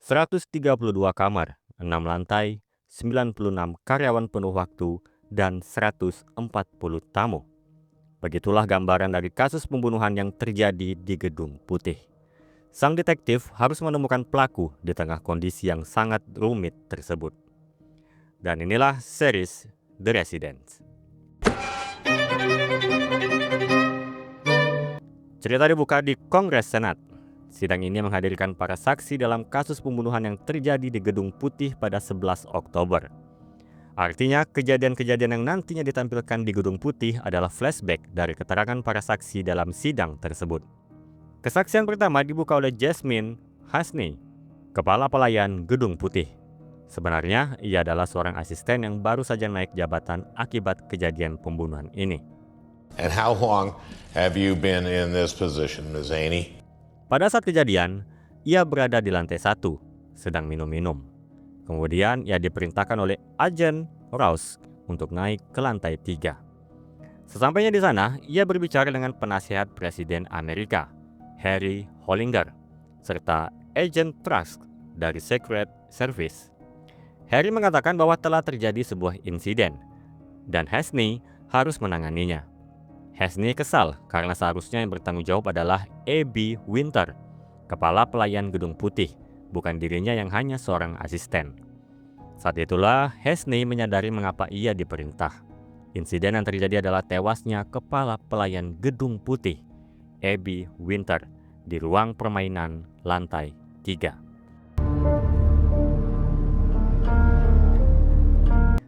132 kamar, 6 lantai, 96 karyawan penuh waktu, dan 140 tamu. Begitulah gambaran dari kasus pembunuhan yang terjadi di Gedung Putih. Sang detektif harus menemukan pelaku di tengah kondisi yang sangat rumit tersebut. Dan inilah series The Residence. Cerita dibuka di Kongres Senat. Sidang ini menghadirkan para saksi dalam kasus pembunuhan yang terjadi di Gedung Putih pada 11 Oktober. Artinya, kejadian-kejadian yang nantinya ditampilkan di Gedung Putih adalah flashback dari keterangan para saksi dalam sidang tersebut. Kesaksian pertama dibuka oleh Jasmine Hasney, Kepala Pelayan Gedung Putih. Sebenarnya, ia adalah seorang asisten yang baru saja naik jabatan akibat kejadian pembunuhan ini. And how long have you been in this position, Ms. Haney? Pada saat kejadian, ia berada di lantai 1, sedang minum-minum. Kemudian ia diperintahkan oleh Agen Rouse untuk naik ke lantai 3. Sesampainya di sana, ia berbicara dengan penasihat Presiden Amerika, Harry Hollinger, serta Agent Trask dari Secret Service. Harry mengatakan bahwa telah terjadi sebuah insiden, dan Hasney harus menanganinya. Hasney kesal karena seharusnya yang bertanggung jawab adalah Abby Winter, Kepala Pelayan Gedung Putih, bukan dirinya yang hanya seorang asisten. Saat itulah Hasney menyadari mengapa ia diperintah. Insiden yang terjadi adalah tewasnya Kepala Pelayan Gedung Putih, Abby Winter, di ruang permainan lantai 3.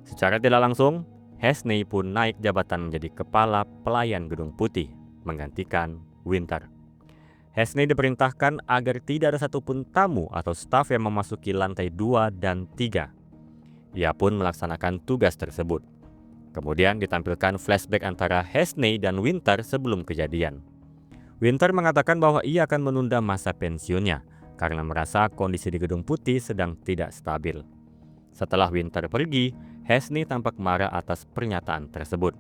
Secara tidak langsung, Hasney pun naik jabatan menjadi Kepala Pelayan Gedung Putih, menggantikan Winter. Hasney diperintahkan agar tidak ada satupun tamu atau staf yang memasuki lantai 2 dan 3. Ia pun melaksanakan tugas tersebut. Kemudian ditampilkan flashback antara Hasney dan Winter sebelum kejadian. Winter mengatakan bahwa ia akan menunda masa pensiunnya karena merasa kondisi di Gedung Putih sedang tidak stabil. Setelah Winter pergi, Hasney tampak marah atas pernyataan tersebut.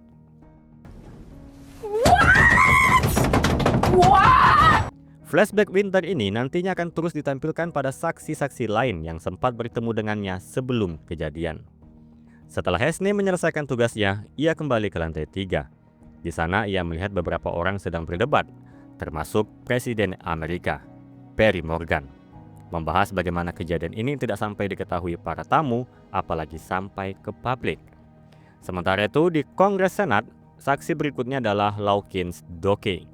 Flashback Winter ini nantinya akan terus ditampilkan pada saksi-saksi lain yang sempat bertemu dengannya sebelum kejadian. Setelah Hasney menyelesaikan tugasnya, ia kembali ke lantai 3. Di sana ia melihat beberapa orang sedang berdebat, termasuk Presiden Amerika, Perry Morgan, membahas bagaimana kejadian ini tidak sampai diketahui para tamu, apalagi sampai ke publik. Sementara itu di Kongres Senat, saksi berikutnya adalah Lawkins Doke,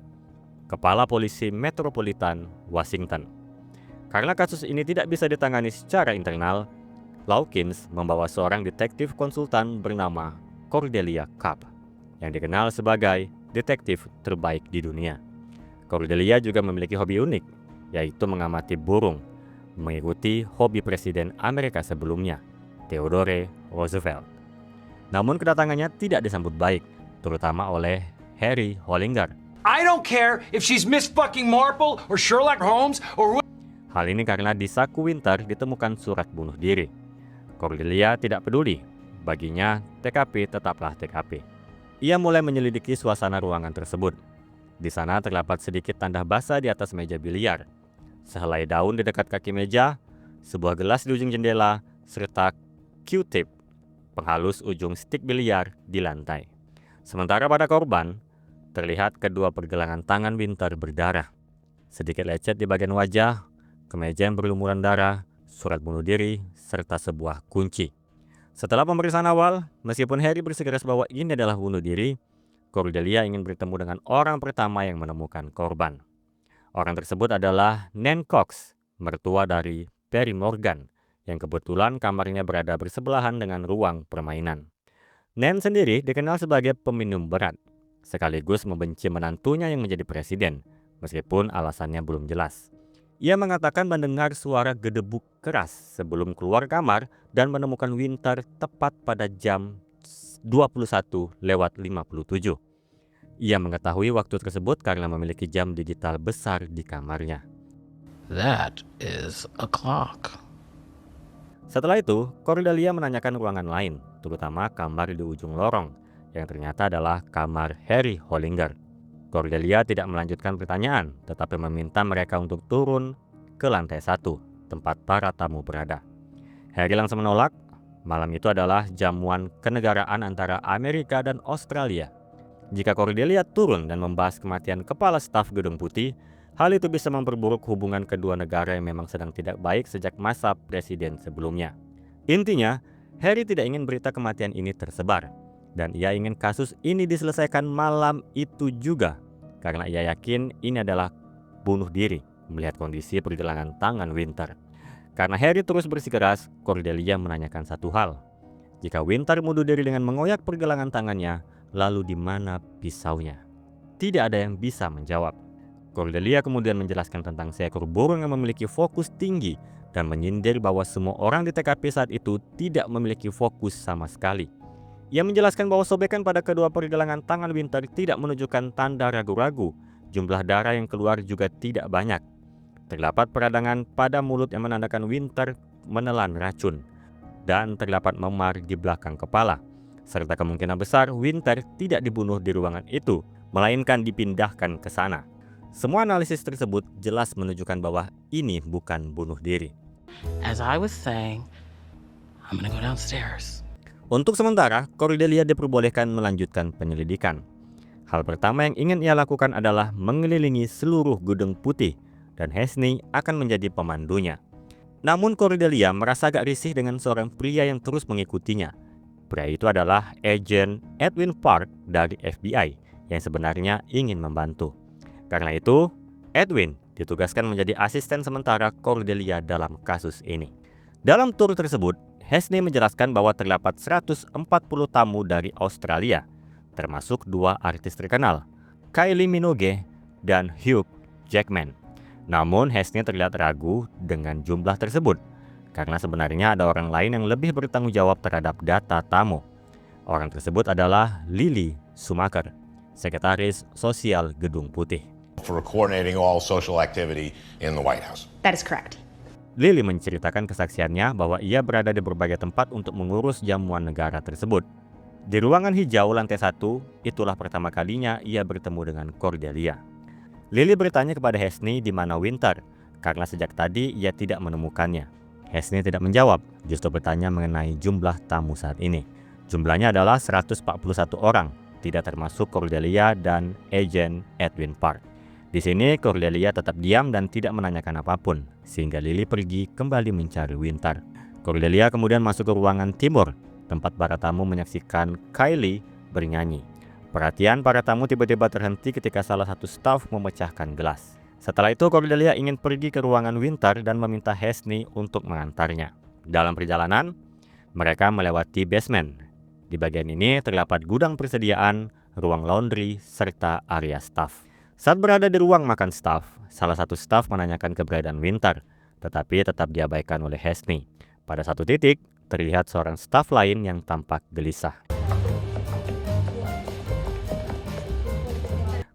Kepala Polisi Metropolitan Washington. Karena kasus ini tidak bisa ditangani secara internal, Lawkins membawa seorang detektif konsultan bernama Cordelia Cobb, yang dikenal sebagai detektif terbaik di dunia. Cordelia juga memiliki hobi unik, yaitu mengamati burung, mengikuti hobi Presiden Amerika sebelumnya, Theodore Roosevelt. Namun kedatangannya tidak disambut baik, terutama oleh Harry Hollinger. I don't care if she's Miss fucking Marple or Sherlock Holmes or... Hal ini karena di saku Winter ditemukan surat bunuh diri. Cordelia tidak peduli, baginya TKP tetaplah TKP. Ia mulai menyelidiki suasana ruangan tersebut. Di sana terdapat sedikit tanda basah di atas meja biliar, sehelai daun di dekat kaki meja, sebuah gelas di ujung jendela, serta Q-tip, penghalus ujung stik biliar di lantai. Sementara pada korban, terlihat kedua pergelangan tangan Winter berdarah, sedikit lecet di bagian wajah, kemeja yang berlumuran darah, surat bunuh diri, serta sebuah kunci. Setelah pemeriksaan awal, meskipun Harry bersikeras bahwa ini adalah bunuh diri, Cordelia ingin bertemu dengan orang pertama yang menemukan korban. Orang tersebut adalah Nan Cox, mertua dari Perry Morgan, yang kebetulan kamarnya berada bersebelahan dengan ruang permainan. Nan sendiri dikenal sebagai peminum berat, sekaligus membenci menantunya yang menjadi presiden, meskipun alasannya belum jelas. Ia mengatakan mendengar suara gedebuk keras sebelum keluar kamar dan menemukan Winter tepat pada jam 21:57. Ia mengetahui waktu tersebut karena memiliki jam digital besar di kamarnya. That is a clock. Setelah itu, Cordelia menanyakan ruangan lain, terutama kamar di ujung lorong, yang ternyata adalah kamar Harry Hollinger. Cordelia tidak melanjutkan pertanyaan, tetapi meminta mereka untuk turun ke lantai 1 tempat para tamu berada. Harry langsung menolak. Malam itu adalah jamuan kenegaraan antara Amerika dan Australia. Jika Cordelia turun dan membahas kematian kepala staf Gedung Putih, hal itu bisa memperburuk hubungan kedua negara yang memang sedang tidak baik sejak masa presiden sebelumnya. Intinya, Harry tidak ingin berita kematian ini tersebar, dan ia ingin kasus ini diselesaikan malam itu juga, karena ia yakin ini adalah bunuh diri melihat kondisi pergelangan tangan Winter. Karena Harry terus bersikeras, Cordelia menanyakan satu hal. Jika Winter bunuh diri dengan mengoyak pergelangan tangannya, lalu di mana pisaunya? Tidak ada yang bisa menjawab. Cordelia kemudian menjelaskan tentang seekor burung yang memiliki fokus tinggi dan menyindir bahwa semua orang di TKP saat itu tidak memiliki fokus sama sekali. Ia menjelaskan bahwa sobekan pada kedua pergelangan tangan Winter tidak menunjukkan tanda ragu-ragu. Jumlah darah yang keluar juga tidak banyak. Terdapat peradangan pada mulut yang menandakan Winter menelan racun. Dan terdapat memar di belakang kepala. Serta kemungkinan besar Winter tidak dibunuh di ruangan itu, melainkan dipindahkan ke sana. Semua analisis tersebut jelas menunjukkan bahwa ini bukan bunuh diri. As I was saying, I'm gonna go downstairs. Untuk sementara, Cordelia diperbolehkan melanjutkan penyelidikan. Hal pertama yang ingin ia lakukan adalah mengelilingi seluruh Gedung Putih, dan Hesney akan menjadi pemandunya. Namun Cordelia merasa agak risih dengan seorang pria yang terus mengikutinya. Pria itu adalah Agen Edwin Park dari FBI yang sebenarnya ingin membantu. Karena itu, Edwin ditugaskan menjadi asisten sementara Cordelia dalam kasus ini. Dalam tur tersebut, Hesney menjelaskan bahwa terdapat 140 tamu dari Australia, termasuk dua artis terkenal, Kylie Minogue dan Hugh Jackman. Namun Hesney terlihat ragu dengan jumlah tersebut, karena sebenarnya ada orang lain yang lebih bertanggung jawab terhadap data tamu. Orang tersebut adalah Lily Schumacher, Sekretaris Sosial Gedung Putih. For coordinating all social activity in the White House. That is correct. Lily menceritakan kesaksiannya bahwa ia berada di berbagai tempat untuk mengurus jamuan negara tersebut. Di ruangan hijau lantai 1, itulah pertama kalinya ia bertemu dengan Cordelia. Lily bertanya kepada Hesney di mana Winter, karena sejak tadi ia tidak menemukannya. Hesney tidak menjawab, justru bertanya mengenai jumlah tamu saat ini. Jumlahnya adalah 141 orang, tidak termasuk Cordelia dan Agen Edwin Park. Di sini Cordelia tetap diam dan tidak menanyakan apapun, sehingga Lily pergi kembali mencari Winter. Cordelia kemudian masuk ke ruangan timur, tempat para tamu menyaksikan Kylie bernyanyi. Perhatian para tamu tiba-tiba terhenti ketika salah satu staf memecahkan gelas. Setelah itu Cordelia ingin pergi ke ruangan Winter dan meminta Hesney untuk mengantarnya. Dalam perjalanan, mereka melewati basement. Di bagian ini terdapat gudang persediaan, ruang laundry, serta area staf. Saat berada di ruang makan staf, salah satu staf menanyakan keberadaan Winter, tetapi tetap diabaikan oleh Hesney. Pada satu titik, terlihat seorang staf lain yang tampak gelisah.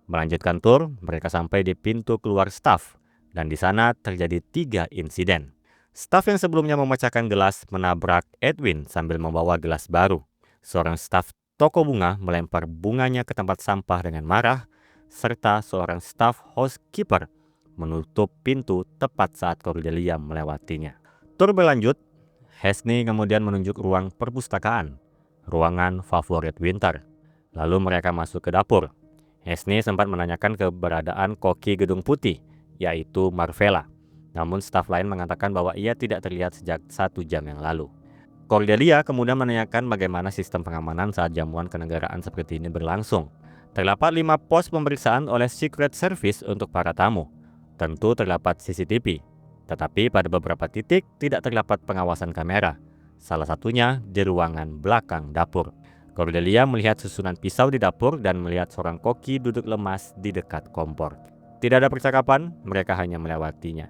Melanjutkan tur, mereka sampai di pintu keluar staf, dan di sana terjadi 3 insiden. Staf yang sebelumnya memecahkan gelas menabrak Edwin sambil membawa gelas baru. Seorang staf toko bunga melempar bunganya ke tempat sampah dengan marah, serta seorang staf housekeeper menutup pintu tepat saat Cordelia melewatinya. Tur berlanjut, Hesney kemudian menunjuk ruang perpustakaan, ruangan favorit Winter. Lalu mereka masuk ke dapur. Hesney sempat menanyakan keberadaan koki Gedung Putih, yaitu Marvella. Namun staf lain mengatakan bahwa ia tidak terlihat sejak 1 jam yang lalu. Cordelia kemudian menanyakan bagaimana sistem pengamanan saat jamuan kenegaraan seperti ini berlangsung. Terdapat 5 pos pemeriksaan oleh Secret Service untuk para tamu. Tentu terdapat CCTV, tetapi pada beberapa titik tidak terdapat pengawasan kamera. Salah satunya di ruangan belakang dapur. Cordelia melihat susunan pisau di dapur dan melihat seorang koki duduk lemas di dekat kompor. Tidak ada percakapan, mereka hanya melewatinya.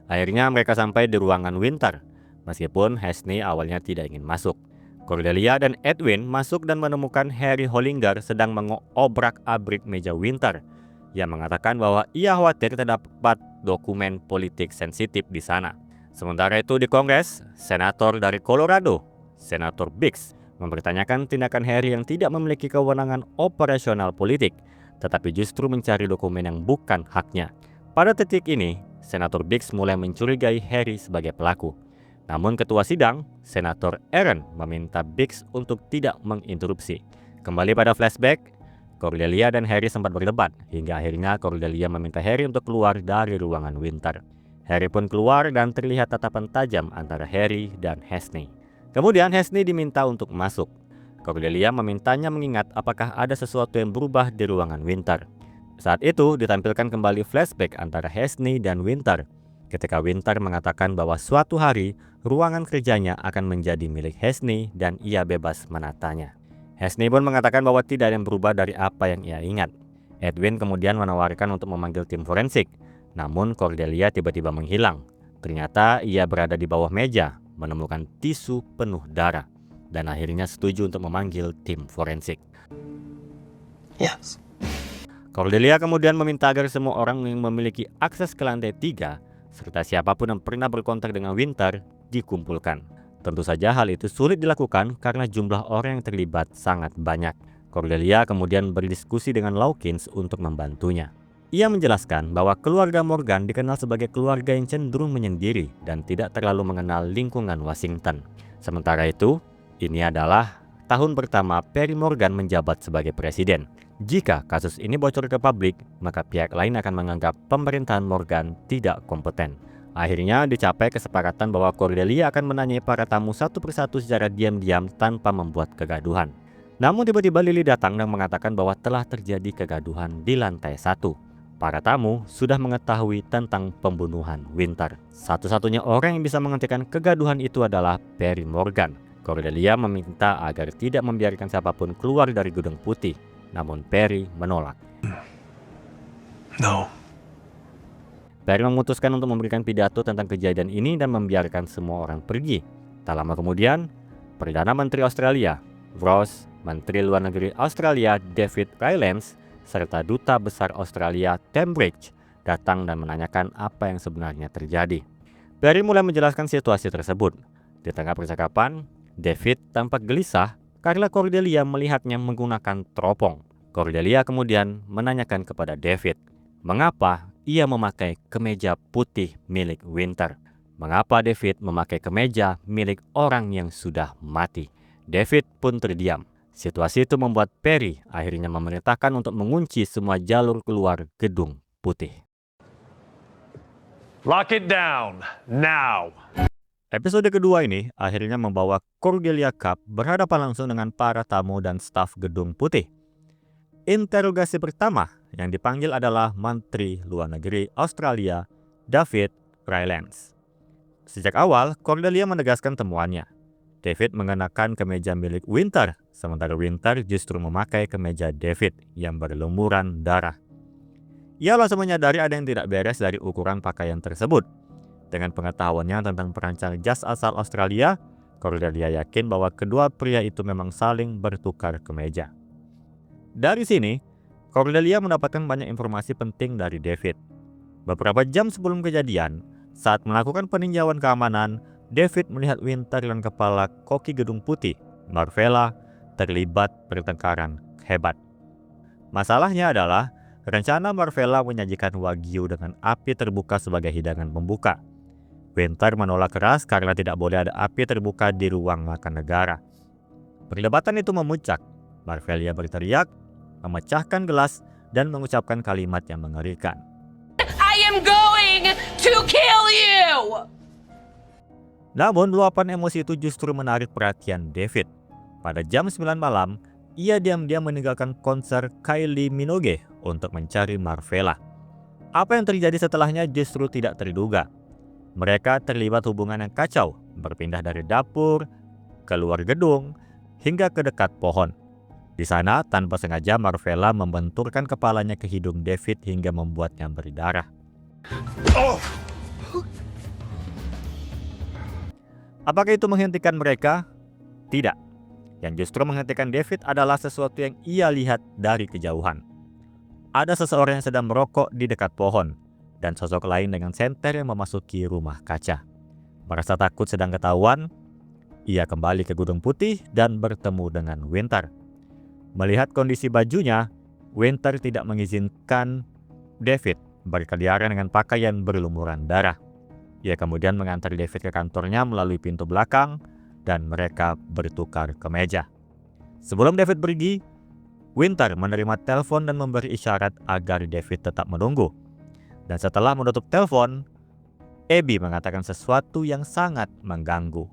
Akhirnya mereka sampai di ruangan Winter, meskipun Hesney awalnya tidak ingin masuk. Cordelia dan Edwin masuk dan menemukan Harry Hollinger sedang mengobrak-abrik meja Winter. Ia mengatakan bahwa ia khawatir terdapat dokumen politik sensitif di sana. Sementara itu di Kongres, Senator dari Colorado, Senator Biggs, mempertanyakan tindakan Harry yang tidak memiliki kewenangan operasional politik, tetapi justru mencari dokumen yang bukan haknya. Pada titik ini, Senator Biggs mulai mencurigai Harry sebagai pelaku. Namun ketua sidang, Senator Aaron, meminta Biggs untuk tidak menginterupsi. Kembali pada flashback, Cordelia dan Harry sempat berdebat, hingga akhirnya Cordelia meminta Harry untuk keluar dari ruangan Winter. Harry pun keluar dan terlihat tatapan tajam antara Harry dan Hasney. Kemudian Hasney diminta untuk masuk. Cordelia memintanya mengingat apakah ada sesuatu yang berubah di ruangan Winter. Saat itu ditampilkan kembali flashback antara Hasney dan Winter, ketika Winter mengatakan bahwa suatu hari ruangan kerjanya akan menjadi milik Hasney dan ia bebas menatanya. Hasney pun mengatakan bahwa tidak ada yang berubah dari apa yang ia ingat. Edwin kemudian menawarkan untuk memanggil tim forensik, namun Cordelia tiba-tiba menghilang. Ternyata ia berada di bawah meja, menemukan tisu penuh darah, dan akhirnya setuju untuk memanggil tim forensik. Yes. Cordelia kemudian meminta agar semua orang yang memiliki akses ke lantai 3, serta siapapun yang pernah berkontak dengan Winter, dikumpulkan. Tentu saja hal itu sulit dilakukan karena jumlah orang yang terlibat sangat banyak. Cordelia kemudian berdiskusi dengan Lawkins untuk membantunya. Ia menjelaskan bahwa keluarga Morgan dikenal sebagai keluarga yang cenderung menyendiri dan tidak terlalu mengenal lingkungan Washington. Sementara itu, ini adalah tahun pertama Perry Morgan menjabat sebagai presiden. Jika kasus ini bocor ke publik, maka pihak lain akan menganggap pemerintahan Morgan tidak kompeten. Akhirnya dicapai kesepakatan bahwa Cordelia akan menanyai para tamu satu persatu secara diam-diam tanpa membuat kegaduhan. Namun tiba-tiba Lily datang dan mengatakan bahwa telah terjadi kegaduhan di lantai 1. Para tamu sudah mengetahui tentang pembunuhan Winter. Satu-satunya orang yang bisa menghentikan kegaduhan itu adalah Perry Morgan. Cordelia meminta agar tidak membiarkan siapapun keluar dari Gedung Putih, namun Perry menolak. No. Perry memutuskan untuk memberikan pidato tentang kejadian ini dan membiarkan semua orang pergi. Tak lama kemudian, Perdana Menteri Australia, Ross, Menteri Luar Negeri Australia, David Rylance, serta Duta Besar Australia, Tambridge, datang dan menanyakan apa yang sebenarnya terjadi. Perry mulai menjelaskan situasi tersebut. Di tengah percakapan, David tampak gelisah karena Cordelia melihatnya menggunakan teropong. Cordelia kemudian menanyakan kepada David, mengapa ia memakai kemeja putih milik Winter? Mengapa David memakai kemeja milik orang yang sudah mati? David pun terdiam. Situasi itu membuat Perry akhirnya memerintahkan untuk mengunci semua jalur keluar Gedung Putih. Lock it down, now. Episode kedua ini akhirnya membawa Cordelia Cup berhadapan langsung dengan para tamu dan staf Gedung Putih. Interogasi pertama yang dipanggil adalah Menteri Luar Negeri Australia, David Rylance. Sejak awal, Cordelia menegaskan temuannya. David mengenakan kemeja milik Winter, sementara Winter justru memakai kemeja David yang berlumuran darah. Ia langsung menyadari ada yang tidak beres dari ukuran pakaian tersebut. Dengan pengetahuannya tentang perancang jas asal Australia, Cordelia yakin bahwa kedua pria itu memang saling bertukar kemeja. Dari sini, Cordelia mendapatkan banyak informasi penting dari David. Beberapa jam sebelum kejadian, saat melakukan peninjauan keamanan, David melihat Winter dan kepala koki Gedung Putih, Marvella, terlibat pertengkaran hebat. Masalahnya adalah, rencana Marvella menyajikan wagyu dengan api terbuka sebagai hidangan pembuka. Winter menolak keras karena tidak boleh ada api terbuka di ruang makan negara. Perdebatan itu memuncak. Marvella berteriak, memecahkan gelas, dan mengucapkan kalimat yang mengerikan. I am going to kill you! Namun luapan emosi itu justru menarik perhatian David. Pada jam 9 malam, ia diam-diam meninggalkan konser Kylie Minogue untuk mencari Marvella. Apa yang terjadi setelahnya justru tidak terduga. Mereka terlibat hubungan yang kacau, berpindah dari dapur, keluar gedung, hingga ke dekat pohon. Di sana, tanpa sengaja Marvella membenturkan kepalanya ke hidung David hingga membuatnya berdarah. Apakah itu menghentikan mereka? Tidak. Yang justru menghentikan David adalah sesuatu yang ia lihat dari kejauhan. Ada seseorang yang sedang merokok di dekat pohon, dan sosok lain dengan senter yang memasuki rumah kaca. Merasa takut sedang ketahuan, ia kembali ke Gedung Putih dan bertemu dengan Winter. Melihat kondisi bajunya, Winter tidak mengizinkan David berkeliaran dengan pakaian berlumuran darah. Ia kemudian mengantar David ke kantornya melalui pintu belakang dan mereka bertukar kemeja. Sebelum David pergi, Winter menerima telepon dan memberi isyarat agar David tetap menunggu. Dan setelah menutup telepon, Abby mengatakan sesuatu yang sangat mengganggu.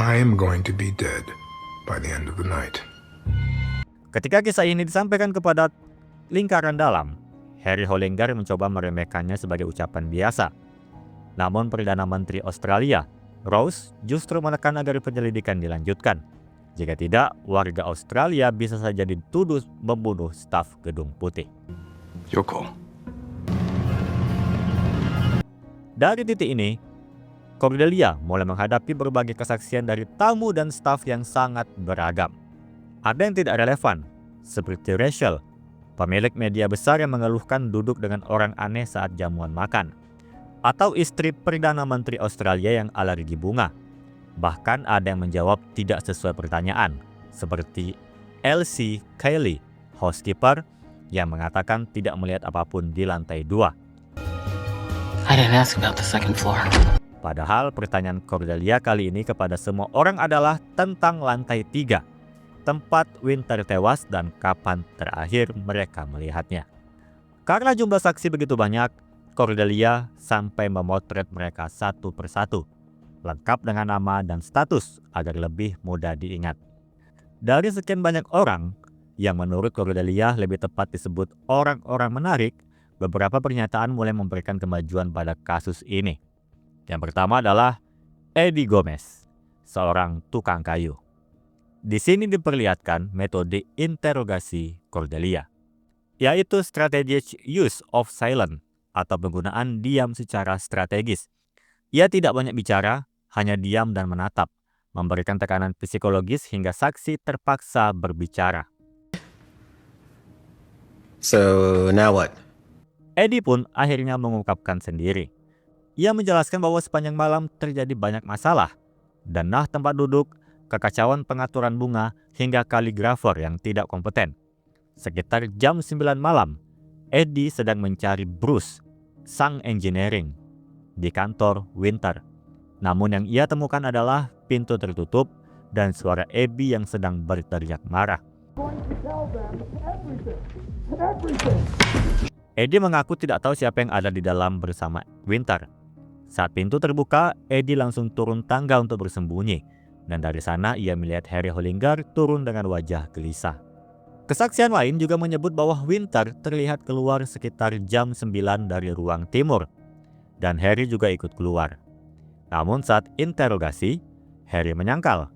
I am going to be dead by the end of the night. Ketika kisah ini disampaikan kepada lingkaran dalam, Harry Hollinger mencoba meremehkannya sebagai ucapan biasa. Namun Perdana Menteri Australia, Rose, justru menekan agar penyelidikan dilanjutkan. Jika tidak, warga Australia bisa saja dituduh membunuh staf Gedung Putih. Your call. Dari titik ini, Cordelia mulai menghadapi berbagai kesaksian dari tamu dan staf yang sangat beragam. Ada yang tidak relevan, seperti Rachel, pemilik media besar yang mengeluhkan duduk dengan orang aneh saat jamuan makan. Atau istri Perdana Menteri Australia yang alergi bunga. Bahkan ada yang menjawab tidak sesuai pertanyaan, seperti Elsie Kelly, housekeeper, yang mengatakan tidak melihat apapun di lantai 2. I didn't ask about the second floor. Padahal pertanyaan Cordelia kali ini kepada semua orang adalah tentang lantai 3, tempat Winter tewas dan kapan terakhir mereka melihatnya. Karena jumlah saksi begitu banyak, Cordelia sampai memotret mereka satu persatu, lengkap dengan nama dan status agar lebih mudah diingat. Dari sekian banyak orang, yang menurut Cordelia lebih tepat disebut orang-orang menarik, beberapa pernyataan mulai memberikan kemajuan pada kasus ini. Yang pertama adalah Eddie Gomez, seorang tukang kayu. Di sini diperlihatkan metode interogasi Cordelia, yaitu strategic use of silence atau penggunaan diam secara strategis. Ia tidak banyak bicara, hanya diam dan menatap, memberikan tekanan psikologis hingga saksi terpaksa berbicara. So now what? Eddie pun akhirnya mengungkapkan sendiri. Ia menjelaskan bahwa sepanjang malam terjadi banyak masalah, denah tempat duduk, kekacauan pengaturan bunga, hingga kaligrafer yang tidak kompeten. Sekitar jam 9 malam, Eddie sedang mencari Bruce, sang engineering, di kantor Winter. Namun yang ia temukan adalah pintu tertutup dan suara Abby yang sedang berteriak marah. Eddie mengaku tidak tahu siapa yang ada di dalam bersama Winter. Saat pintu terbuka, Eddie langsung turun tangga untuk bersembunyi. Dan dari sana ia melihat Harry Hollinger turun dengan wajah gelisah. Kesaksian lain juga menyebut bahwa Winter terlihat keluar sekitar jam 9 dari ruang timur. Dan Harry juga ikut keluar. Namun saat interogasi, Harry menyangkal.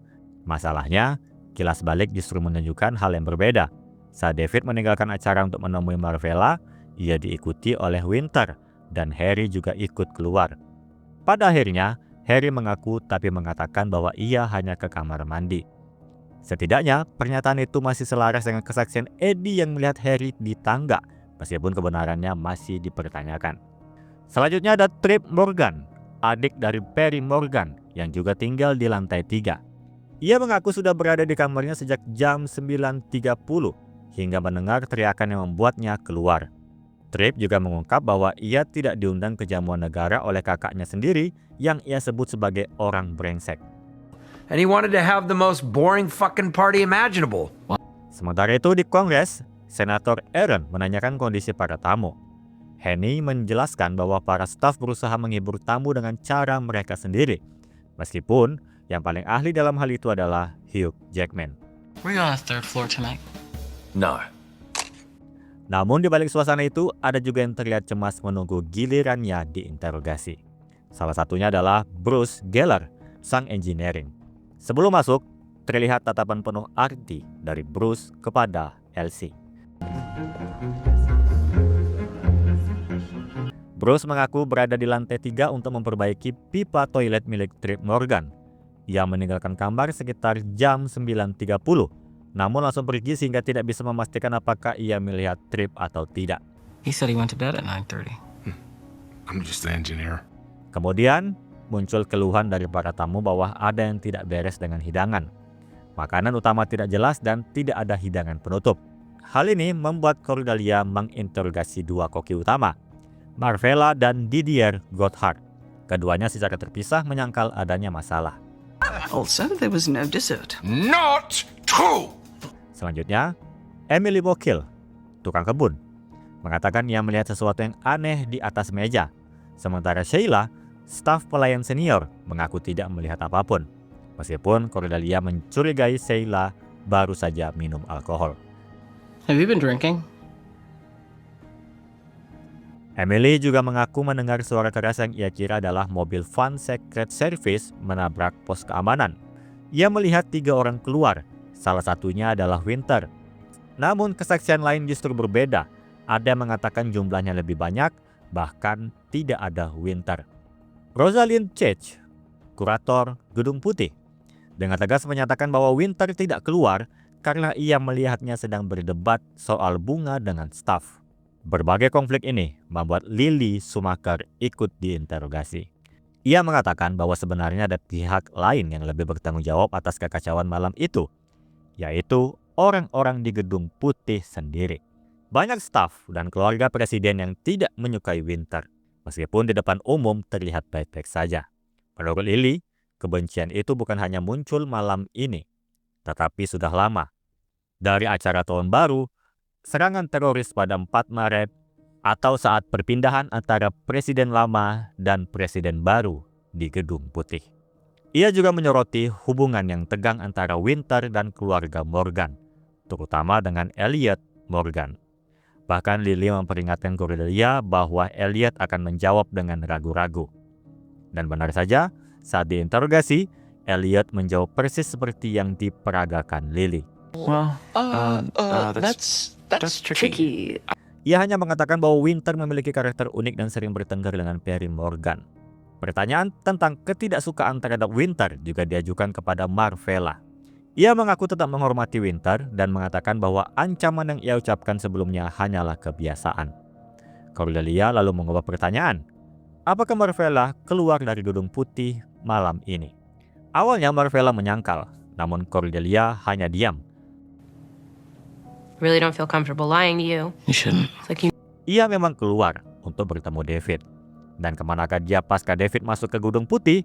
Masalahnya, kilas balik justru menunjukkan hal yang berbeda. Saat David meninggalkan acara untuk menemui Marvella, ia diikuti oleh Winter dan Harry juga ikut keluar. Pada akhirnya, Harry mengaku tapi mengatakan bahwa ia hanya ke kamar mandi. Setidaknya, pernyataan itu masih selaras dengan kesaksian Eddie yang melihat Harry di tangga, meskipun kebenarannya masih dipertanyakan. Selanjutnya ada Trip Morgan, adik dari Perry Morgan yang juga tinggal di lantai 3. Ia mengaku sudah berada di kamarnya sejak jam 9.30 hingga mendengar teriakan yang membuatnya keluar. Trip juga mengungkap bahwa ia tidak diundang ke jamuan negara oleh kakaknya sendiri yang ia sebut sebagai orang brengsek. And he wanted to have the most boring fucking party imaginable. Sementara itu di Kongres, Senator Aaron menanyakan kondisi para tamu. Henny menjelaskan bahwa para staf berusaha menghibur tamu dengan cara mereka sendiri. Meskipun yang paling ahli dalam hal itu adalah Hugh Jackman. Were you on the third floor tonight? No. Namun di balik suasana itu ada juga yang terlihat cemas menunggu gilirannya diinterogasi. Salah satunya adalah Bruce Geller, sang engineering. Sebelum masuk, terlihat tatapan penuh arti dari Bruce kepada Elsie. Bruce mengaku berada di lantai 3 untuk memperbaiki pipa toilet milik Trip Morgan. Ia meninggalkan kamar sekitar jam 9.30. Namun langsung pergi sehingga tidak bisa memastikan apakah ia melihat Trip atau tidak. He said he went to bed at 9:30. I'm just the engineer. Kemudian muncul keluhan dari para tamu bahwa ada yang tidak beres dengan hidangan. Makanan utama tidak jelas dan tidak ada hidangan penutup. Hal ini membuat Cordelia menginterogasi dua koki utama, Marvella dan Didier Gotthard. Keduanya secara terpisah menyangkal adanya masalah. Also, there was no dessert. Not true! Selanjutnya, Emily Bokil, tukang kebun, mengatakan ia melihat sesuatu yang aneh di atas meja. Sementara Sheila, staf pelayan senior, mengaku tidak melihat apapun. Meskipun Cordelia mencurigai Sheila baru saja minum alkohol. Have you been drinking? Emily juga mengaku mendengar suara keras yang ia kira adalah mobil van Secret Service menabrak pos keamanan. Ia melihat 3 orang keluar, salah satunya adalah Winter. Namun kesaksian lain justru berbeda. Ada yang mengatakan jumlahnya lebih banyak, bahkan tidak ada Winter. Rosalind Church, kurator Gedung Putih, dengan tegas menyatakan bahwa Winter tidak keluar karena ia melihatnya sedang berdebat soal bunga dengan staf. Berbagai konflik ini membuat Lily Schumacher ikut diinterogasi. Ia mengatakan bahwa sebenarnya ada pihak lain yang lebih bertanggung jawab atas kekacauan malam itu, yaitu orang-orang di Gedung Putih sendiri. Banyak staf dan keluarga presiden yang tidak menyukai Winter, meskipun di depan umum terlihat baik-baik saja. Menurut Lily, kebencian itu bukan hanya muncul malam ini, tetapi sudah lama. Dari acara tahun baru, serangan teroris pada 4 Maret, atau saat perpindahan antara presiden lama dan presiden baru di Gedung Putih. Ia juga menyoroti hubungan yang tegang antara Winter dan keluarga Morgan, terutama dengan Elliot Morgan. Bahkan Lily memperingatkan Cordelia bahwa Elliot akan menjawab dengan ragu-ragu. Dan benar saja, saat diinterogasi, Elliot menjawab persis seperti yang diperagakan Lily. Well, that's tricky. Ia hanya mengatakan bahwa Winter memiliki karakter unik dan sering bertengkar dengan Perry Morgan. Pertanyaan tentang ketidaksukaan terhadap Winter juga diajukan kepada Marvella. Ia mengaku tetap menghormati Winter dan mengatakan bahwa ancaman yang ia ucapkan sebelumnya hanyalah kebiasaan. Cordelia lalu mengubah pertanyaan. Apakah Marvella keluar dari Gedung Putih malam ini? Awalnya Marvella menyangkal, namun Cordelia hanya diam. Really don't feel comfortable lying to you. You shouldn't. It's like you Ia memang keluar untuk bertemu David. Dan kemanakah dia pasca David masuk ke Gedung Putih?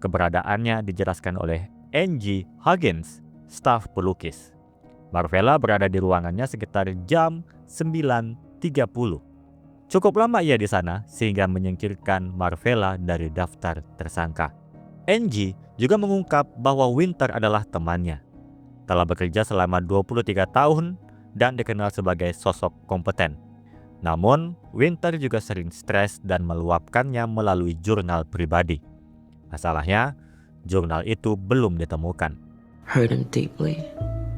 Keberadaannya dijelaskan oleh Angie Huggins, staf pelukis. Marvella berada di ruangannya sekitar jam 9.30. Cukup lama ia di sana sehingga menyingkirkan Marvella dari daftar tersangka. Angie juga mengungkap bahwa Winter adalah temannya. Telah bekerja selama 23 tahun dan dikenal sebagai sosok kompeten. Namun, Winter juga sering stres dan meluapkannya melalui jurnal pribadi. Masalahnya, jurnal itu belum ditemukan. Hurt him deeply.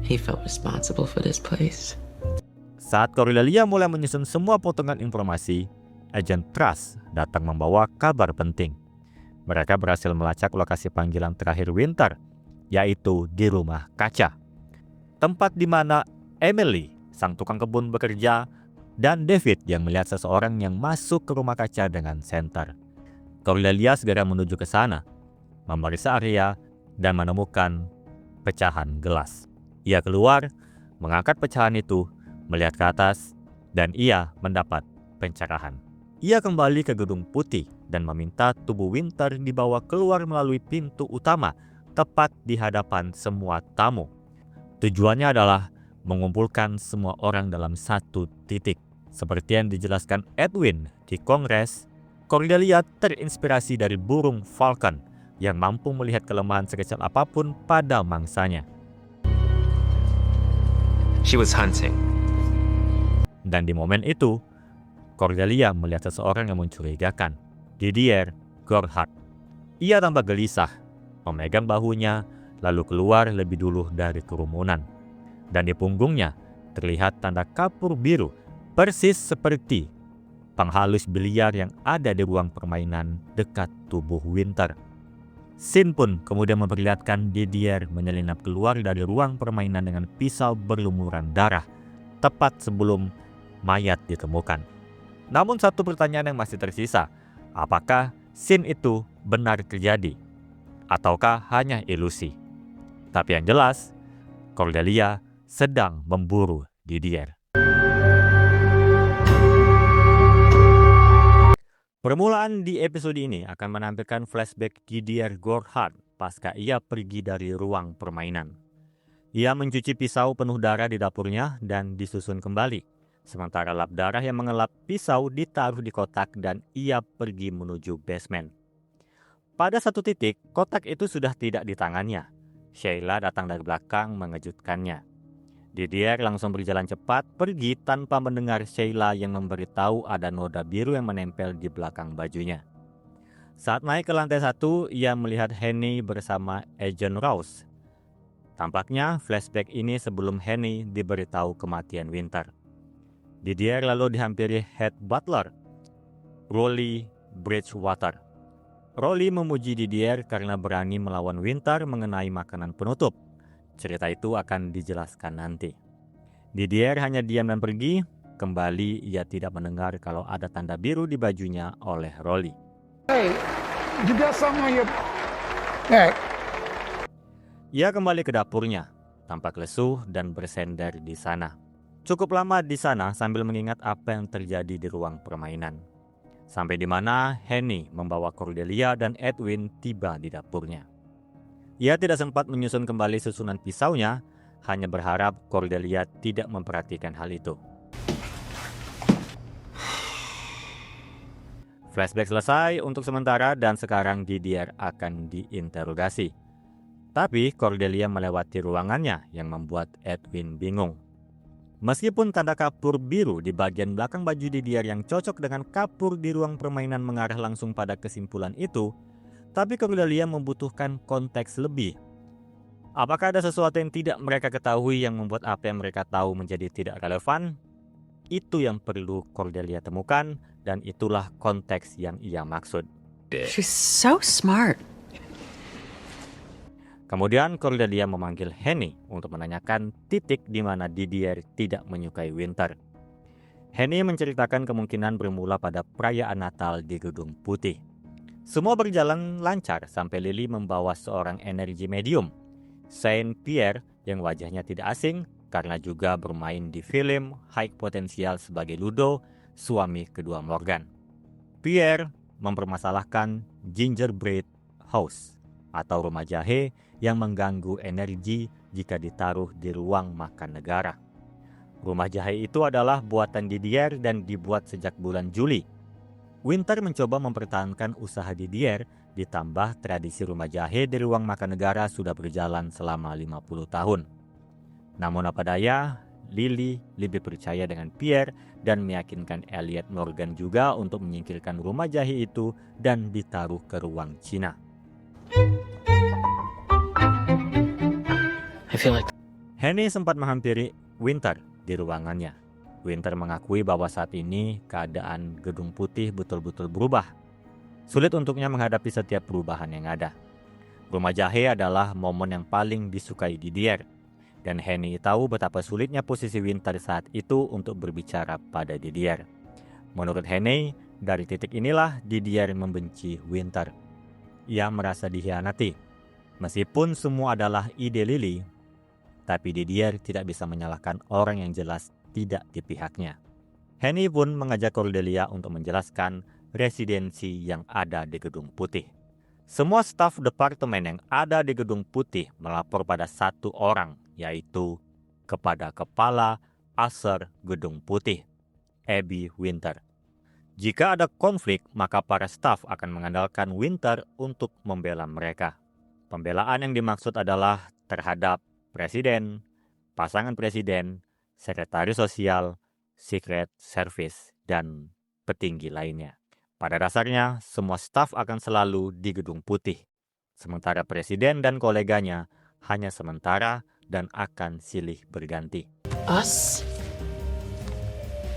He felt responsible for this place. Saat Cordelia mulai menyusun semua potongan informasi, Agent Trust datang membawa kabar penting. Mereka berhasil melacak lokasi panggilan terakhir Winter, yaitu di rumah kaca. Tempat di mana Emily, sang tukang kebun bekerja, dan David yang melihat seseorang yang masuk ke rumah kaca dengan senter. Cordelia segera menuju ke sana, memeriksa area, dan menemukan pecahan gelas. Ia keluar, mengangkat pecahan itu, melihat ke atas, dan ia mendapat pencerahan. Ia kembali ke Gedung Putih dan meminta tubuh Winter dibawa keluar melalui pintu utama, tepat di hadapan semua tamu. Tujuannya adalah mengumpulkan semua orang dalam satu titik. Seperti yang dijelaskan Edwin di Kongres, Cordelia terinspirasi dari burung falcon yang mampu melihat kelemahan sekecil apapun pada mangsanya. She was hunting. Dan di momen itu, Cordelia melihat seseorang yang mencurigakan, Didier Gotthard. Ia tampak gelisah, memegang bahunya, lalu keluar lebih dulu dari kerumunan. Dan di punggungnya terlihat tanda kapur biru, persis seperti penghalus biliar yang ada di ruang permainan dekat tubuh Winter. Scene pun kemudian memperlihatkan Didier menyelinap keluar dari ruang permainan dengan pisau berlumuran darah, tepat sebelum mayat ditemukan. Namun satu pertanyaan yang masih tersisa, apakah scene itu benar terjadi? Ataukah hanya ilusi? Tapi yang jelas, Cordelia sedang memburu Didier. Permulaan di episode ini akan menampilkan flashback Didier Gorhard pasca ia pergi dari ruang permainan. Ia mencuci pisau penuh darah di dapurnya dan disusun kembali. Sementara lap darah yang mengelap pisau ditaruh di kotak dan ia pergi menuju basement. Pada satu titik, kotak itu sudah tidak di tangannya. Sheila datang dari belakang mengejutkannya. Didier langsung berjalan cepat pergi tanpa mendengar Sheila yang memberitahu ada noda biru yang menempel di belakang bajunya. Saat naik ke lantai 1, ia melihat Henny bersama Agent Rose. Tampaknya flashback ini sebelum Henny diberitahu kematian Winter. Didier lalu dihampiri head butler, Rolly Bridgewater. Rolly memuji Didier karena berani melawan Winter mengenai makanan penutup. Cerita itu akan dijelaskan nanti. Didier hanya diam dan pergi. Kembali ia tidak mendengar kalau ada tanda biru di bajunya oleh Rolly. Hey, you got something on your back? Ia kembali ke dapurnya, tampak lesu dan bersender di sana. Cukup lama di sana sambil mengingat apa yang terjadi di ruang permainan. Sampai di mana Henny membawa Cordelia dan Edwin tiba di dapurnya. Ia tidak sempat menyusun kembali susunan pisaunya, hanya berharap Cordelia tidak memperhatikan hal itu. Flashback selesai untuk sementara dan sekarang Didier akan diinterogasi. Tapi Cordelia melewati ruangannya yang membuat Edwin bingung. Meskipun tanda kapur biru di bagian belakang baju Didier yang cocok dengan kapur di ruang permainan mengarah langsung pada kesimpulan itu, tapi Cordelia membutuhkan konteks lebih. Apakah ada sesuatu yang tidak mereka ketahui yang membuat apa yang mereka tahu menjadi tidak relevan? Itu yang perlu Cordelia temukan dan itulah konteks yang ia maksud. She's so smart. Kemudian Cordelia memanggil Henny untuk menanyakan titik di mana Didier tidak menyukai Winter. Henny menceritakan kemungkinan bermula pada perayaan Natal di Gedung Putih. Semua berjalan lancar sampai Lily membawa seorang energi medium, Saint Pierre, yang wajahnya tidak asing karena juga bermain di film High Potential sebagai Ludo, suami kedua Morgan. Pierre mempermasalahkan gingerbread house atau rumah jahe yang mengganggu energi jika ditaruh di ruang makan negara. Rumah jahe itu adalah buatan Didier dan dibuat sejak bulan Juli. Winter mencoba mempertahankan usaha Didier, ditambah tradisi rumah jahe di ruang makan negara sudah berjalan selama 50 tahun. Namun apa daya, Lily lebih percaya dengan Pierre dan meyakinkan Elliot Morgan juga untuk menyingkirkan rumah jahe itu dan ditaruh ke ruang Cina. I feel like Henny sempat menghampiri Winter di ruangannya. Winter mengakui bahwa saat ini keadaan Gedung Putih betul-betul berubah. Sulit untuknya menghadapi setiap perubahan yang ada. Rumah jahe adalah momen yang paling disukai Didier. Dan Henny tahu betapa sulitnya posisi Winter saat itu untuk berbicara pada Didier. Menurut Henny, dari titik inilah Didier membenci Winter. Ia merasa dikhianati. Meskipun semua adalah ide Lily, tapi Didier tidak bisa menyalahkan orang yang jelas tidak di pihaknya. Henny pun mengajak Cordelia untuk menjelaskan residensi yang ada di Gedung Putih. Semua staf departemen yang ada di Gedung Putih melapor pada satu orang, yaitu kepada Kepala Aser Gedung Putih, Abby Winter. Jika ada konflik, maka para staf akan mengandalkan Winter untuk membela mereka. Pembelaan yang dimaksud adalah terhadap presiden, pasangan presiden, sekretaris sosial, secret service, dan petinggi lainnya. Pada dasarnya, semua staf akan selalu di Gedung Putih. Sementara presiden dan koleganya hanya sementara dan akan silih berganti. us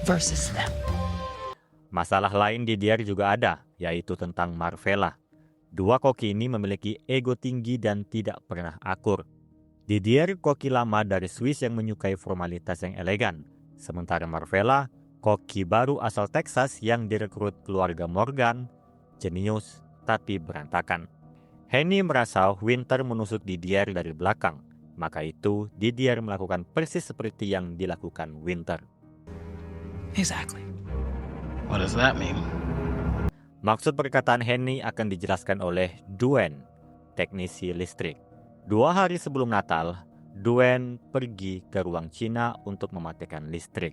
versus them. Masalah lain di Didier juga ada, yaitu tentang Marvella. Dua koki ini memiliki ego tinggi dan tidak pernah akur. Didier koki lama dari Swiss yang menyukai formalitas yang elegan. Sementara Marvella, koki baru asal Texas yang direkrut keluarga Morgan, jenius tapi berantakan. Henny merasa Winter menusuk Didier dari belakang. Maka itu Didier melakukan persis seperti yang dilakukan Winter. Exactly. What does that mean? Maksud perkataan Henny akan dijelaskan oleh Dwayne, teknisi listrik. 2 hari sebelum Natal, Dwayne pergi ke ruang Cina untuk mematikan listrik.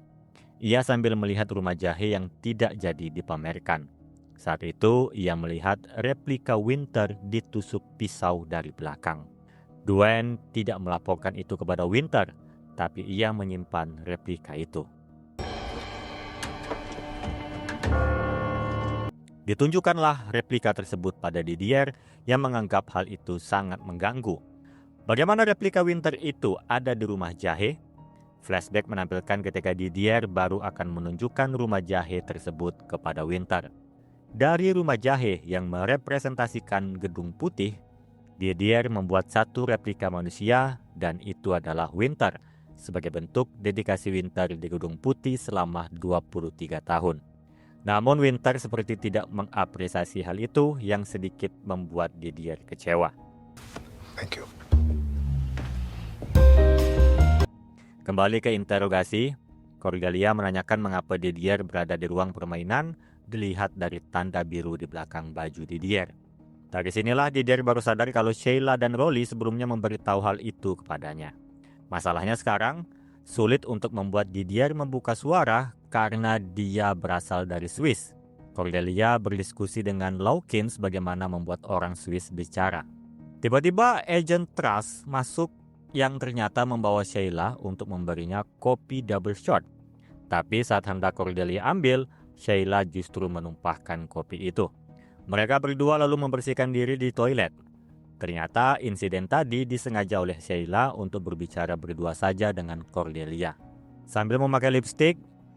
Ia sambil melihat rumah jahe yang tidak jadi dipamerkan. Saat itu, ia melihat replika Winter ditusuk pisau dari belakang. Dwayne tidak melaporkan itu kepada Winter, tapi ia menyimpan replika itu. Ditunjukkanlah replika tersebut pada Didier yang menganggap hal itu sangat mengganggu. Bagaimana replika Winter itu ada di rumah jahe? Flashback menampilkan ketika Didier baru akan menunjukkan rumah jahe tersebut kepada Winter. Dari rumah jahe yang merepresentasikan gedung putih, Didier membuat satu replika manusia dan itu adalah Winter sebagai bentuk dedikasi Winter di gedung putih selama 23 tahun. Namun Winter seperti tidak mengapresiasi hal itu yang sedikit membuat Didier kecewa. Thank you. Kembali ke interogasi, Cordelia menanyakan mengapa Didier berada di ruang permainan dilihat dari tanda biru di belakang baju Didier. Dari sinilah Didier baru sadar kalau Sheila dan Rolly sebelumnya memberitahu hal itu kepadanya. Masalahnya sekarang, sulit untuk membuat Didier membuka suara karena dia berasal dari Swiss. Cordelia berdiskusi dengan Lawkins bagaimana membuat orang Swiss bicara. Tiba-tiba Agent Trust masuk yang ternyata membawa Sheila untuk memberinya kopi double shot. Tapi saat hendak Cordelia ambil, Sheila justru menumpahkan kopi itu. Mereka berdua lalu membersihkan diri di toilet. Ternyata insiden tadi disengaja oleh Sheila untuk berbicara berdua saja dengan Cordelia. Sambil memakai lipstik,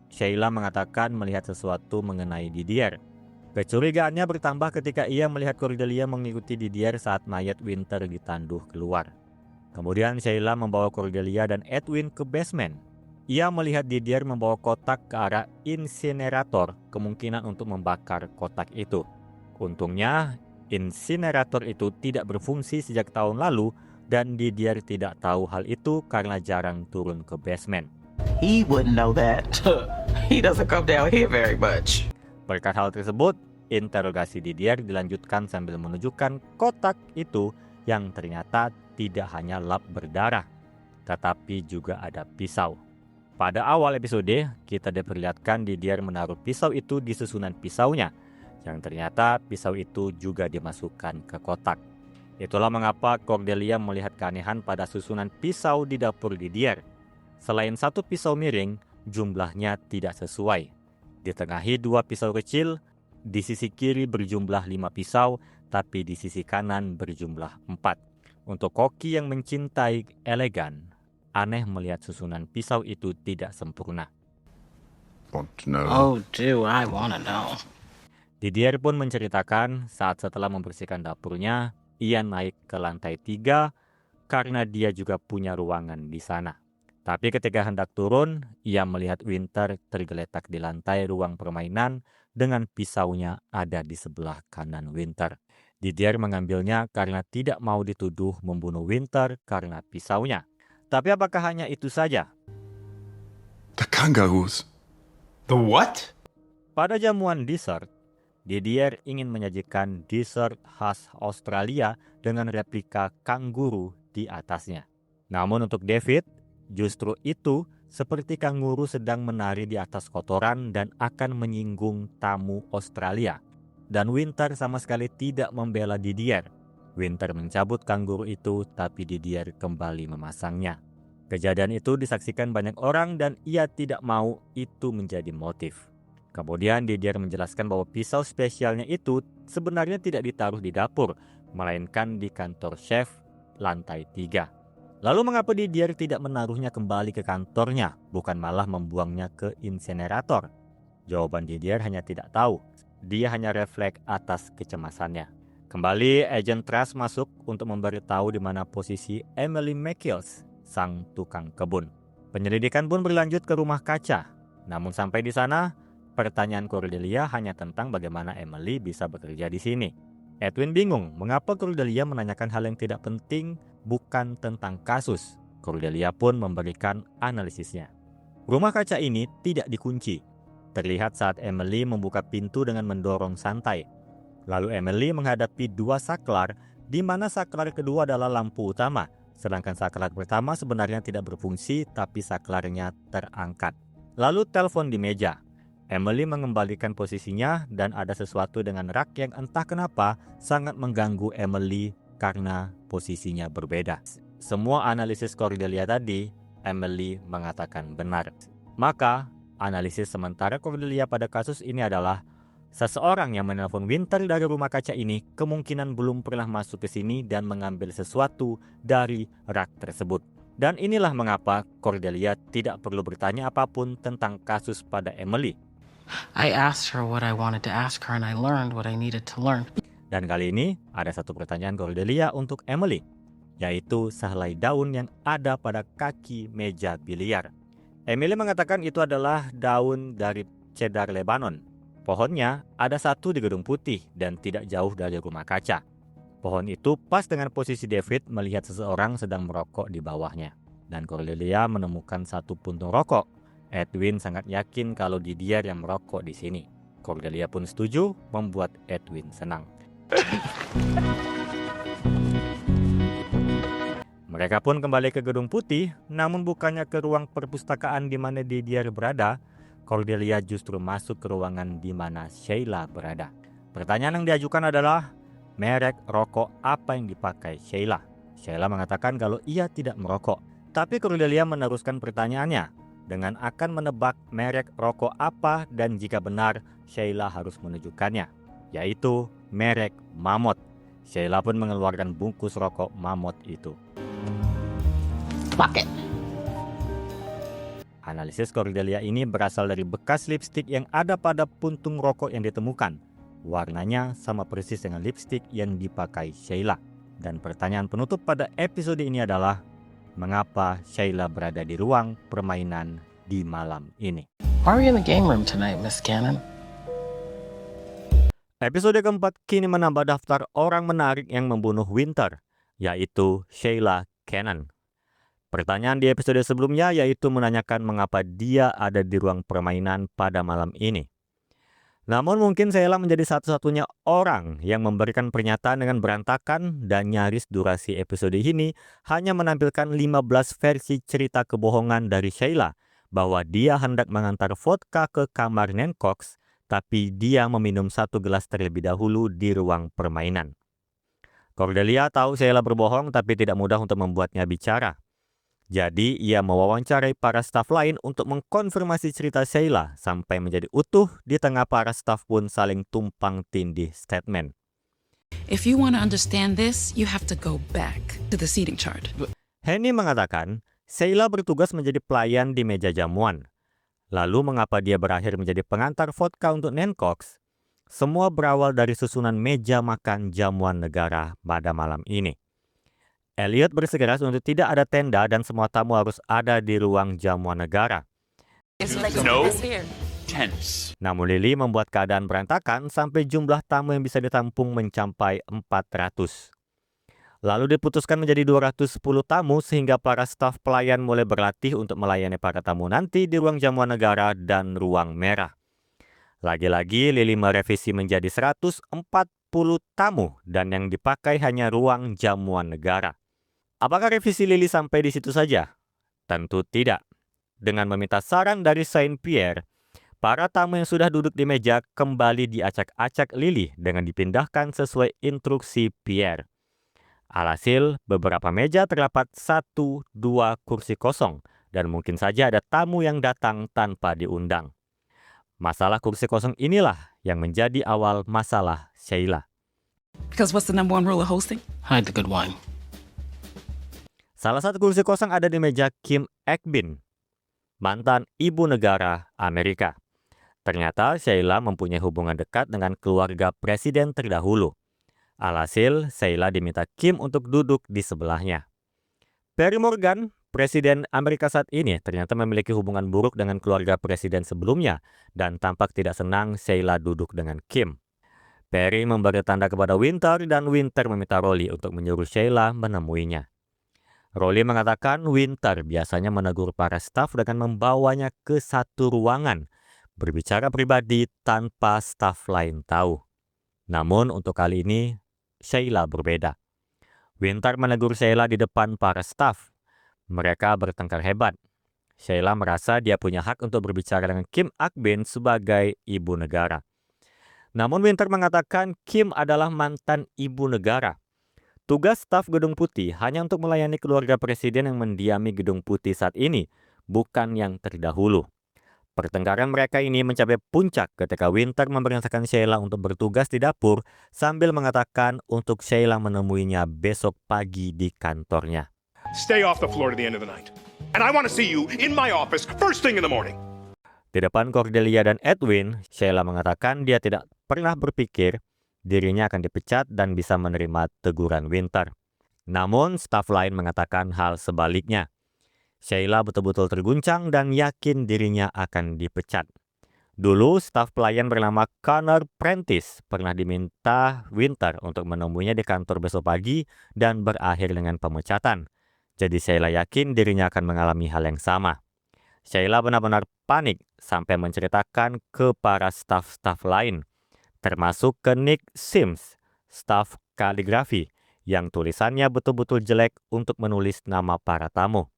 Sheila mengatakan melihat sesuatu mengenai Didier. Kecurigaannya bertambah ketika ia melihat Cordelia mengikuti Didier saat mayat Winter ditanduh keluar. Kemudian Sheila membawa Cordelia dan Edwin ke basement. Ia melihat Didier membawa kotak ke arah insinerator, kemungkinan untuk membakar kotak itu. Untungnya, insinerator itu tidak berfungsi sejak tahun lalu dan Didier tidak tahu hal itu karena jarang turun ke basement. He wouldn't know that. He doesn't come down here very much. Berkat hal tersebut, interogasi Didier dilanjutkan sambil menunjukkan kotak itu yang ternyata tidak hanya lap berdarah, tetapi juga ada pisau. Pada awal episode, kita diperlihatkan Didier menaruh pisau itu di susunan pisaunya, yang ternyata pisau itu juga dimasukkan ke kotak. Itulah mengapa Cordelia melihat keanehan pada susunan pisau di dapur Didier. Selain satu pisau miring, jumlahnya tidak sesuai. Ditengahi 2 pisau kecil, di sisi kiri berjumlah 5 pisau, tapi di sisi kanan berjumlah 4. Untuk koki yang mencintai elegan, aneh melihat susunan pisau itu tidak sempurna. Oh, do I wanna know. Didier pun menceritakan saat setelah membersihkan dapurnya, ia naik ke lantai 3 karena dia juga punya ruangan di sana. Tapi ketika hendak turun, ia melihat Winter tergeletak di lantai ruang permainan dengan pisaunya ada di sebelah kanan Winter. Didier mengambilnya karena tidak mau dituduh membunuh Winter karena pisaunya. Tapi apakah hanya itu saja? The kangaroos. The what? Pada jamuan dessert, Didier ingin menyajikan dessert khas Australia dengan replika kanguru di atasnya. Namun untuk David, justru itu seperti kanguru sedang menari di atas kotoran dan akan menyinggung tamu Australia. Dan Winter sama sekali tidak membela Didier. Winter mencabut kanguru itu, tapi Didier kembali memasangnya. Kejadian itu disaksikan banyak orang dan ia tidak mau itu menjadi motif. Kemudian Didier menjelaskan bahwa pisau spesialnya itu sebenarnya tidak ditaruh di dapur, melainkan di kantor chef lantai 3. Lalu mengapa Didier tidak menaruhnya kembali ke kantornya, bukan malah membuangnya ke insinerator? Jawaban Didier hanya tidak tahu. Dia hanya refleks atas kecemasannya. Kembali Agent Trust masuk untuk memberitahu di mana posisi Emily McKills, sang tukang kebun. Penyelidikan pun berlanjut ke rumah kaca. Namun sampai di sana, pertanyaan Cordelia hanya tentang bagaimana Emily bisa bekerja di sini. Edwin bingung mengapa Cordelia menanyakan hal yang tidak penting, bukan tentang kasus. Cordelia pun memberikan analisisnya. Rumah kaca ini tidak dikunci. Terlihat saat Emily membuka pintu dengan mendorong santai. Lalu Emily menghadapi dua saklar, di mana saklar kedua adalah lampu utama, sedangkan saklar pertama sebenarnya tidak berfungsi tapi saklarnya terangkat. Lalu telepon di meja. Emily mengembalikan posisinya dan ada sesuatu dengan rak yang entah kenapa sangat mengganggu Emily karena posisinya berbeda. Semua analisis Cordelia tadi, Emily mengatakan benar. Maka, analisis sementara Cordelia pada kasus ini adalah seseorang yang menelpon Winter dari rumah kaca ini kemungkinan belum pernah masuk ke sini dan mengambil sesuatu dari rak tersebut. Dan inilah mengapa Cordelia tidak perlu bertanya apapun tentang kasus pada Emily. I asked her what I wanted to ask her and I learned what I needed to learn. Dan kali ini ada satu pertanyaan Cordelia untuk Emily, yaitu sehelai daun yang ada pada kaki meja biliar. Emily mengatakan itu adalah daun dari cedar Lebanon. Pohonnya ada satu di Gedung Putih dan tidak jauh dari rumah kaca. Pohon itu pas dengan posisi David melihat seseorang sedang merokok di bawahnya. Dan Cordelia menemukan satu puntung rokok. Edwin sangat yakin kalau dia yang merokok di sini. Cordelia pun setuju, membuat Edwin senang. Mereka pun kembali ke Gedung Putih, namun bukannya ke ruang perpustakaan di mana Didier berada. Cordelia justru masuk ke ruangan di mana Sheila berada. Pertanyaan yang diajukan adalah, merek rokok apa yang dipakai Sheila? Sheila mengatakan kalau ia tidak merokok. Tapi Cordelia meneruskan pertanyaannya dengan akan menebak merek rokok apa dan jika benar, Sheila harus menunjukkannya, yaitu merek Mammoth. Sheila pun mengeluarkan bungkus rokok Mammoth itu. Fuck it. Analisis Cordelia ini berasal dari bekas lipstik yang ada pada puntung rokok yang ditemukan. Warnanya sama persis dengan lipstik yang dipakai Sheila. Dan pertanyaan penutup pada episode ini adalah, mengapa Sheila berada di ruang permainan di malam ini? Why are we in the game room tonight, Miss Cannon? Episode keempat kini menambah daftar orang menarik yang membunuh Winter, yaitu Sheila Cannon. Pertanyaan di episode sebelumnya yaitu menanyakan mengapa dia ada di ruang permainan pada malam ini. Namun mungkin Sheila menjadi satu-satunya orang yang memberikan pernyataan dengan berantakan dan nyaris durasi episode ini hanya menampilkan 15 versi cerita kebohongan dari Sheila bahwa dia hendak mengantar vodka ke kamar Nancox, tapi dia meminum satu gelas terlebih dahulu di ruang permainan. Cordelia tahu Sheila berbohong tapi tidak mudah untuk membuatnya bicara. Jadi, ia mewawancarai para staf lain untuk mengkonfirmasi cerita Sheila sampai menjadi utuh di tengah para staf pun saling tumpang tindih statement. If you want to understand this, you have to go back to the seating chart. Henny mengatakan, Sheila bertugas menjadi pelayan di meja jamuan. Lalu mengapa dia berakhir menjadi pengantar vodka untuk Nancox? Semua berawal dari susunan meja makan jamuan negara pada malam ini. Elliot bersikeras untuk tidak ada tenda dan semua tamu harus ada di ruang jamuan negara. Namun Lily membuat keadaan berantakan sampai jumlah tamu yang bisa ditampung mencapai 400. Lalu diputuskan menjadi 210 tamu sehingga para staf pelayan mulai berlatih untuk melayani para tamu nanti di ruang jamuan negara dan ruang merah. Lagi-lagi Lily merevisi menjadi 140 tamu dan yang dipakai hanya ruang jamuan negara. Apakah revisi Lily sampai di situ saja? Tentu tidak. Dengan meminta saran dari Saint Pierre, para tamu yang sudah duduk di meja kembali diacak-acak Lily dengan dipindahkan sesuai instruksi Pierre. Alhasil, beberapa meja terdapat 1-2 kursi kosong dan mungkin saja ada tamu yang datang tanpa diundang. Masalah kursi kosong inilah yang menjadi awal masalah Sheila. Because what's the number one rule of hosting? Hide the good wine. Salah satu kursi kosong ada di meja Kim Ekbin, mantan ibu negara Amerika. Ternyata Sheila mempunyai hubungan dekat dengan keluarga presiden terdahulu. Alhasil, Sheila diminta Kim untuk duduk di sebelahnya. Perry Morgan, presiden Amerika saat ini, ternyata memiliki hubungan buruk dengan keluarga presiden sebelumnya dan tampak tidak senang Sheila duduk dengan Kim. Perry memberi tanda kepada Winter dan Winter meminta Rolly untuk menyuruh Sheila menemuinya. Rolly mengatakan Winter biasanya menegur para staf dengan membawanya ke satu ruangan, berbicara pribadi tanpa staf lain tahu. Namun untuk kali ini, Sheila berbeda. Winter menegur Sheila di depan para staf. Mereka bertengkar hebat. Sheila merasa dia punya hak untuk berbicara dengan Kim Ak-bin sebagai ibu negara. Namun Winter mengatakan Kim adalah mantan ibu negara. Tugas staf Gedung Putih hanya untuk melayani keluarga presiden yang mendiami Gedung Putih saat ini, bukan yang terdahulu. Pertengkaran mereka ini mencapai puncak ketika Winter memerintahkan Sheila untuk bertugas di dapur sambil mengatakan untuk Sheila menemuinya besok pagi di kantornya. Stay off the floor to the end of the night. And I want to see you in my office first thing in the morning. Di depan Cordelia dan Edwin, Sheila mengatakan dia tidak pernah berpikir dirinya akan dipecat dan bisa menerima teguran Winter. Namun, staf lain mengatakan hal sebaliknya. Sheila betul-betul terguncang dan yakin dirinya akan dipecat. Dulu, staf pelayan bernama Connor Prentice pernah diminta Winter untuk menemuinya di kantor besok pagi dan berakhir dengan pemecatan. Jadi Sheila yakin dirinya akan mengalami hal yang sama. Sheila benar-benar panik sampai menceritakan ke para staf-staf lain, termasuk ke Nick Sims, staf kaligrafi, yang tulisannya betul-betul jelek untuk menulis nama para tamu.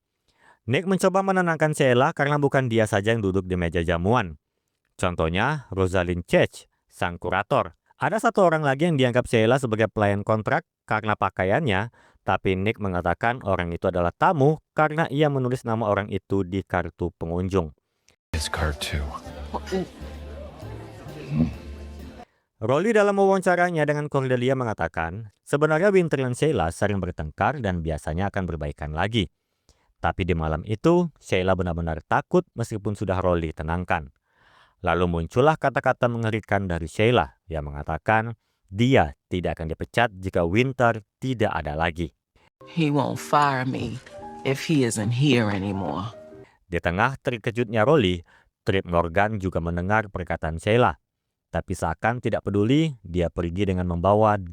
Nick mencoba menenangkan Sheila karena bukan dia saja yang duduk di meja jamuan. Contohnya, Rosalind Chech, sang kurator. Ada satu orang lagi yang dianggap Sheila sebagai pelayan kontrak karena pakaiannya, tapi Nick mengatakan orang itu adalah tamu karena ia menulis nama orang itu di kartu pengunjung. Rolly dalam wawancaranya dengan Cordelia mengatakan, sebenarnya Winter dan Sheila sering bertengkar dan biasanya akan berbaikan lagi. Tapi di malam itu, Sheila benar-benar takut meskipun sudah Rolly tenangkan. Lalu muncullah kata-kata mengerikan dari Sheila yang mengatakan dia tidak akan dipecat jika Winter tidak ada lagi. He won't fire me if he isn't here anymore. Di tengah terkejutnya Rolly, Trip Morgan juga mendengar perkataan Sheila. Tapi seakan tidak peduli, dia pergi dengan membawa 2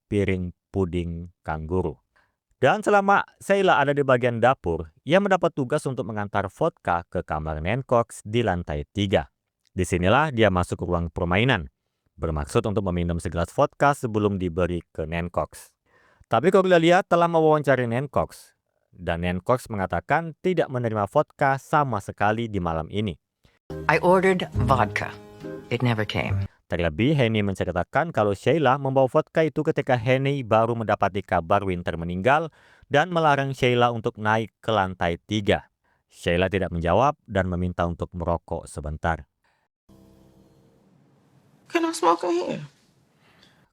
piring puding kanguru. Dan selama Sheila ada di bagian dapur, ia mendapat tugas untuk mengantar vodka ke kamar Nancox di lantai 3. Disinilah dia masuk ke ruang permainan, bermaksud untuk meminum segelas vodka sebelum diberi ke Nancox. Tapi Cordelia telah mewawancari Nancox, dan Nancox mengatakan tidak menerima vodka sama sekali di malam ini. I ordered vodka. It never came. Terlebih, Henny menceritakan kalau Sheila membawa vodka itu ketika Henny baru mendapati kabar Winter meninggal dan melarang Sheila untuk naik ke lantai 3. Sheila tidak menjawab dan meminta untuk merokok sebentar. Can I smoke in here?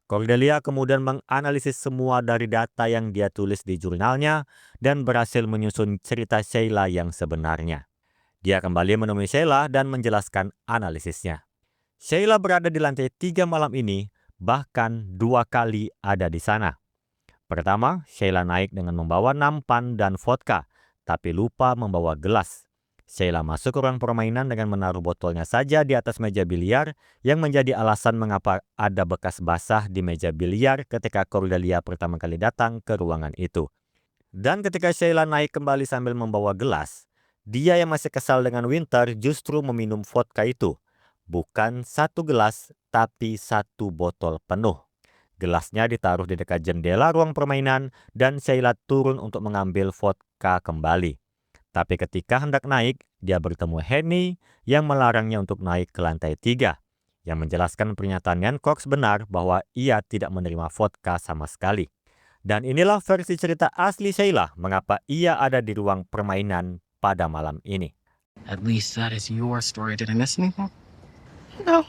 Cordelia kemudian menganalisis semua dari data yang dia tulis di jurnalnya dan berhasil menyusun cerita Sheila yang sebenarnya. Dia kembali menemui Sheila dan menjelaskan analisisnya. Sheila berada di lantai 3 malam ini, bahkan 2 kali ada di sana. Pertama, Sheila naik dengan membawa nampan dan vodka, tapi lupa membawa gelas. Sheila masuk ke ruang permainan dengan menaruh botolnya saja di atas meja biliar, yang menjadi alasan mengapa ada bekas basah di meja biliar ketika Cordelia pertama kali datang ke ruangan itu. Dan ketika Sheila naik kembali sambil membawa gelas, dia yang masih kesal dengan Winter justru meminum vodka itu. Bukan 1 gelas, tapi 1 botol penuh. Gelasnya ditaruh di dekat jendela ruang permainan dan Sheila turun untuk mengambil vodka kembali. Tapi ketika hendak naik, dia bertemu Henny yang melarangnya untuk naik ke lantai 3. Yang menjelaskan pernyataan Nancox benar bahwa ia tidak menerima vodka sama sekali. Dan inilah versi cerita asli Sheila mengapa ia ada di ruang permainan pada malam ini. At least that is your story. Did I miss anything? No.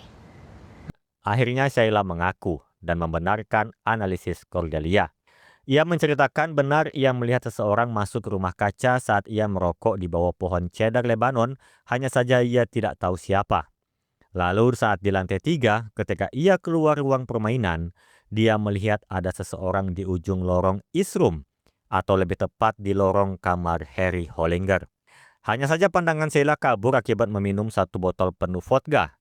Akhirnya Sheila mengaku dan membenarkan analisis Cordelia. Ia menceritakan benar ia melihat seseorang masuk ke rumah kaca saat ia merokok di bawah pohon cedar Lebanon, hanya saja ia tidak tahu siapa. Lalu saat di lantai 3, ketika ia keluar ruang permainan, dia melihat ada seseorang di ujung lorong East Room, atau lebih tepat di lorong kamar Harry Hollinger. Hanya saja pandangan Sheila kabur akibat meminum 1 botol penuh vodka.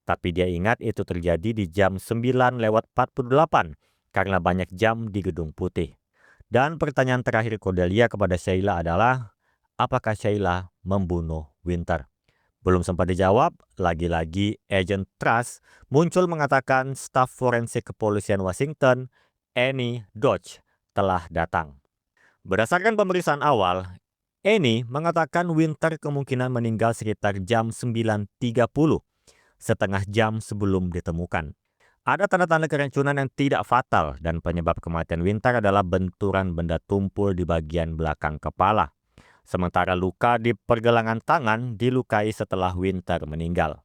Tapi dia ingat itu terjadi di jam 9:48 karena banyak jam di Gedung Putih. Dan pertanyaan terakhir Cordelia kepada Sheila adalah, apakah Sheila membunuh Winter? Belum sempat dijawab, lagi-lagi Agent Trust muncul mengatakan staf forensik kepolisian Washington, Annie Dodge, telah datang. Berdasarkan pemeriksaan awal, Annie mengatakan Winter kemungkinan meninggal sekitar jam 9.30, setengah jam sebelum ditemukan. Ada tanda-tanda keracunan yang tidak fatal dan penyebab kematian Winter adalah benturan benda tumpul di bagian belakang kepala. Sementara luka di pergelangan tangan dilukai setelah Winter meninggal.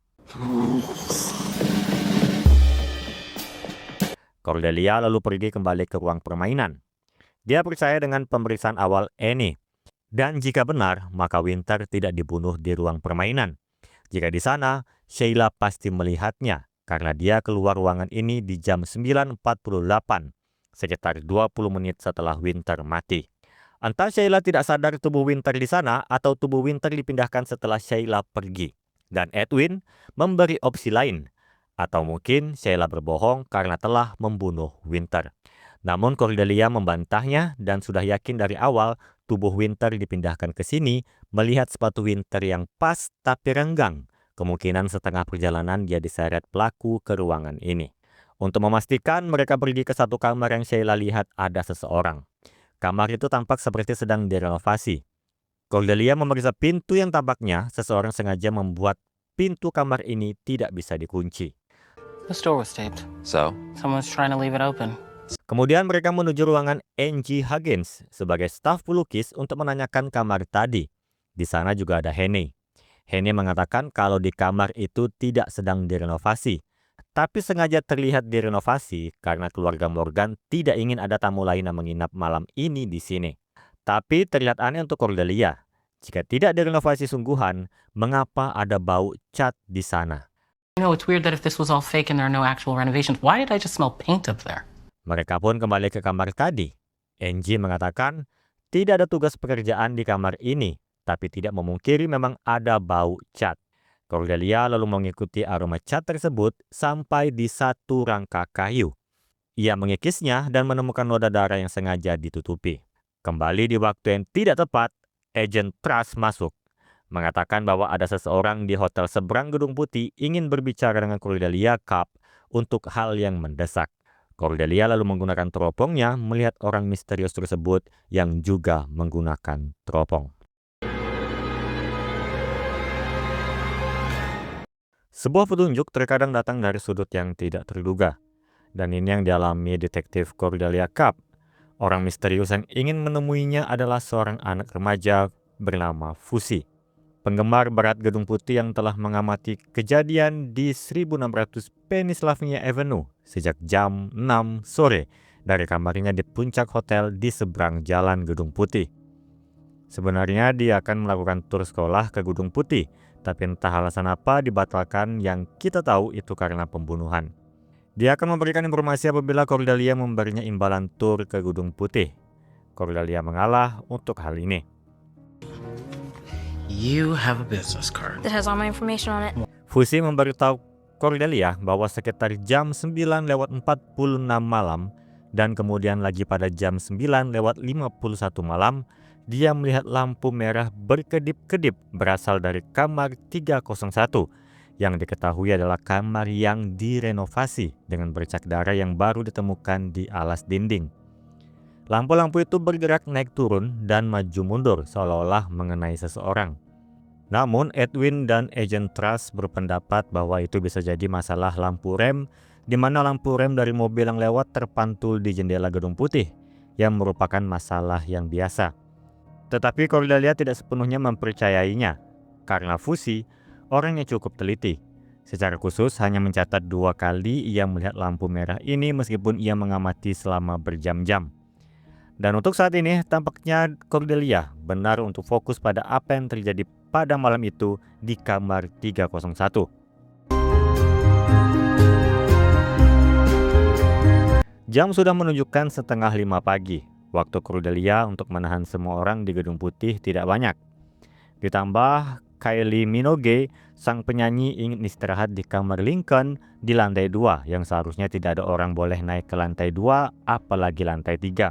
Cordelia lalu pergi kembali ke ruang permainan. Dia percaya dengan pemeriksaan awal Annie. Dan jika benar, maka Winter tidak dibunuh di ruang permainan. Jika di sana, Sheila pasti melihatnya karena dia keluar ruangan ini di jam 9.48, sekitar 20 menit setelah Winter mati. Entah Sheila tidak sadar tubuh Winter di sana atau tubuh Winter dipindahkan setelah Sheila pergi. Dan Edwin memberi opsi lain. Atau mungkin Sheila berbohong karena telah membunuh Winter. Namun Cordelia membantahnya dan sudah yakin dari awal tubuh Winter dipindahkan ke sini melihat sepatu Winter yang pas tapi renggang. Kemungkinan setengah perjalanan dia diseret pelaku ke ruangan ini. Untuk memastikan mereka pergi ke satu kamar yang Sheila lihat ada seseorang. Kamar itu tampak seperti sedang direnovasi. Cordelia memeriksa pintu yang tampaknya seseorang sengaja membuat pintu kamar ini tidak bisa dikunci. This door was taped. So? Someone's trying to leave it open. Kemudian mereka menuju ruangan Angie Huggins sebagai staf pelukis untuk menanyakan kamar tadi. Di sana juga ada Henny. Henny mengatakan kalau di kamar itu tidak sedang direnovasi, tapi sengaja terlihat direnovasi karena keluarga Morgan tidak ingin ada tamu lain yang menginap malam ini di sini. Tapi terlihat aneh untuk Cordelia. Jika tidak direnovasi sungguhan, mengapa ada bau cat di sana? You know, it's weird that if this was all fake and there are no actual renovations, why did I just smell paint up there? Mereka pun kembali ke kamar tadi. Angie mengatakan tidak ada tugas pekerjaan di kamar ini, tapi tidak memungkiri memang ada bau cat. Cordelia lalu mengikuti aroma cat tersebut sampai di satu rangka kayu. Ia mengikisnya dan menemukan noda darah yang sengaja ditutupi. Kembali di waktu yang tidak tepat, Agent Trust masuk. Mengatakan bahwa ada seseorang di hotel seberang Gedung Putih ingin berbicara dengan Cordelia Cup untuk hal yang mendesak. Cordelia lalu menggunakan teropongnya melihat orang misterius tersebut yang juga menggunakan teropong. Sebuah petunjuk terkadang datang dari sudut yang tidak terduga. Dan ini yang dialami detektif Cordelia Cup. Orang misterius yang ingin menemuinya adalah seorang anak remaja bernama Fusi. Penggemar berat Gedung Putih yang telah mengamati kejadian di 1600 Pennsylvania Avenue sejak jam 6 sore dari kamarnya di puncak hotel di seberang jalan Gedung Putih. Sebenarnya dia akan melakukan tur sekolah ke Gedung Putih, tapi entah alasan apa dibatalkan yang kita tahu itu karena pembunuhan. Dia akan memberikan informasi apabila Cordelia memberinya imbalan tur ke Gedung Putih. Cordelia mengalah untuk hal ini. You have a business card. That has all my information on it. Fusi memberitahu Cordelia bahwa sekitar jam 9:46 malam dan kemudian lagi pada jam 9:51 malam, dia melihat lampu merah berkedip-kedip berasal dari kamar 301 yang diketahui adalah kamar yang direnovasi dengan bercak darah yang baru ditemukan di alas dinding. Lampu-lampu itu bergerak naik turun dan maju mundur seolah-olah mengenai seseorang. Namun Edwin dan Agent Trust berpendapat bahwa itu bisa jadi masalah lampu rem, di mana lampu rem dari mobil yang lewat terpantul di jendela Gedung Putih, yang merupakan masalah yang biasa. Tetapi Cordelia tidak sepenuhnya mempercayainya, karena Fusi orang yang cukup teliti. Secara khusus hanya mencatat 2 kali ia melihat lampu merah ini meskipun ia mengamati selama berjam-jam. Dan untuk saat ini tampaknya Cordelia benar untuk fokus pada apa yang terjadi pada malam itu di kamar 301. Jam sudah menunjukkan 4:30 pagi. Waktu Cordelia untuk menahan semua orang di Gedung Putih tidak banyak. Ditambah Kylie Minogue, sang penyanyi, ingin istirahat di kamar Lincoln di lantai 2 yang seharusnya tidak ada orang boleh naik ke lantai 2 apalagi lantai 3.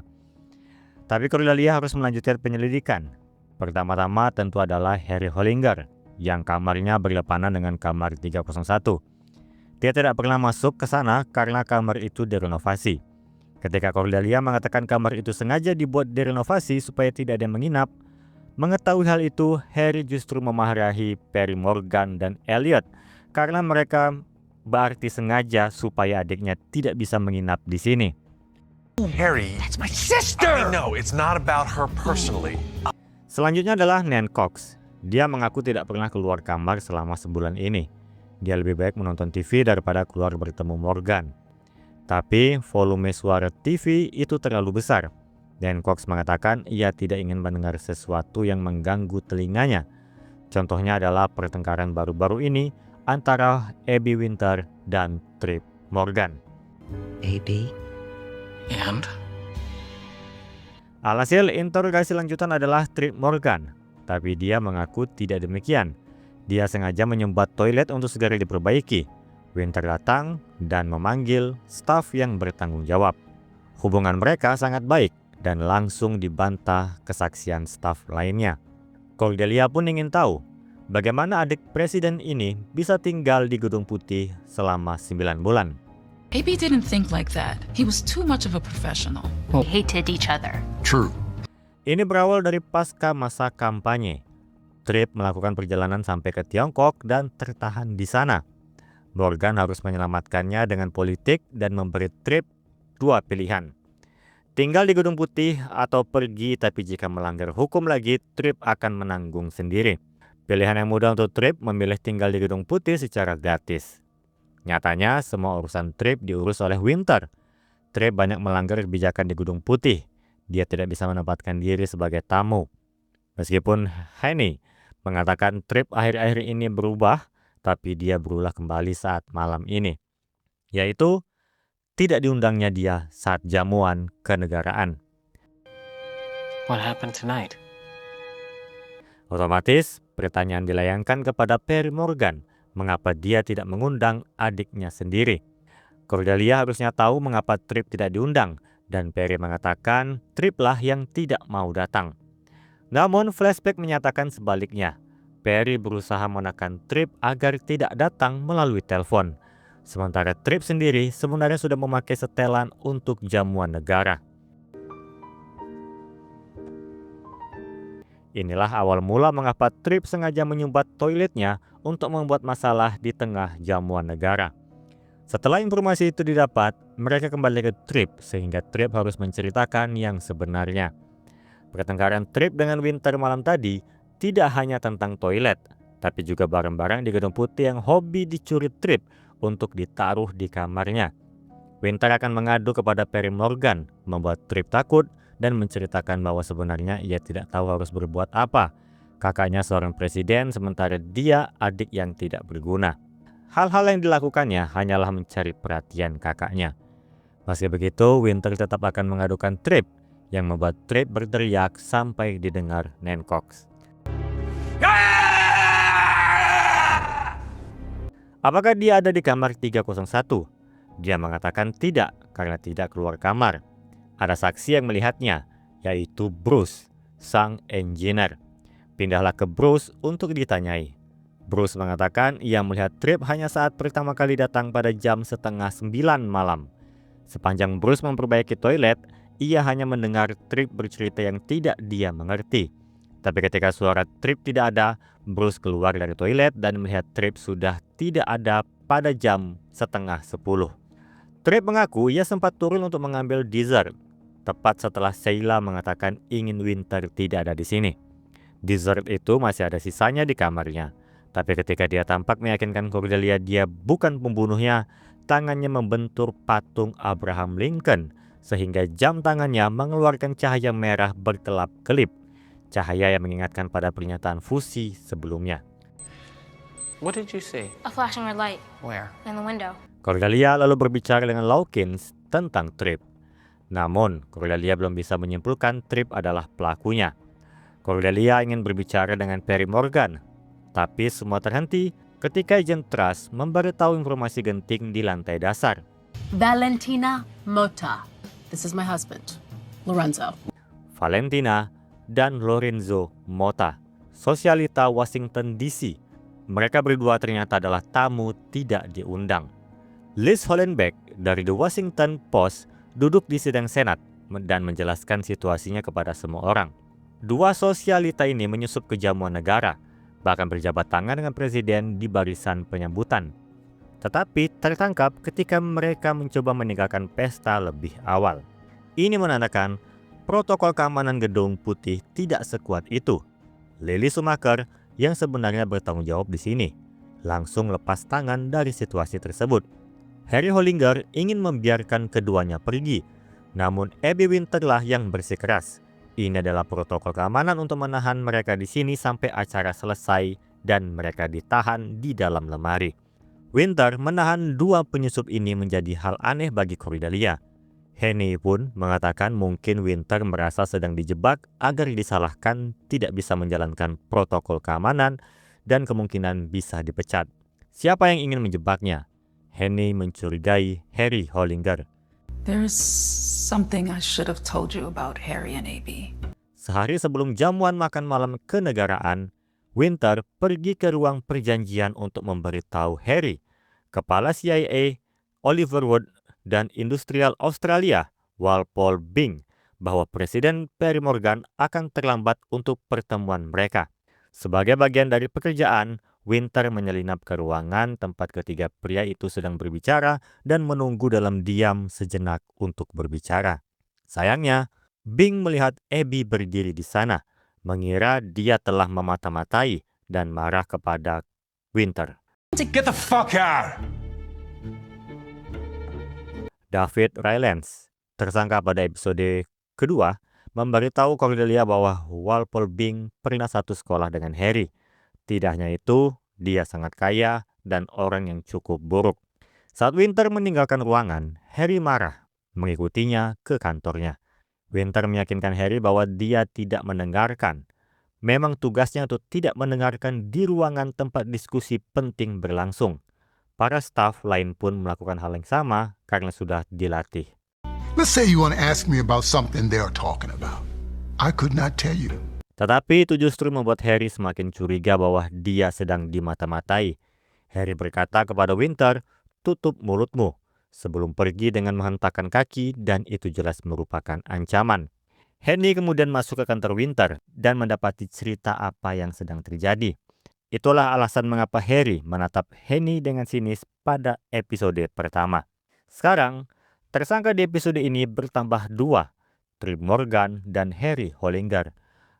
Tapi Cordelia harus melanjutkan penyelidikan. Pertama-tama tentu adalah Harry Hollinger. yang kamarnya berdepanan dengan kamar 301. Dia tidak pernah masuk ke sana karena kamar itu direnovasi. Ketika Cordelia mengatakan kamar itu sengaja dibuat direnovasi supaya tidak ada yang menginap, mengetahui hal itu, Harry justru memarahi Perry Morgan dan Elliot karena mereka berarti sengaja supaya adiknya tidak bisa menginap di sini. Harry, that's my sister! I know, it's not about her personally. Selanjutnya adalah Nan Cox. Dia mengaku tidak pernah keluar kamar selama sebulan ini. Dia lebih baik menonton TV daripada keluar bertemu Morgan. Tapi volume suara TV itu terlalu besar. Dan Cox mengatakan ia tidak ingin mendengar sesuatu yang mengganggu telinganya. Contohnya adalah pertengkaran baru-baru ini antara Abby Winter dan Trip Morgan. Abby? And? Alhasil interogasi lanjutan adalah Trip Morgan. Tapi dia mengaku tidak demikian. Dia sengaja menyumbat toilet untuk segera diperbaiki. Winter datang dan memanggil staf yang bertanggung jawab. Hubungan mereka sangat baik dan langsung dibantah kesaksian staf lainnya. Cordelia pun ingin tahu bagaimana adik presiden ini bisa tinggal di Gedung Putih selama 9 bulan. AB didn't think like that. He was too much of a professional. We hated each other. True. Ini berawal dari pasca masa kampanye. Trip melakukan perjalanan sampai ke Tiongkok dan tertahan di sana. Morgan harus menyelamatkannya dengan politik dan memberi Trip 2 pilihan. Tinggal di Gedung Putih atau pergi, tapi jika melanggar hukum lagi, Trip akan menanggung sendiri. Pilihan yang mudah untuk Trip memilih tinggal di Gedung Putih secara gratis. Nyatanya, semua urusan Trip diurus oleh Winter. Trip banyak melanggar kebijakan di Gedung Putih. Dia tidak bisa menempatkan diri sebagai tamu. Meskipun Haney mengatakan Trip akhir-akhir ini berubah, tapi dia berulah kembali saat malam ini. Yaitu, tidak diundangnya dia saat jamuan kenegaraan. What happened tonight? Otomatis, pertanyaan dilayangkan kepada Perry Morgan, mengapa dia tidak mengundang adiknya sendiri. Cordelia harusnya tahu mengapa Trip tidak diundang, dan Perry mengatakan Trip lah yang tidak mau datang. Namun flashback menyatakan sebaliknya. Perry berusaha menekan Trip agar tidak datang melalui telepon. Sementara Trip sendiri sebenarnya sudah memakai setelan untuk jamuan negara. Inilah awal mula mengapa Trip sengaja menyumbat toiletnya untuk membuat masalah di tengah jamuan negara. Setelah informasi itu didapat, mereka kembali ke Trip sehingga Trip harus menceritakan yang sebenarnya. Pertengkaran Trip dengan Winter malam tadi tidak hanya tentang toilet, tapi juga barang-barang di Gedung Putih yang hobi dicuri Trip untuk ditaruh di kamarnya. Winter akan mengadu kepada Perry Morgan, membuat Trip takut dan menceritakan bahwa sebenarnya ia tidak tahu harus berbuat apa. Kakaknya seorang presiden, sementara dia adik yang tidak berguna. Hal-hal yang dilakukannya hanyalah mencari perhatian kakaknya. Meski begitu, Winter tetap akan mengadukan Trip, yang membuat Trip berteriak sampai didengar Nan Cox. Apakah dia ada di kamar 301? Dia mengatakan tidak, karena tidak keluar kamar. Ada saksi yang melihatnya, yaitu Bruce, sang engineer. Pindahlah ke Bruce untuk ditanyai. Bruce mengatakan ia melihat Trip hanya saat pertama kali datang pada jam 8:30 malam. Sepanjang Bruce memperbaiki toilet, ia hanya mendengar Trip bercerita yang tidak dia mengerti. Tapi ketika suara Trip tidak ada, Bruce keluar dari toilet dan melihat Trip sudah tidak ada pada jam 9:30. Trip mengaku ia sempat turun untuk mengambil dessert, tepat setelah Sheila mengatakan ingin Winter tidak ada di sini. Dessert itu masih ada sisanya di kamarnya. Tapi ketika dia tampak meyakinkan Cordelia dia bukan pembunuhnya, tangannya membentur patung Abraham Lincoln, sehingga jam tangannya mengeluarkan cahaya merah berkelap-kelip. Cahaya yang mengingatkan pada pernyataan fusi sebelumnya. What did you see? A flashing red light Where? in the window. Cordelia lalu berbicara dengan Lawkins tentang Trip. Namun, Cordelia belum bisa menyimpulkan Trip adalah pelakunya. Cordelia ingin berbicara dengan Perry Morgan, tapi semua terhenti ketika Agent Trust memberitahu informasi genting di lantai dasar. Valentina Mota. This is my husband, Lorenzo. Valentina dan Lorenzo Mota, sosialita Washington DC, mereka berdua ternyata adalah tamu tidak diundang. Liz Hollenbeck dari The Washington Post duduk di sidang Senat dan menjelaskan situasinya kepada semua orang. Dua sosialita ini menyusup ke jamuan negara, bahkan berjabat tangan dengan presiden di barisan penyambutan. Tetapi tertangkap ketika mereka mencoba meninggalkan pesta lebih awal. Ini menandakan protokol keamanan Gedung Putih tidak sekuat itu. Lily Schumacher yang sebenarnya bertanggung jawab di sini langsung lepas tangan dari situasi tersebut. Harry Hollinger ingin membiarkan keduanya pergi, namun Abby Winter lah yang bersikeras. Ini adalah protokol keamanan untuk menahan mereka di sini sampai acara selesai dan mereka ditahan di dalam lemari. Winter menahan dua penyusup ini menjadi hal aneh bagi Cordelia. Henny pun mengatakan mungkin Winter merasa sedang dijebak agar disalahkan tidak bisa menjalankan protokol keamanan dan kemungkinan bisa dipecat. Siapa yang ingin menjebaknya? Henny mencurigai Harry Hollinger. There's something I should have told you about Harry and Abby. Sehari sebelum jamuan makan malam kenegaraan, Winter pergi ke ruang perjanjian untuk memberitahu Harry, Kepala CIA, Oliver Wood, dan Industrial Australia, Walpole Bing, bahwa Presiden Perry Morgan akan terlambat untuk pertemuan mereka. Sebagai bagian dari pekerjaan, Winter menyelinap ke ruangan tempat ketiga pria itu sedang berbicara dan menunggu dalam diam sejenak untuk berbicara. Sayangnya, Bing melihat Abby berdiri di sana, mengira dia telah memata-matai dan marah kepada Winter. Get the fuck out! David Rylance, tersangka pada episode kedua, memberitahu Cordelia bahwa Walpole Bing pernah satu sekolah dengan Harry. Tidak hanya itu, dia sangat kaya dan orang yang cukup buruk. Saat Winter meninggalkan ruangan, Harry marah, mengikutinya ke kantornya. Winter meyakinkan Harry bahwa dia tidak mendengarkan. Memang tugasnya untuk tidak mendengarkan di ruangan tempat diskusi penting berlangsung. Para staf lain pun melakukan hal yang sama karena sudah dilatih. Let's say you want to ask me about something they're talking about. I could not tell you. Tetapi itu justru membuat Harry semakin curiga bahwa dia sedang dimata-matai. Harry berkata kepada Winter, "Tutup mulutmu," sebelum pergi dengan menghentakkan kaki dan itu jelas merupakan ancaman. Henny kemudian masuk ke kantor Winter dan mendapati cerita apa yang sedang terjadi. Itulah alasan mengapa Harry menatap Henny dengan sinis pada episode pertama. Sekarang, tersangka di episode ini bertambah dua, Trip Morgan dan Harry Hollinger.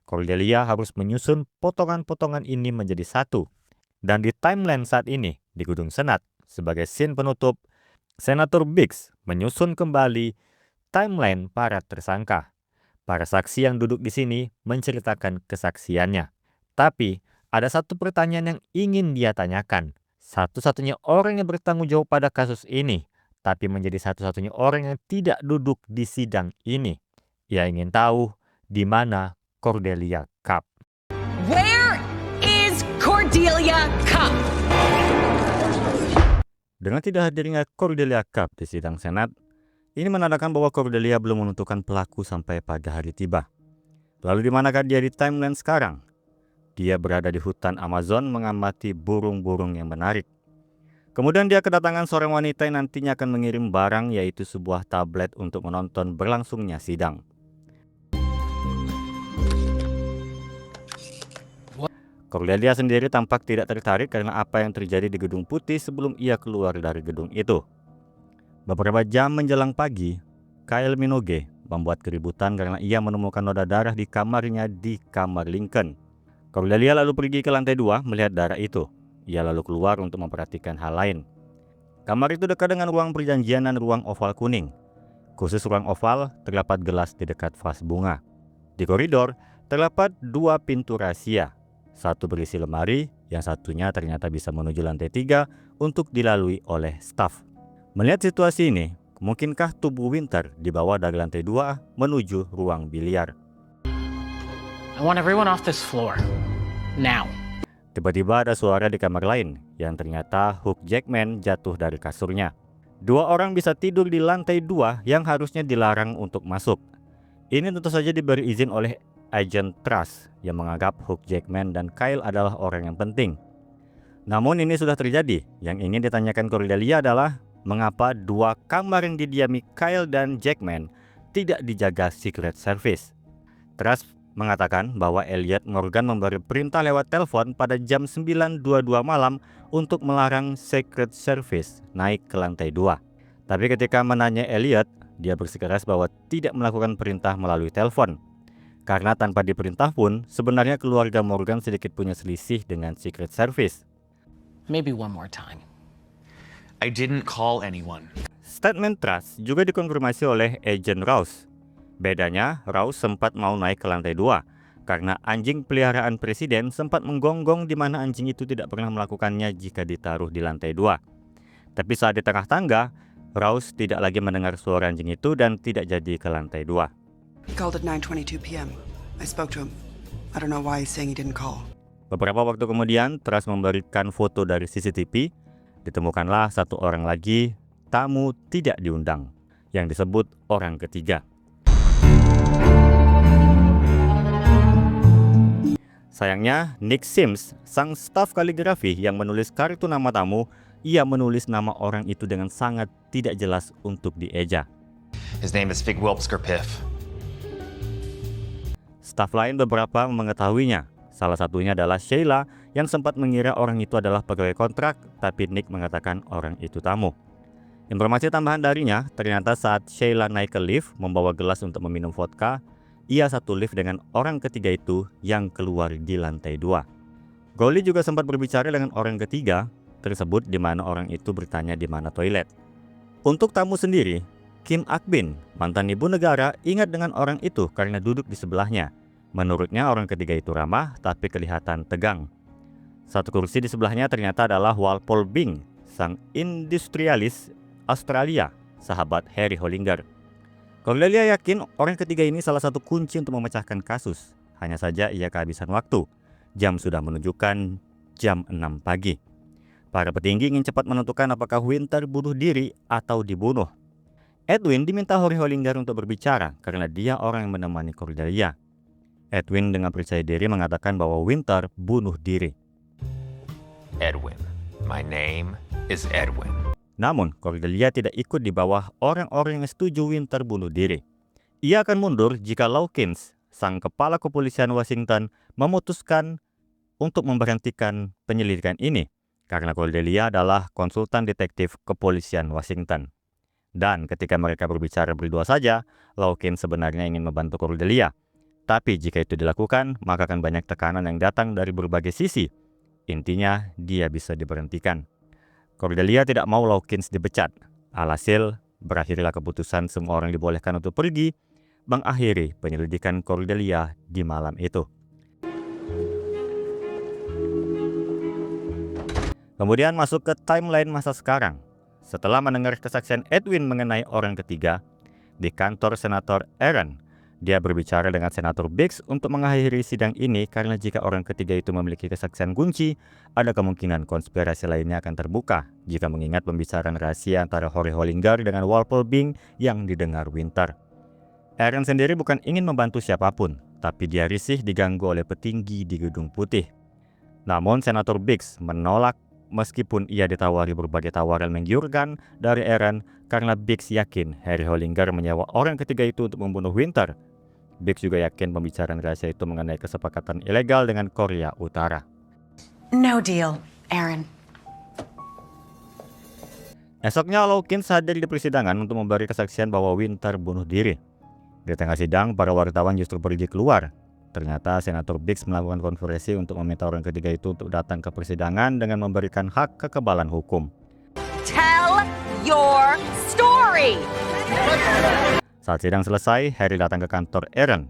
Cordelia harus menyusun potongan-potongan ini menjadi satu. Dan di timeline saat ini, di Gedung Senat, sebagai scene penutup, Senator Biggs menyusun kembali timeline para tersangka. Para saksi yang duduk di sini menceritakan kesaksiannya. Tapi, ada satu pertanyaan yang ingin dia tanyakan. Satu-satunya orang yang bertanggung jawab pada kasus ini, tapi menjadi satu-satunya orang yang tidak duduk di sidang ini. Ia ingin tahu di mana Cordelia Cup. Where is Cordelia Cup? Dengan tidak hadirnya Cordelia Cup di sidang Senat, ini menandakan bahwa Cordelia belum menentukan pelaku sampai pada hari tiba. Lalu di manakah dia di timeline sekarang? Dia berada di hutan Amazon mengamati burung-burung yang menarik. Kemudian dia kedatangan seorang wanita yang nantinya akan mengirim barang, yaitu sebuah tablet untuk menonton berlangsungnya sidang. Cordelia sendiri tampak tidak tertarik karena apa yang terjadi di Gedung Putih sebelum ia keluar dari gedung itu. Beberapa jam menjelang pagi, Kyle Minogue membuat keributan karena ia menemukan noda darah di kamarnya di kamar Lincoln. Cordelia lalu pergi ke lantai 2 melihat darah itu. Ia lalu keluar untuk memperhatikan hal lain. Kamar itu dekat dengan ruang perjanjian dan ruang oval kuning. Khusus ruang oval, terdapat gelas di dekat vas bunga. Di koridor, terdapat dua pintu rahasia. Satu berisi lemari, yang satunya ternyata bisa menuju lantai 3 untuk dilalui oleh staf. Melihat situasi ini, mungkinkah tubuh Winter dibawa dari lantai 2 menuju ruang biliar? I want everyone off this floor. Now. Tiba-tiba ada suara di kamar lain yang ternyata Hugh Jackman jatuh dari kasurnya. Dua orang bisa tidur di lantai 2 yang harusnya dilarang untuk masuk. Ini tentu saja diberi izin oleh Agent Truss yang menganggap Hugh Jackman dan Kyle adalah orang yang penting. Namun ini sudah terjadi. Yang ingin ditanyakan Cordelia adalah mengapa dua kamar yang didiami Kyle dan Jackman tidak dijaga Secret Service. Truss mengatakan bahwa Elliot Morgan memberi perintah lewat telepon pada jam 9.22 malam untuk melarang Secret Service naik ke lantai 2. Tapi ketika menanya Elliot, dia bersikeras bahwa tidak melakukan perintah melalui telepon. Karena tanpa diperintah pun, sebenarnya keluarga Morgan sedikit punya selisih dengan Secret Service. Maybe one more time. I didn't call anyone. Statement Truss juga dikonfirmasi oleh Agent Rouse. Bedanya, Rouse sempat mau naik ke lantai 2 karena anjing peliharaan presiden sempat menggonggong di mana anjing itu tidak pernah melakukannya jika ditaruh di lantai 2. Tapi saat di tengah tangga, Rouse tidak lagi mendengar suara anjing itu dan tidak jadi ke lantai 2. He called at 9:22 p.m. I spoke to him. I don't know why he's saying he didn't call. Beberapa waktu kemudian, Truss memberikan foto dari CCTV. Ditemukanlah satu orang lagi, tamu tidak diundang, yang disebut orang ketiga. Sayangnya, Nick Sims, sang staf kaligrafi yang menulis kartu nama tamu, ia menulis nama orang itu dengan sangat tidak jelas untuk dieja. His name is Fig Whelpsker-Piff. Staf lain beberapa mengetahuinya. Salah satunya adalah Sheila yang sempat mengira orang itu adalah pegawai kontrak, tapi Nick mengatakan orang itu tamu. Informasi tambahan darinya, ternyata saat Sheila naik ke lift membawa gelas untuk meminum vodka, ia satu lift dengan orang ketiga itu yang keluar di lantai 2. Goldie juga sempat berbicara dengan orang ketiga tersebut di mana orang itu bertanya di mana toilet. Untuk tamu sendiri, Kim Akbin, mantan ibu negara, ingat dengan orang itu karena duduk di sebelahnya. Menurutnya orang ketiga itu ramah tapi kelihatan tegang. Satu kursi di sebelahnya ternyata adalah Walpole Bing, sang industrialis Australia, sahabat Harry Hollinger. Cordelia yakin orang ketiga ini salah satu kunci untuk memecahkan kasus. Hanya saja ia kehabisan waktu. Jam sudah menunjukkan jam 6 pagi. Para petinggi ingin cepat menentukan apakah Winter bunuh diri atau dibunuh. Edwin diminta Harry Hollinger untuk berbicara karena dia orang yang menemani Cordelia. Edwin dengan percaya diri mengatakan bahwa Winter bunuh diri. Edwin. My name is Edwin. Namun, Cordelia tidak ikut di bawah orang-orang yang setuju Winter bunuh diri. Ia akan mundur jika Lawkins, sang kepala kepolisian Washington, memutuskan untuk memberhentikan penyelidikan ini karena Cordelia adalah konsultan detektif kepolisian Washington. Dan ketika mereka berbicara berdua saja, Lawkins sebenarnya ingin membantu Cordelia. Tapi jika itu dilakukan, maka akan banyak tekanan yang datang dari berbagai sisi. Intinya, dia bisa diberhentikan. Cordelia tidak mau Lawkins dipecat. Alhasil, berakhirlah keputusan semua orang dibolehkan untuk pergi, mengakhiri penyelidikan Cordelia di malam itu. Kemudian masuk ke timeline masa sekarang. Setelah mendengar kesaksian Edwin mengenai orang ketiga, di kantor Senator Aaron, dia berbicara dengan Senator Biggs untuk mengakhiri sidang ini karena jika orang ketiga itu memiliki kesaksian kunci, ada kemungkinan konspirasi lainnya akan terbuka jika mengingat pembicaraan rahasia antara Harry Hollinger dengan Walpole Bing yang didengar Winter. Aaron sendiri bukan ingin membantu siapapun, tapi dia risih diganggu oleh petinggi di Gedung Putih. Namun Senator Biggs menolak meskipun ia ditawari berbagai tawaran menggiurkan dari Aaron karena Biggs yakin Harry Hollinger menyewa orang ketiga itu untuk membunuh Winter. Biggs juga yakin pembicaraan rahasia itu mengenai kesepakatan ilegal dengan Korea Utara. No deal, Aaron. Esoknya Lawkins hadir di persidangan untuk memberi kesaksian bahwa Winter bunuh diri. Di tengah sidang, para wartawan justru pergi keluar. Ternyata Senator Biggs melakukan konferensi untuk meminta orang ketiga itu untuk datang ke persidangan dengan memberikan hak kekebalan hukum. Tell your story. Saat sidang selesai, Harry datang ke kantor Aaron.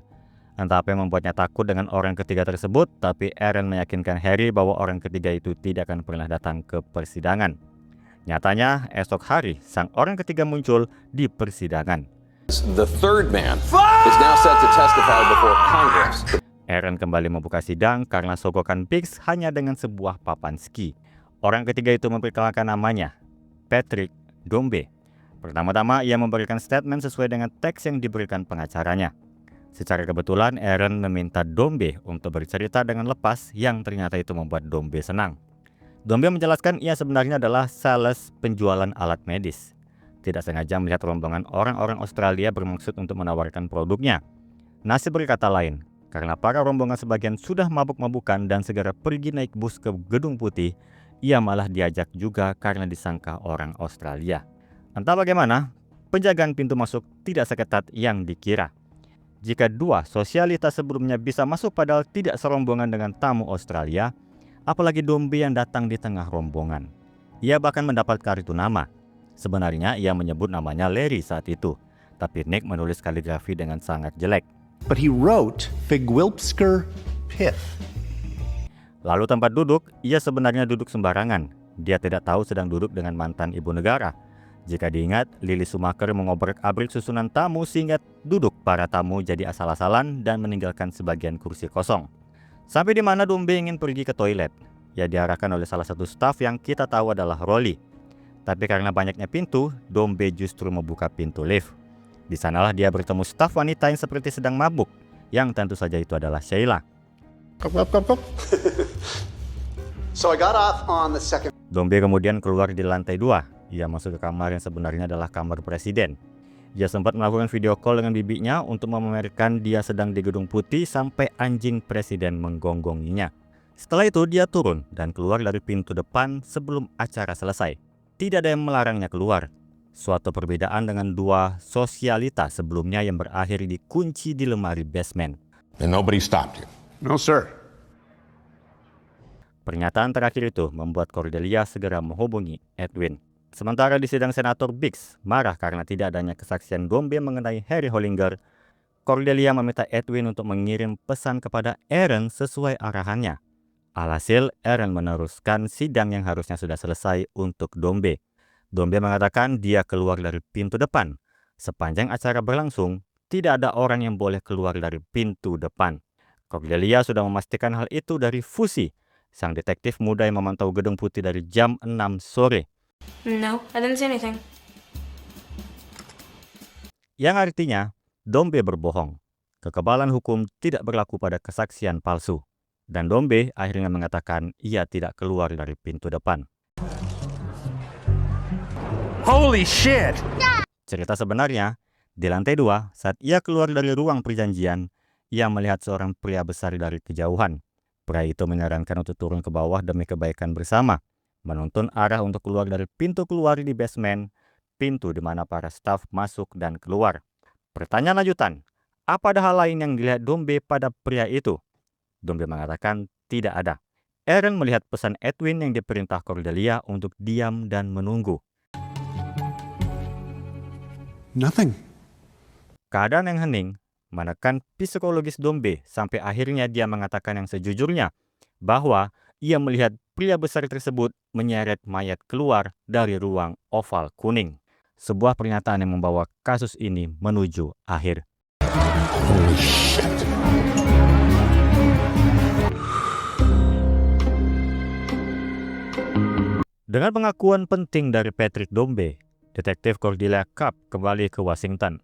Entah apa yang membuatnya takut dengan orang ketiga tersebut, tapi Aaron meyakinkan Harry bahwa orang ketiga itu tidak akan pernah datang ke persidangan. Nyatanya, esok hari, sang orang ketiga muncul di persidangan. The third man is now set to testify before Congress. Aaron kembali membuka sidang karena sogokan Biggs hanya dengan sebuah papan ski. Orang ketiga itu memperkenalkan namanya, Patrick Dombe. Pertama-tama, ia memberikan statement sesuai dengan teks yang diberikan pengacaranya. Secara kebetulan, Aaron meminta Dombe untuk bercerita dengan lepas yang ternyata itu membuat Dombe senang. Dombe menjelaskan ia sebenarnya adalah sales penjualan alat medis. Tidak sengaja melihat rombongan orang-orang Australia bermaksud untuk menawarkan produknya. Nasib berkata lain, karena para rombongan sebagian sudah mabuk-mabukan dan segera pergi naik bus ke Gedung Putih, ia malah diajak juga karena disangka orang Australia. Entah bagaimana, penjagaan pintu masuk tidak seketat yang dikira. Jika dua sosialitas sebelumnya bisa masuk padahal tidak serombongan dengan tamu Australia, apalagi Dombe yang datang di tengah rombongan. Ia bahkan mendapat kartu nama. Sebenarnya ia menyebut namanya Larry saat itu, tapi Nick menulis kaligrafi dengan sangat jelek. But he wrote Figwilpsker Pith. Lalu tempat duduk, ia sebenarnya duduk sembarangan. Dia tidak tahu sedang duduk dengan mantan ibu negara. Jika diingat, Lily Schumacher mengobrak-abrik susunan tamu sehingga duduk para tamu jadi asal-asalan dan meninggalkan sebagian kursi kosong. Sampai di mana Dombe ingin pergi ke toilet. Ia diarahkan oleh salah satu staf yang kita tahu adalah Rolly. Tapi karena banyaknya pintu, Dombe justru membuka pintu lift. Di sanalah dia bertemu staf wanita yang seperti sedang mabuk, yang tentu saja itu adalah Sheila. So I got off on the second. Dombe kemudian keluar di lantai 2. Ia masuk ke kamar yang sebenarnya adalah kamar presiden. Dia sempat melakukan video call dengan bibinya untuk memamerkan dia sedang di Gedung Putih sampai anjing presiden menggonggonginya. Setelah itu dia turun dan keluar dari pintu depan sebelum acara selesai. Tidak ada yang melarangnya keluar. Suatu perbedaan dengan dua sosialitas sebelumnya yang berakhir dikunci di lemari basement. And nobody stopped you? No, sir. Pernyataan terakhir itu membuat Cordelia segera menghubungi Edwin. Sementara di sidang Senator Biggs marah karena tidak adanya kesaksian Dombe mengenai Harry Hollinger, Cordelia meminta Edwin untuk mengirim pesan kepada Aaron sesuai arahannya. Alhasil, Aaron meneruskan sidang yang harusnya sudah selesai untuk Dombe. Dombe mengatakan dia keluar dari pintu depan. Sepanjang acara berlangsung, tidak ada orang yang boleh keluar dari pintu depan. Cordelia sudah memastikan hal itu dari Fusi, sang detektif muda yang memantau Gedung Putih dari jam 6 sore. No, I didn't see anything. Yang artinya, Dombe berbohong. Kekebalan hukum tidak berlaku pada kesaksian palsu. Dan Dombe akhirnya mengatakan ia tidak keluar dari pintu depan. Holy shit! Cerita sebenarnya, di lantai 2, saat ia keluar dari ruang perjanjian, ia melihat seorang pria besar dari kejauhan. Pria itu menyarankan untuk turun ke bawah demi kebaikan bersama, menuntun arah untuk keluar dari pintu keluar di basement, pintu di mana para staf masuk dan keluar. Pertanyaan lanjutan, apa ada hal lain yang dilihat Dombe pada pria itu? Dombe mengatakan tidak ada. Aaron melihat pesan Edwin yang diperintah Cordelia untuk diam dan menunggu. Nothing. Keadaan yang hening menekan psikologis Dombe sampai akhirnya dia mengatakan yang sejujurnya, bahwa ia melihat pria besar tersebut menyeret mayat keluar dari ruang oval kuning. Sebuah pernyataan yang membawa kasus ini menuju akhir. Holy shit! Dengan pengakuan penting dari Patrick Dombe, Detektif Cordelia Kapp kembali ke Washington.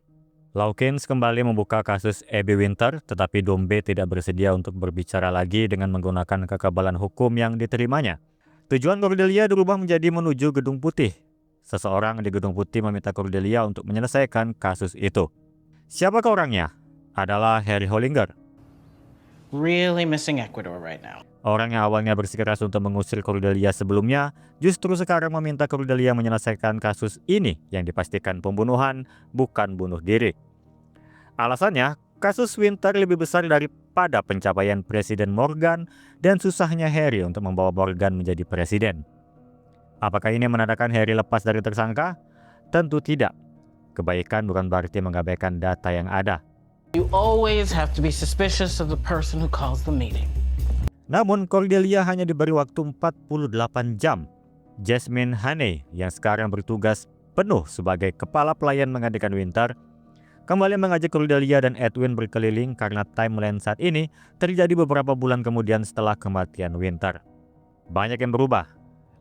Lawkins kembali membuka kasus Abby Winter, tetapi Dombe tidak bersedia untuk berbicara lagi dengan menggunakan kekebalan hukum yang diterimanya. Tujuan Cordelia berubah menjadi menuju Gedung Putih. Seseorang di Gedung Putih meminta Cordelia untuk menyelesaikan kasus itu. Siapakah orangnya? Adalah Harry Hollinger. Really missing Ecuador right now. Orang yang awalnya bersikeras untuk mengusir Cordelia sebelumnya, justru sekarang meminta Cordelia menyelesaikan kasus ini yang dipastikan pembunuhan, bukan bunuh diri. Alasannya, kasus Winter lebih besar daripada pencapaian Presiden Morgan dan susahnya Harry untuk membawa Morgan menjadi presiden. Apakah ini menandakan Harry lepas dari tersangka? Tentu tidak. Kebaikan bukan berarti mengabaikan data yang ada. You always have to be suspicious of the person who calls the meeting. Namun Cordelia hanya diberi waktu 48 jam. Jasmine Haney yang sekarang bertugas penuh sebagai kepala pelayan menggantikan Winter, kembali mengajak Cordelia dan Edwin berkeliling karena timeline saat ini terjadi beberapa bulan kemudian setelah kematian Winter. Banyak yang berubah.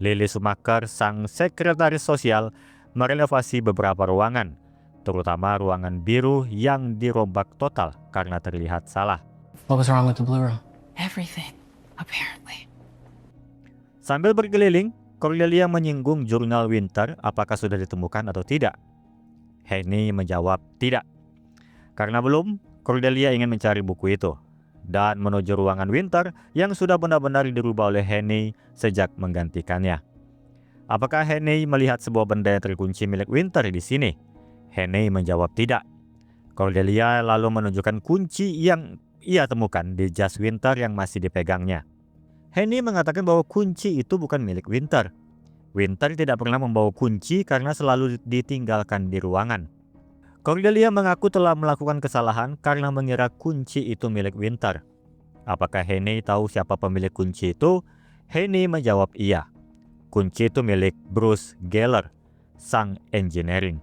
Lily Schumacher, sang sekretaris sosial, merenovasi beberapa ruangan, terutama ruangan biru yang dirombak total karena terlihat salah. What was wrong with the blue room? Everything, apparently. Sambil berkeliling, Cordelia menyinggung jurnal Winter apakah sudah ditemukan atau tidak. Haney menjawab tidak. Karena belum, Cordelia ingin mencari buku itu dan menuju ruangan Winter yang sudah benar-benar dirubah oleh Haney sejak menggantikannya. Apakah Haney melihat sebuah benda yang terkunci milik Winter di sini? Haney menjawab tidak. Cordelia lalu menunjukkan kunci yang ia temukan di jas Winter yang masih dipegangnya. Haney mengatakan bahwa kunci itu bukan milik Winter. Winter tidak pernah membawa kunci karena selalu ditinggalkan di ruangan. Cordelia mengaku telah melakukan kesalahan karena mengira kunci itu milik Winter. Apakah Haney tahu siapa pemilik kunci itu? Haney menjawab iya. Kunci itu milik Bruce Geller, sang engineering.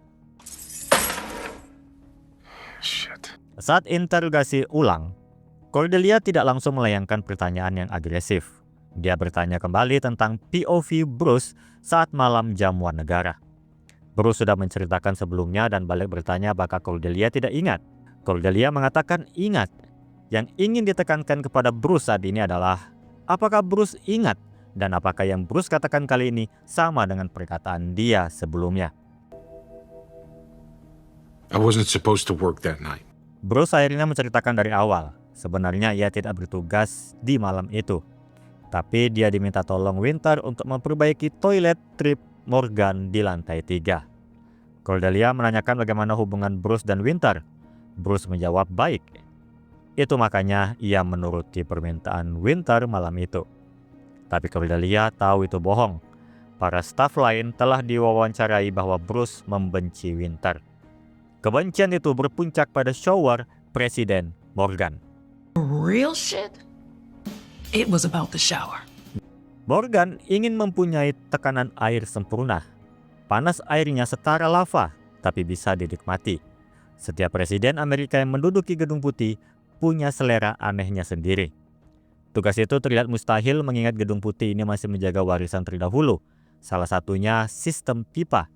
Shit. Saat interogasi ulang, Cordelia tidak langsung melayangkan pertanyaan yang agresif. Dia bertanya kembali tentang POV Bruce saat malam jamuan negara. Bruce sudah menceritakan sebelumnya dan balik bertanya apakah Cordelia tidak ingat. Cordelia mengatakan ingat. Yang ingin ditekankan kepada Bruce saat ini adalah apakah Bruce ingat dan apakah yang Bruce katakan kali ini sama dengan perkataan dia sebelumnya. I wasn't supposed to work that night. Bruce akhirnya menceritakan dari awal. Sebenarnya ia tidak bertugas di malam itu. Tapi dia diminta tolong Winter untuk memperbaiki toilet Trip Morgan di lantai 3. Cordelia menanyakan bagaimana hubungan Bruce dan Winter. Bruce menjawab baik. Itu makanya ia menuruti permintaan Winter malam itu. Tapi Cordelia tahu itu bohong. Para staf lain telah diwawancarai bahwa Bruce membenci Winter. Kebencian itu berpuncak pada shower Presiden Morgan. Real shit? It was about the shower. Morgan ingin mempunyai tekanan air sempurna. Panas airnya setara lava, tapi bisa dinikmati. Setiap presiden Amerika yang menduduki Gedung Putih punya selera anehnya sendiri. Tugas itu terlihat mustahil mengingat Gedung Putih ini masih menjaga warisan terdahulu, salah satunya sistem pipa.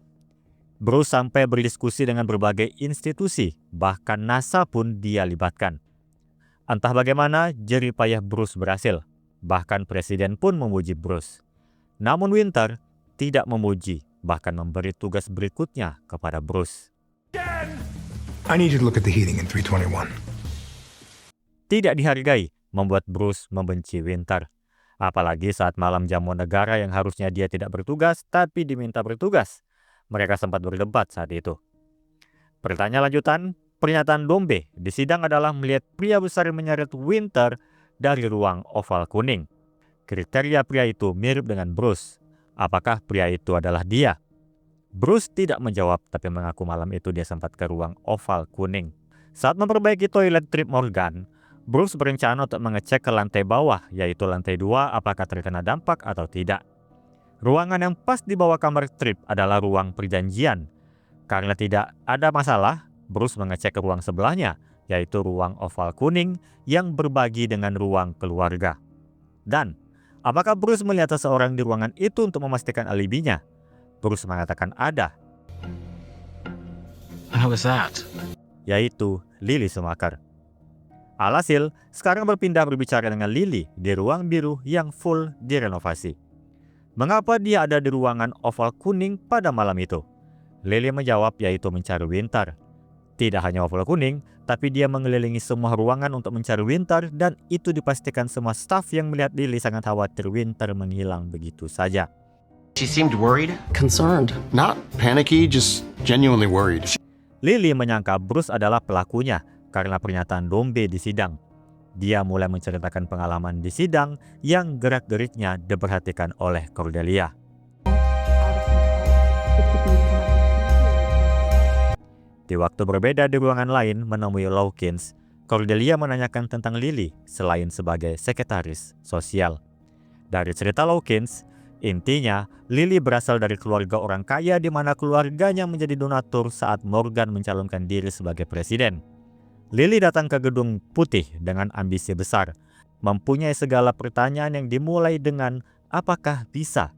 Bruce sampai berdiskusi dengan berbagai institusi, bahkan NASA pun dia libatkan. Entah bagaimana, jerih payah Bruce berhasil. Bahkan presiden pun memuji Bruce. Namun Winter tidak memuji, bahkan memberi tugas berikutnya kepada Bruce. I need you to look at the heating in 321. Tidak dihargai, membuat Bruce membenci Winter. Apalagi saat malam jamuan negara yang harusnya dia tidak bertugas, tapi diminta bertugas. Mereka sempat berdebat saat itu. Pertanyaan lanjutan, pernyataan Dombe di sidang adalah melihat pria besar menyeret Winter dari ruang oval kuning. Kriteria pria itu mirip dengan Bruce. Apakah pria itu adalah dia? Bruce tidak menjawab, tapi mengaku malam itu dia sempat ke ruang oval kuning. Saat memperbaiki toilet Trip Morgan, Bruce berencana untuk mengecek ke lantai bawah, yaitu lantai 2, apakah terkena dampak atau tidak. Ruangan yang pas di bawah kamar Trip adalah ruang perjanjian. Karena tidak ada masalah, Bruce mengecek ke ruang sebelahnya, yaitu ruang oval kuning yang berbagi dengan ruang keluarga. Dan apakah Bruce melihat seseorang di ruangan itu untuk memastikan alibinya? Bruce mengatakan ada. Who was that? Yaitu Lily Schumacher. Alhasil, sekarang berpindah berbicara dengan Lily di ruang biru yang full direnovasi. Mengapa dia ada di ruangan oval kuning pada malam itu? Lily menjawab yaitu mencari Winter. Tidak hanya oval kuning, tapi dia mengelilingi semua ruangan untuk mencari Winter dan itu dipastikan semua staf yang melihat Lily sangat khawatir Winter menghilang begitu saja. She seemed worried. Concerned. Not panicky, just genuinely worried. Lily menyangka Bruce adalah pelakunya karena pernyataan Dombe di sidang. Dia mulai menceritakan pengalaman di sidang yang gerak-geriknya diperhatikan oleh Cordelia. Di waktu berbeda di ruangan lain menemui Lawkins, Cordelia menanyakan tentang Lily selain sebagai sekretaris sosial. Dari cerita Lawkins, intinya Lily berasal dari keluarga orang kaya di mana keluarganya menjadi donatur saat Morgan mencalonkan diri sebagai presiden. Lily datang ke Gedung Putih dengan ambisi besar, mempunyai segala pertanyaan yang dimulai dengan apakah bisa.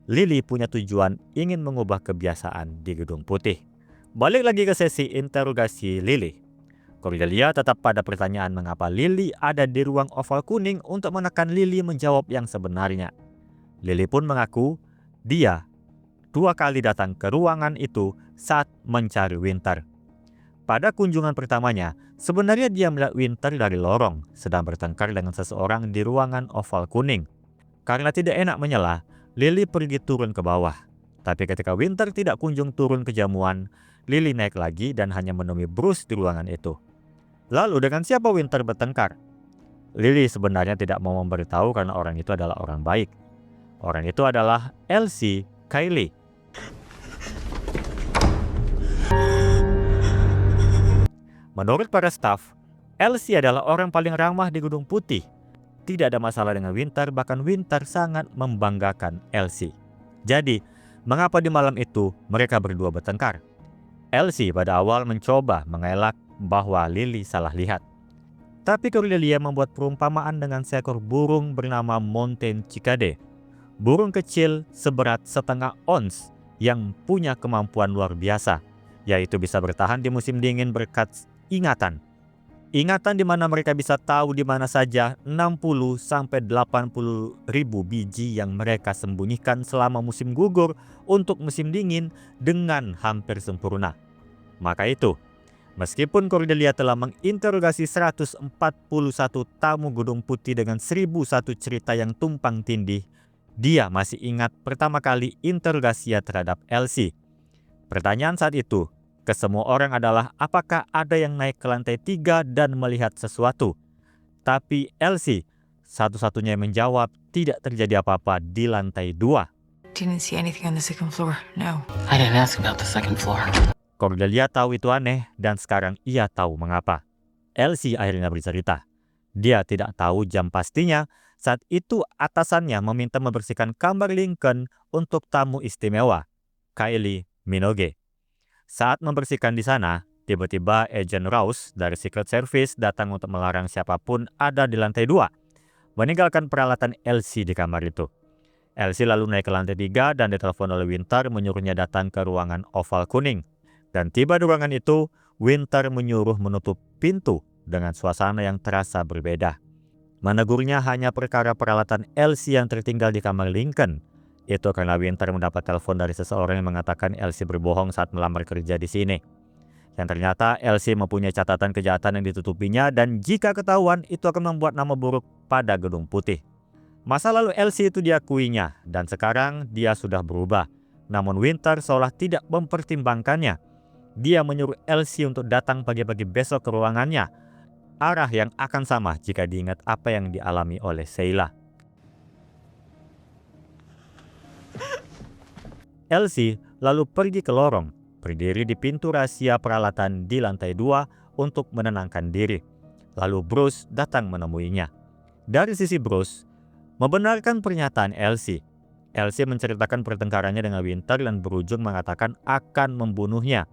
Lily punya tujuan ingin mengubah kebiasaan di Gedung Putih. Balik lagi ke sesi interogasi Lily. Cordelia tetap pada pertanyaan mengapa Lily ada di ruang oval kuning untuk menekan Lily menjawab yang sebenarnya. Lily pun mengaku dia 2 kali datang ke ruangan itu saat mencari Winter. Pada kunjungan pertamanya, sebenarnya dia melihat Winter dari lorong sedang bertengkar dengan seseorang di ruangan oval kuning. Karena tidak enak menyela, Lily pergi turun ke bawah. Tapi ketika Winter tidak kunjung turun ke jamuan, Lily naik lagi dan hanya menemui Bruce di ruangan itu. Lalu dengan siapa Winter bertengkar? Lily sebenarnya tidak mau memberitahu karena orang itu adalah orang baik. Orang itu adalah Elsie Kylie. Menurut para staf, Elsie adalah orang paling ramah di Gedung Putih. Tidak ada masalah dengan Winter, bahkan Winter sangat membanggakan Elsie. Jadi, mengapa di malam itu mereka berdua bertengkar? Elsie pada awal mencoba mengelak bahwa Lily salah lihat. Tapi Cordelia membuat perumpamaan dengan seekor burung bernama Mountain Cicade. Burung kecil seberat 0,5 ons yang punya kemampuan luar biasa, yaitu bisa bertahan di musim dingin berkat ingatan. Ingatan di mana mereka bisa tahu di mana saja 60-80 ribu biji yang mereka sembunyikan selama musim gugur untuk musim dingin dengan hampir sempurna. Maka itu, meskipun Cordelia telah menginterogasi 141 tamu Gedung Putih dengan 1001 cerita yang tumpang tindih, dia masih ingat pertama kali interogasinya terhadap Elsie. Pertanyaan saat itu ke semua orang adalah apakah ada yang naik ke lantai 3 dan melihat sesuatu. Tapi Elsie satu-satunya yang menjawab tidak terjadi apa-apa di lantai 2. Didn't see anything on the second floor, no. I didn't ask about the second floor. Cordelia tahu itu aneh dan sekarang ia tahu mengapa. Elsie akhirnya bercerita. Dia tidak tahu jam pastinya, saat itu atasannya meminta membersihkan kamar Lincoln untuk tamu istimewa, Kylie Minogue. Saat membersihkan di sana, tiba-tiba Agent Rouse dari Secret Service datang untuk melarang siapapun ada di lantai 2, meninggalkan peralatan Elsie di kamar itu. Elsie lalu naik ke lantai 3 dan ditelepon oleh Winter menyuruhnya datang ke ruangan oval kuning. Dan tiba di ruangan itu, Winter menyuruh menutup pintu dengan suasana yang terasa berbeda. Menegurnya hanya perkara peralatan Elsie yang tertinggal di kamar Lincoln. Itu karena Winter mendapat telepon dari seseorang yang mengatakan Elsie berbohong saat melamar kerja di sini. Dan ternyata Elsie mempunyai catatan kejahatan yang ditutupinya dan jika ketahuan itu akan membuat nama buruk pada Gedung Putih. Masa lalu Elsie itu diakuinya dan sekarang dia sudah berubah. Namun Winter seolah tidak mempertimbangkannya. Dia menyuruh Elsie untuk datang pagi-pagi besok ke ruangannya. Arah yang akan sama jika diingat apa yang dialami oleh Sheila. Elsie lalu pergi ke lorong, berdiri di pintu rahasia peralatan di lantai 2 untuk menenangkan diri. Lalu Bruce datang menemuinya. Dari sisi Bruce, membenarkan pernyataan Elsie. Elsie menceritakan pertengkarannya dengan Winter dan berujung mengatakan akan membunuhnya.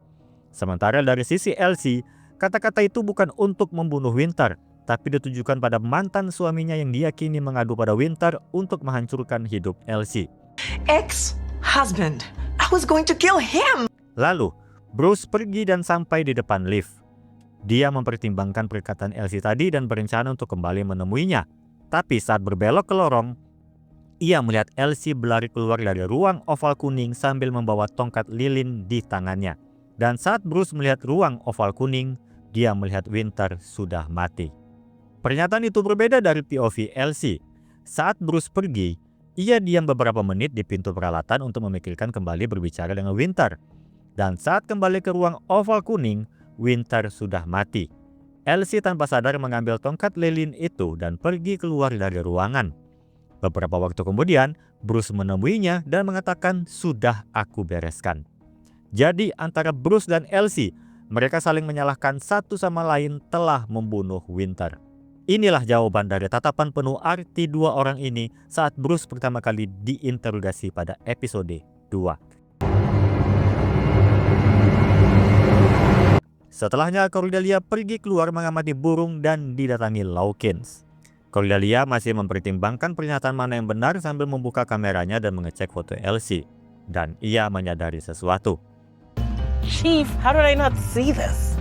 Sementara dari sisi Elsie, kata-kata itu bukan untuk membunuh Winter, tapi ditujukan pada mantan suaminya yang diyakini mengadu pada Winter untuk menghancurkan hidup Elsie. Ex-husband. I was going to kill him. Lalu, Bruce pergi dan sampai di depan lift. Dia mempertimbangkan perkataan Elsie tadi dan berencana untuk kembali menemuinya. Tapi saat berbelok ke lorong, ia melihat Elsie berlari keluar dari ruang oval kuning sambil membawa tongkat lilin di tangannya. Dan saat Bruce melihat ruang oval kuning, dia melihat Winter sudah mati. Pernyataan itu berbeda dari POV Elsie. Saat Bruce pergi, ia diam beberapa menit di pintu peralatan untuk memikirkan kembali berbicara dengan Winter. Dan saat kembali ke ruang oval kuning, Winter sudah mati. Elsie tanpa sadar mengambil tongkat lilin itu dan pergi keluar dari ruangan. Beberapa waktu kemudian, Bruce menemuinya dan mengatakan, "Sudah aku bereskan." Jadi antara Bruce dan Elsie, mereka saling menyalahkan satu sama lain telah membunuh Winter. Inilah jawaban dari tatapan penuh arti dua orang ini saat Bruce pertama kali diinterogasi pada episode 2. Setelahnya Cordelia pergi keluar mengamati burung dan didatangi Lawkins. Cordelia masih mempertimbangkan pernyataan mana yang benar sambil membuka kameranya dan mengecek foto Elsie. Dan ia menyadari sesuatu. Chief, how did I not see this?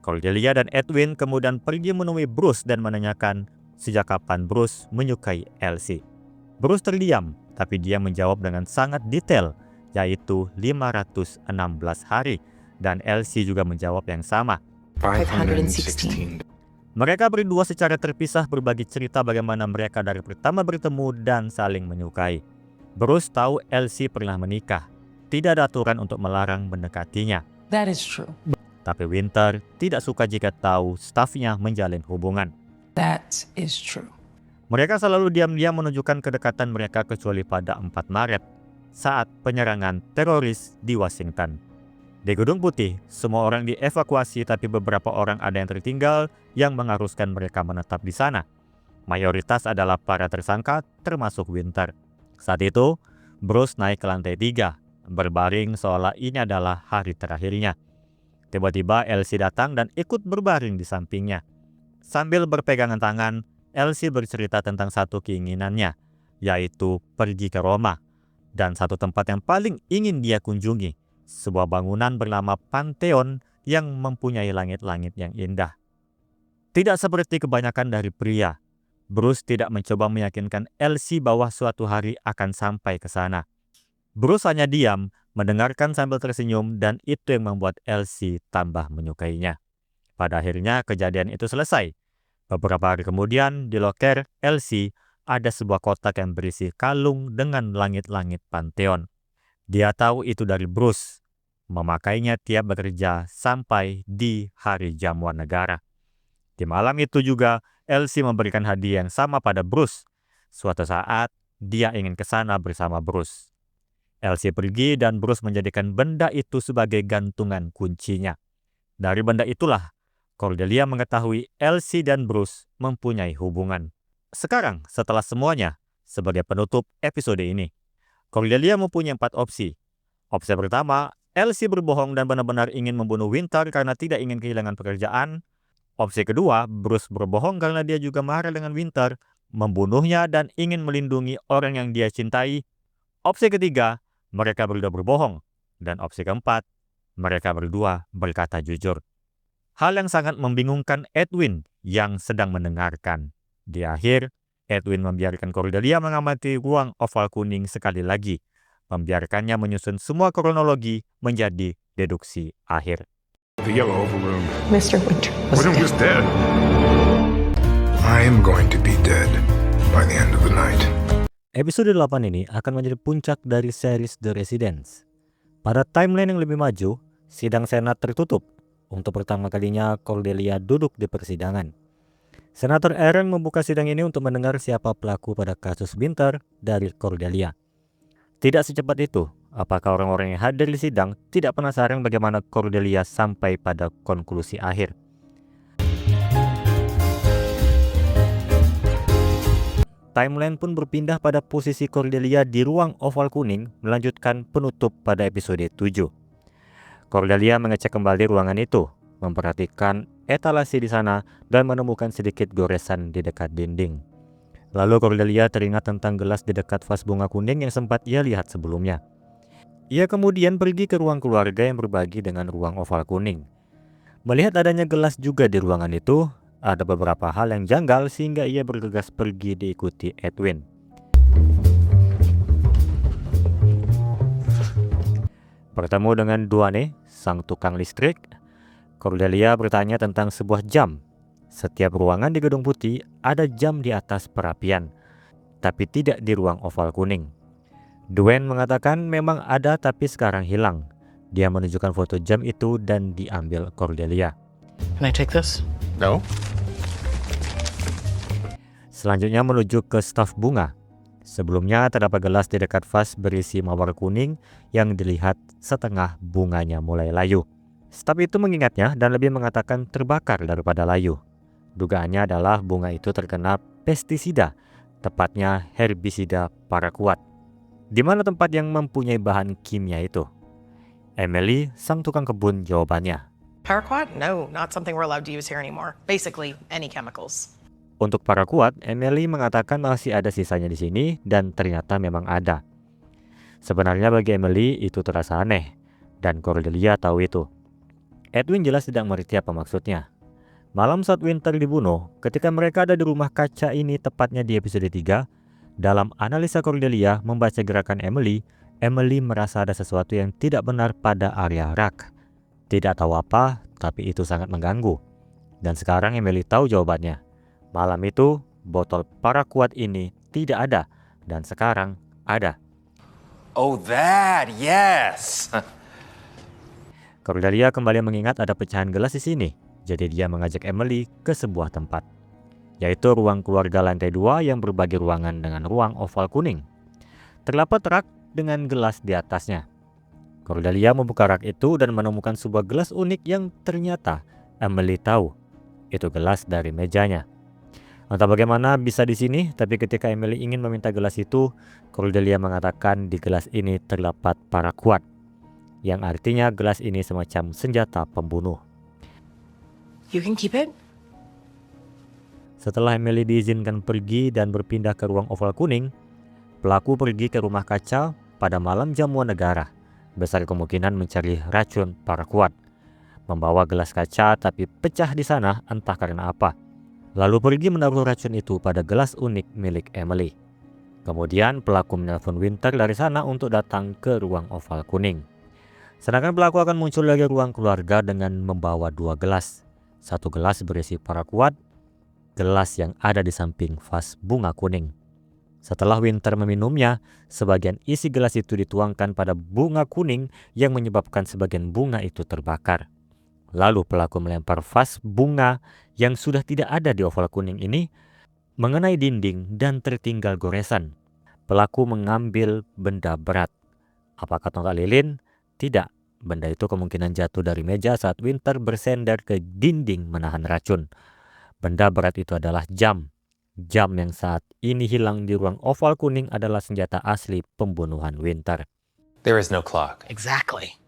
Cordelia dan Edwin kemudian pergi menemui Bruce dan menanyakan sejak kapan Bruce menyukai Elsie. Bruce terdiam, tapi dia menjawab dengan sangat detail, yaitu 516 hari, dan Elsie juga menjawab yang sama. 516. Mereka berdua secara terpisah berbagi cerita bagaimana mereka dari pertama bertemu dan saling menyukai. Bruce tahu Elsie pernah menikah. Tidak ada aturan untuk melarang mendekatinya. That is true. Tapi Winter tidak suka jika tahu stafnya menjalin hubungan. That is true. Mereka selalu diam-diam menunjukkan kedekatan mereka kecuali pada 4 Maret saat penyerangan teroris di Washington. Di Gedung Putih, semua orang dievakuasi tapi beberapa orang ada yang tertinggal yang mengharuskan mereka menetap di sana. Mayoritas adalah para tersangka termasuk Winter. Saat itu, Bruce naik ke lantai 3, berbaring seolah ini adalah hari terakhirnya. Tiba-tiba Elsie datang dan ikut berbaring di sampingnya. Sambil berpegangan tangan, Elsie bercerita tentang satu keinginannya, yaitu pergi ke Roma, dan satu tempat yang paling ingin dia kunjungi, sebuah bangunan bernama Pantheon yang mempunyai langit-langit yang indah. Tidak seperti kebanyakan dari pria, Bruce tidak mencoba meyakinkan Elsie bahwa suatu hari akan sampai ke sana. Bruce hanya diam, mendengarkan sambil tersenyum, dan itu yang membuat Elsie tambah menyukainya. Pada akhirnya kejadian itu selesai. Beberapa hari kemudian di loker Elsie ada sebuah kotak yang berisi kalung dengan langit-langit Pantheon. Dia tahu itu dari Bruce, memakainya tiap bekerja sampai di hari jamuan negara. Di malam itu juga Elsie memberikan hadiah yang sama pada Bruce. Suatu saat dia ingin ke sana bersama Bruce. Elsie pergi dan Bruce menjadikan benda itu sebagai gantungan kuncinya. Dari benda itulah Cordelia mengetahui Elsie dan Bruce mempunyai hubungan. Sekarang, setelah semuanya, sebagai penutup episode ini, Cordelia mempunyai 4 opsi. Opsi pertama, Elsie berbohong dan benar-benar ingin membunuh Winter karena tidak ingin kehilangan pekerjaan. Opsi kedua, Bruce berbohong karena dia juga marah dengan Winter, membunuhnya dan ingin melindungi orang yang dia cintai. Opsi ketiga, mereka berdua berbohong. Dan opsi keempat, mereka berdua berkata jujur. Hal yang sangat membingungkan Edwin yang sedang mendengarkan. Di akhir, Edwin membiarkan Cordelia mengamati ruang oval kuning sekali lagi, membiarkannya menyusun semua kronologi menjadi deduksi akhir. The yellow overroom. Mr. Winter Was dead. I am going to be dead by the end of the night. Episode 8 ini akan menjadi puncak dari series The Residence. Pada timeline yang lebih maju, sidang Senat tertutup. Untuk pertama kalinya Cordelia duduk di persidangan. Senator Aaron membuka sidang ini untuk mendengar siapa pelaku pada kasus Winter dari Cordelia. Tidak secepat itu, apakah orang-orang yang hadir di sidang tidak penasaran bagaimana Cordelia sampai pada konklusi akhir? Timeline pun berpindah pada posisi Cordelia di ruang oval kuning melanjutkan penutup pada episode 7. Cordelia mengecek kembali ruangan itu, memperhatikan etalase di sana dan menemukan sedikit goresan di dekat dinding. Lalu Cordelia teringat tentang gelas di dekat vas bunga kuning yang sempat ia lihat sebelumnya. Ia kemudian pergi ke ruang keluarga yang berbagi dengan ruang oval kuning. Melihat adanya gelas juga di ruangan itu, ada beberapa hal yang janggal sehingga ia bergegas pergi diikuti Edwin. Bertemu dengan Duane, sang tukang listrik, Cordelia bertanya tentang sebuah jam. Setiap ruangan di Gedung Putih ada jam di atas perapian, tapi tidak di ruang oval kuning. Duane mengatakan memang ada tapi sekarang hilang. Dia menunjukkan foto jam itu dan diambil Cordelia. Can I take this? No. Selanjutnya menuju ke staf bunga. Sebelumnya terdapat gelas di dekat vas berisi mawar kuning yang dilihat setengah bunganya mulai layu. Staf itu mengingatnya dan lebih mengatakan terbakar daripada layu. Dugaannya adalah bunga itu terkena pestisida, tepatnya herbisida paraquat. Di mana tempat yang mempunyai bahan kimia itu? Emily, sang tukang kebun, jawabannya. Paraquat? No, not something we're allowed to use here anymore. Basically, any chemicals. Untuk paraquat, Emily mengatakan masih ada sisanya di sini dan ternyata memang ada. Sebenarnya bagi Emily itu terasa aneh dan Cordelia tahu itu. Edwin jelas tidak mengerti apa maksudnya. Malam saat Winter dibunuh, ketika mereka ada di rumah kaca ini tepatnya di episode 3, Dalam analisa Cordelia membaca gerakan Emily, Emily merasa ada sesuatu yang tidak benar pada area rak. Tidak tahu apa, tapi itu sangat mengganggu. Dan sekarang Emily tahu jawabannya. Malam itu, botol paraquat ini tidak ada, dan sekarang ada. Oh, that, yes! Cordelia kembali mengingat ada pecahan gelas di sini, jadi dia mengajak Emily ke sebuah tempat, yaitu ruang keluarga lantai 2 yang berbagi ruangan dengan ruang oval kuning. Terdapat rak dengan gelas di atasnya. Cordelia membuka rak itu dan menemukan sebuah gelas unik yang ternyata Emily tahu itu gelas dari mejanya. Entah bagaimana bisa di sini, tapi ketika Emily ingin meminta gelas itu, Cordelia mengatakan di gelas ini terdapat paraquat, yang artinya gelas ini semacam senjata pembunuh. You can keep it. Setelah Emily diizinkan pergi dan berpindah ke ruang oval kuning, pelaku pergi ke rumah kaca pada malam jamuan negara. Besar kemungkinan mencari racun paraquat. Membawa gelas kaca tapi pecah di sana entah karena apa. Lalu pergi menaruh racun itu pada gelas unik milik Emily. Kemudian pelaku menelpon Winter dari sana untuk datang ke ruang oval kuning. Sedangkan pelaku akan muncul dari ruang keluarga dengan membawa 2 gelas. Satu gelas berisi paraquat, gelas yang ada di samping vas bunga kuning. Setelah Winter meminumnya, sebagian isi gelas itu dituangkan pada bunga kuning yang menyebabkan sebagian bunga itu terbakar. Lalu pelaku melempar vas bunga yang sudah tidak ada di oval kuning ini mengenai dinding dan tertinggal goresan. Pelaku mengambil benda berat. Apakah tongkat lilin? Tidak. Benda itu kemungkinan jatuh dari meja saat Winter bersender ke dinding menahan racun. Benda berat itu adalah jam. Jam yang saat ini hilang di ruang oval kuning adalah senjata asli pembunuhan Winter. There is no clock. Exactly.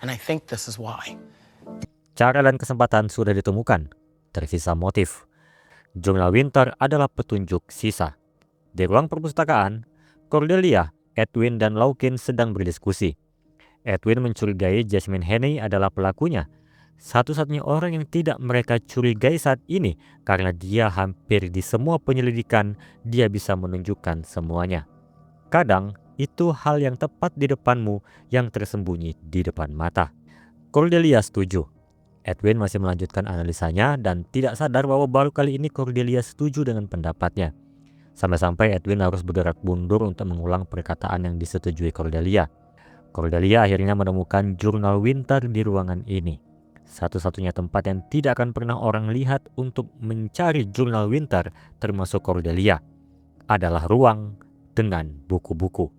And I think this is why. Cara dan kesempatan sudah ditemukan. Tersisa motif. Jurnal Winter adalah petunjuk sisa. Di ruang perpustakaan, Cordelia, Edwin, dan Laukin sedang berdiskusi. Edwin mencurigai Jasmine Henney adalah pelakunya. Satu-satunya orang yang tidak mereka curigai saat ini karena dia hampir di semua penyelidikan dia bisa menunjukkan semuanya. Kadang itu hal yang tepat di depanmu yang tersembunyi di depan mata. Cordelia setuju. Edwin masih melanjutkan analisanya dan tidak sadar bahwa baru kali ini Cordelia setuju dengan pendapatnya. Sampai-sampai Edwin harus bergerak mundur untuk mengulang perkataan yang disetujui Cordelia. Cordelia akhirnya menemukan jurnal Winter di ruangan ini. Satu-satunya tempat yang tidak akan pernah orang lihat untuk mencari jurnal Winter, termasuk Cordelia, adalah ruang dengan buku-buku.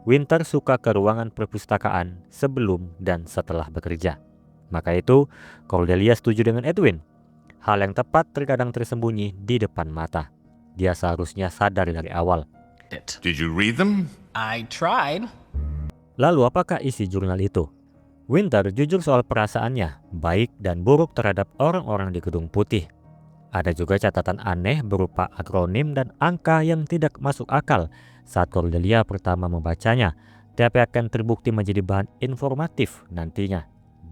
Winter suka ke ruangan perpustakaan sebelum dan setelah bekerja. Maka itu, Cordelia setuju dengan Edwin. Hal yang tepat terkadang tersembunyi di depan mata. Dia seharusnya sadar dari awal. Did you read them? I tried. Lalu apakah isi jurnal itu? Winter jujur soal perasaannya, baik dan buruk terhadap orang-orang di Gedung Putih. Ada juga catatan aneh berupa akronim dan angka yang tidak masuk akal saat Cordelia pertama membacanya, tapi akan terbukti menjadi bahan informatif nantinya.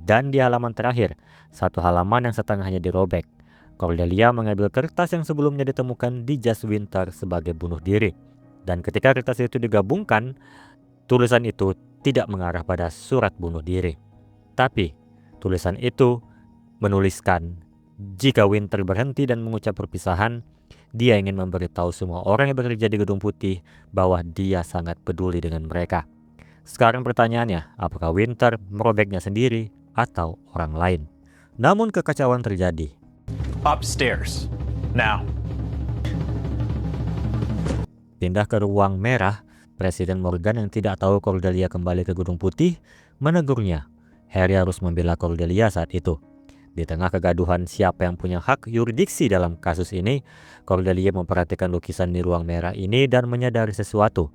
Dan di halaman terakhir, satu halaman yang setengahnya dirobek, Cordelia mengambil kertas yang sebelumnya ditemukan di jas Winter sebagai bunuh diri. Dan ketika kertas itu digabungkan, tulisan itu tidak mengarah pada surat bunuh diri. Tapi, tulisan itu menuliskan jika Winter berhenti dan mengucap perpisahan, dia ingin memberitahu semua orang yang bekerja di Gedung Putih bahwa dia sangat peduli dengan mereka. Sekarang pertanyaannya, apakah Winter merobeknya sendiri atau orang lain? Namun kekacauan terjadi. Upstairs. Now. Pindah ke ruang merah, Presiden Morgan yang tidak tahu Cordelia kembali ke Gedung Putih menegurnya. Harry harus membela Cordelia saat itu. Di tengah kegaduhan siapa yang punya hak yurisdiksi dalam kasus ini, Cordelia memperhatikan lukisan di ruang merah ini dan menyadari sesuatu.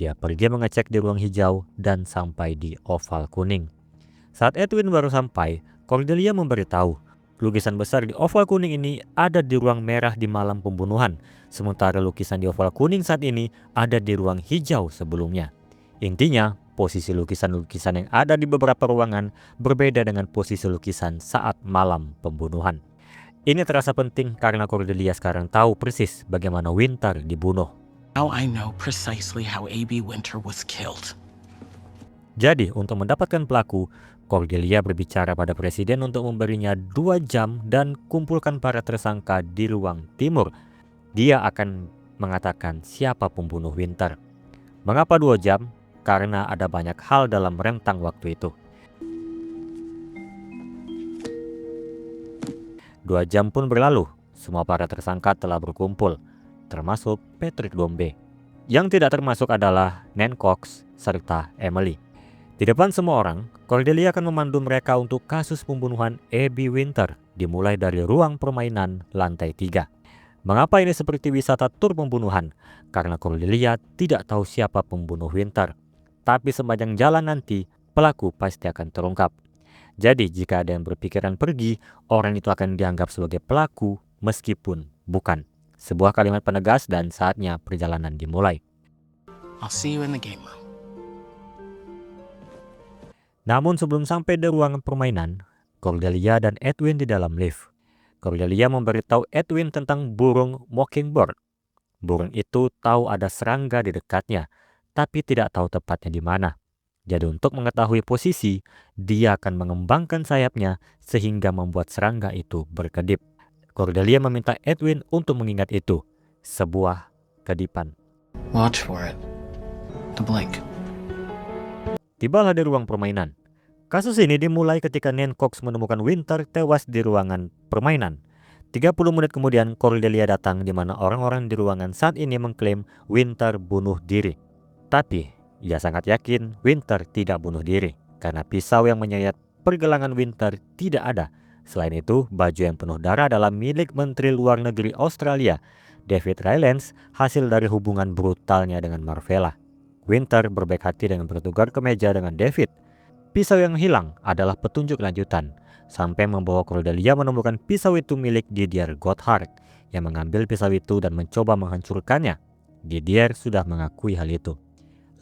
Dia pergi mengecek di ruang hijau dan sampai di oval kuning. Saat Edwin baru sampai, Cordelia memberitahu lukisan besar di oval kuning ini ada di ruang merah di malam pembunuhan, sementara lukisan di oval kuning saat ini ada di ruang hijau sebelumnya. Intinya, posisi lukisan-lukisan yang ada di beberapa ruangan berbeda dengan posisi lukisan saat malam pembunuhan. Ini terasa penting karena Cordelia sekarang tahu persis bagaimana Winter dibunuh. Now I know precisely how A.B. Winter was killed. Jadi, untuk mendapatkan pelaku, Cordelia berbicara pada presiden untuk memberinya 2 jam dan kumpulkan para tersangka di ruang timur. Dia akan mengatakan siapa pembunuh Winter. Mengapa 2 jam? Karena ada banyak hal dalam rentang waktu itu. 2 jam pun berlalu. Semua para tersangka telah berkumpul, termasuk Patrick Dombey. Yang tidak termasuk adalah Nan Cox serta Emily. Di depan semua orang, Cordelia akan memandu mereka untuk kasus pembunuhan A.B. Winter, dimulai dari ruang permainan lantai 3. Mengapa ini seperti wisata tur pembunuhan? Karena Cordelia tidak tahu siapa pembunuh Winter. Tapi sepanjang jalan nanti, pelaku pasti akan terungkap. Jadi jika ada yang berpikiran pergi, orang itu akan dianggap sebagai pelaku meskipun bukan. Sebuah kalimat penegas dan saatnya perjalanan dimulai. I'll see you in the game room. Namun sebelum sampai di ruangan permainan, Cordelia dan Edwin di dalam lift. Cordelia memberitahu Edwin tentang burung mockingbird. Burung itu tahu ada serangga di dekatnya, tapi tidak tahu tepatnya di mana. Jadi untuk mengetahui posisi, dia akan mengembangkan sayapnya sehingga membuat serangga itu berkedip. Cordelia meminta Edwin untuk mengingat itu, sebuah kedipan. Watch for it. The blink. Tibalah di ruang permainan. Kasus ini dimulai ketika Nan Cox menemukan Winter tewas di ruangan permainan. 30 menit kemudian Cordelia datang di mana orang-orang di ruangan saat ini mengklaim Winter bunuh diri. Tapi ia sangat yakin Winter tidak bunuh diri karena pisau yang menyayat pergelangan Winter tidak ada. Selain itu, baju yang penuh darah adalah milik Menteri Luar Negeri Australia, David Rylance, hasil dari hubungan brutalnya dengan Marvella. Winter berbaik hati dengan bertukar ke meja dengan David. Pisau yang hilang adalah petunjuk lanjutan, sampai membawa Cordelia menemukan pisau itu milik Didier Gotthard, yang mengambil pisau itu dan mencoba menghancurkannya. Didier sudah mengakui hal itu.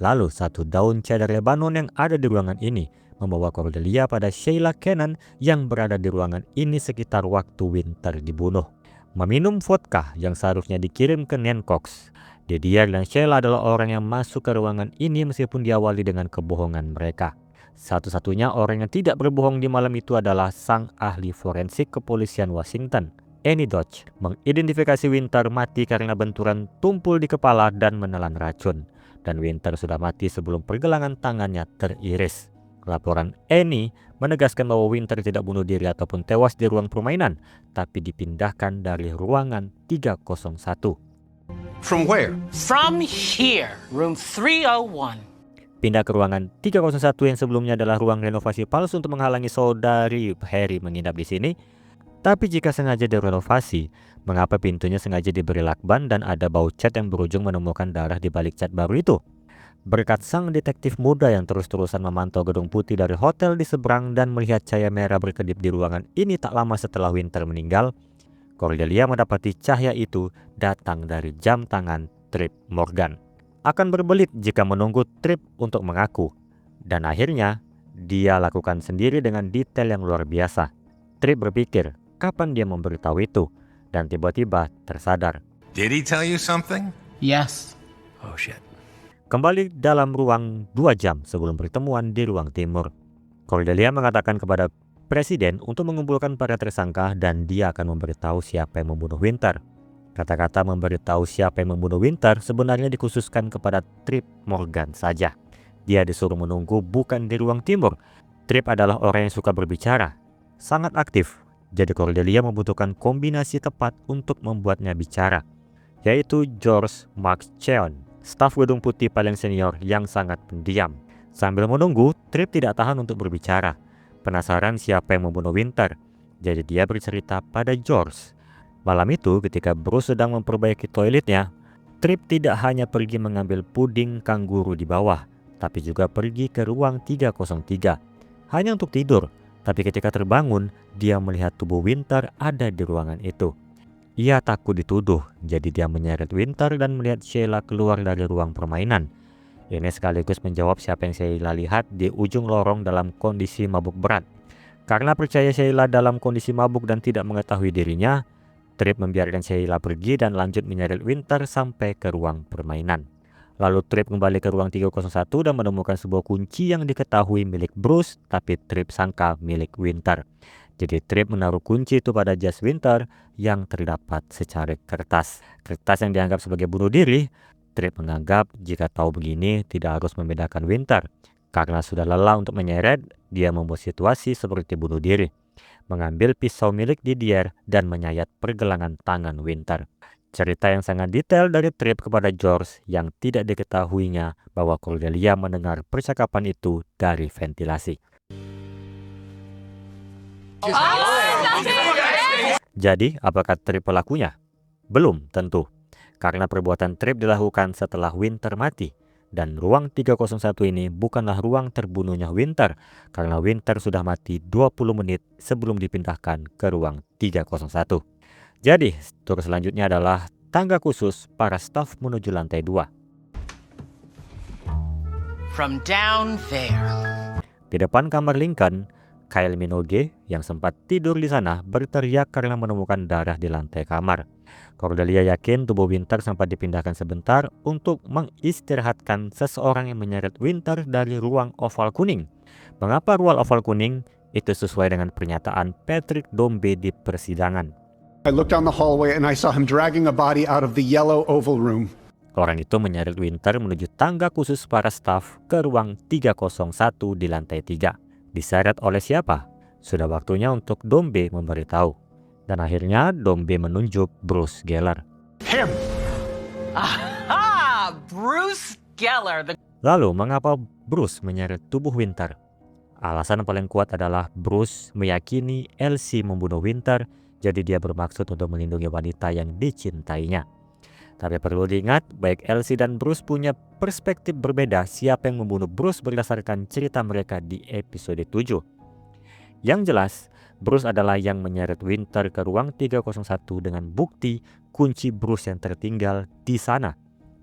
Lalu satu daun cedar Lebanon yang ada di ruangan ini membawa Cordelia pada Sheila Cannon yang berada di ruangan ini sekitar waktu Winter dibunuh. Meminum vodka yang seharusnya dikirim ke Nan Cox. Didier dan Sheila adalah orang yang masuk ke ruangan ini meskipun diawali dengan kebohongan mereka. Satu-satunya orang yang tidak berbohong di malam itu adalah sang ahli forensik kepolisian Washington, Annie Dodge, mengidentifikasi Winter mati karena benturan tumpul di kepala dan menelan racun. Dan Winter sudah mati sebelum pergelangan tangannya teriris. Laporan Annie menegaskan bahwa Winter tidak bunuh diri ataupun tewas di ruang permainan, tapi dipindahkan dari ruangan 301. From where? From here, room 301. Pindah ke ruangan 301 yang sebelumnya adalah ruang renovasi palsu untuk menghalangi saudari Harry menginap di sini. Tapi jika sengaja direnovasi, mengapa pintunya sengaja diberi lakban dan ada bau cat yang berujung menemukan darah di balik cat baru itu? Berkat sang detektif muda yang terus-terusan memantau gedung putih dari hotel di seberang dan melihat cahaya merah berkedip di ruangan ini tak lama setelah Winter meninggal, Cordelia mendapati cahaya itu datang dari jam tangan Trip Morgan. Akan berbelit jika menunggu Trip untuk mengaku. Dan akhirnya, dia lakukan sendiri dengan detail yang luar biasa. Trip berpikir, kapan dia memberitahu itu? Dan tiba-tiba tersadar. Did he tell you something? Yes. Oh shit. Kembali dalam ruang 2 jam sebelum pertemuan di ruang timur. Cordelia mengatakan kepada presiden untuk mengumpulkan para tersangka dan dia akan memberitahu siapa yang membunuh Winter. Kata-kata memberitahu siapa yang membunuh Winter sebenarnya dikhususkan kepada Trip Morgan saja. Dia disuruh menunggu bukan di ruang timur. Trip adalah orang yang suka berbicara, sangat aktif. Jadi Cordelia membutuhkan kombinasi tepat untuk membuatnya bicara, yaitu George McCheon, staf gedung putih paling senior yang sangat pendiam. Sambil menunggu, Trip tidak tahan untuk berbicara. Penasaran siapa yang membunuh Winter, jadi dia bercerita pada George. Malam itu ketika Bruce sedang memperbaiki toiletnya, Trip tidak hanya pergi mengambil puding kanguru di bawah, tapi juga pergi ke ruang 303. Hanya untuk tidur, tapi ketika terbangun, dia melihat tubuh Winter ada di ruangan itu. Ia takut dituduh, jadi dia menyeret Winter dan melihat Sheila keluar dari ruang permainan. Ini sekaligus menjawab siapa yang Sheila lihat di ujung lorong dalam kondisi mabuk berat. Karena percaya Sheila dalam kondisi mabuk dan tidak mengetahui dirinya, Trip membiarkan Sheila pergi dan lanjut menyeret Winter sampai ke ruang permainan. Lalu Trip kembali ke ruang 301 dan menemukan sebuah kunci yang diketahui milik Bruce, tapi Trip sangka milik Winter. Jadi Trip menaruh kunci itu pada jas Winter yang terdapat secari kertas. Kertas yang dianggap sebagai bunuh diri. Trip menganggap jika tahu begini tidak harus membedakan Winter. Karena sudah lelah untuk menyeret, dia membuat situasi seperti bunuh diri. Mengambil pisau milik Didier dan menyayat pergelangan tangan Winter. Cerita yang sangat detail dari Trip kepada George yang tidak diketahuinya bahwa Cordelia mendengar percakapan itu dari ventilasi. Jadi, apakah Trip pelakunya? Belum tentu. Karena perbuatan Trip dilakukan setelah Winter mati. Dan ruang 301 ini bukanlah ruang terbunuhnya Winter, karena Winter sudah mati 20 menit sebelum dipindahkan ke ruang 301. Jadi, tur selanjutnya adalah tangga khusus para staf menuju lantai 2. From down there. Di depan kamar Lincoln, Kyle Minogue yang sempat tidur di sana berteriak karena menemukan darah di lantai kamar. Cordelia yakin tubuh Winter sempat dipindahkan sebentar untuk mengistirahatkan seseorang yang menyeret Winter dari ruang oval kuning. Mengapa ruang oval kuning? Itu sesuai dengan pernyataan Patrick Dombey di persidangan. I looked down the hallway and I saw him dragging a body out of the yellow oval room. Orang itu menyeret Winter menuju tangga khusus para staf ke ruang 301 di lantai 3. Diseret oleh siapa? Sudah waktunya untuk Dombey memberitahu. Dan akhirnya Dombey menunjuk Bruce Geller. Him. Aha! Bruce Geller. Lalu mengapa Bruce menyeret tubuh Winter? Alasan paling kuat adalah Bruce meyakini Elsie membunuh Winter, jadi dia bermaksud untuk melindungi wanita yang dicintainya. Tapi perlu diingat, baik Elsie dan Bruce punya perspektif berbeda siapa yang membunuh Bruce berdasarkan cerita mereka di episode 7. Yang jelas, Bruce adalah yang menyeret Winter ke ruang 301 dengan bukti kunci Bruce yang tertinggal di sana.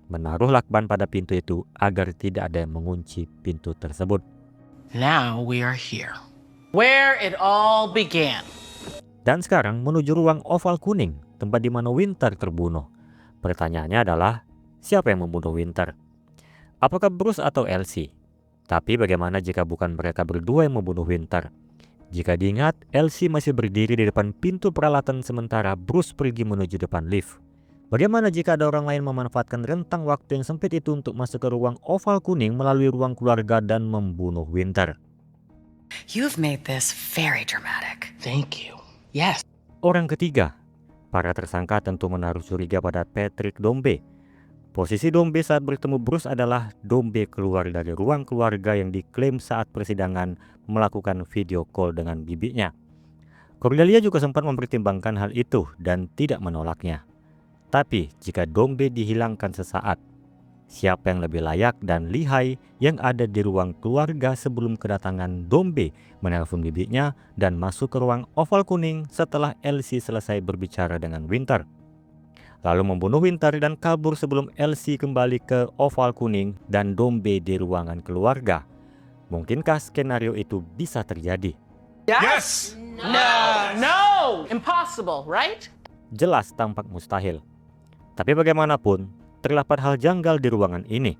Menaruh lakban pada pintu itu agar tidak ada yang mengunci pintu tersebut. Now we are here, where it all began. Dan sekarang menuju ruang oval kuning, tempat di mana Winter terbunuh. Pertanyaannya adalah, siapa yang membunuh Winter? Apakah Bruce atau Elsie? Tapi bagaimana jika bukan mereka berdua yang membunuh Winter? Jika diingat, Elsie masih berdiri di depan pintu peralatan sementara Bruce pergi menuju depan lift. Bagaimana jika ada orang lain memanfaatkan rentang waktu yang sempit itu untuk masuk ke ruang oval kuning melalui ruang keluarga dan membunuh Winter? You've made this very dramatic. Thank you. Yes. Orang ketiga, para tersangka tentu menaruh curiga pada Patrick Dombey. Posisi Dombey saat bertemu Bruce adalah Dombey keluar dari ruang keluarga yang diklaim saat persidangan melakukan video call dengan bibinya. Cordelia juga sempat mempertimbangkan hal itu dan tidak menolaknya. Tapi jika Dombey dihilangkan sesaat, siapa yang lebih layak dan lihai yang ada di ruang keluarga sebelum kedatangan Dombey menelpon bibinya dan masuk ke ruang oval kuning setelah Elsie selesai berbicara dengan Winter? Lalu membunuh Winter dan kabur sebelum Elsie kembali ke oval kuning dan Dombey di ruangan keluarga. Mungkinkah skenario itu bisa terjadi? Yes! No! Impossible, right? Jelas tampak mustahil. Tapi bagaimanapun, terdapat hal janggal di ruangan ini.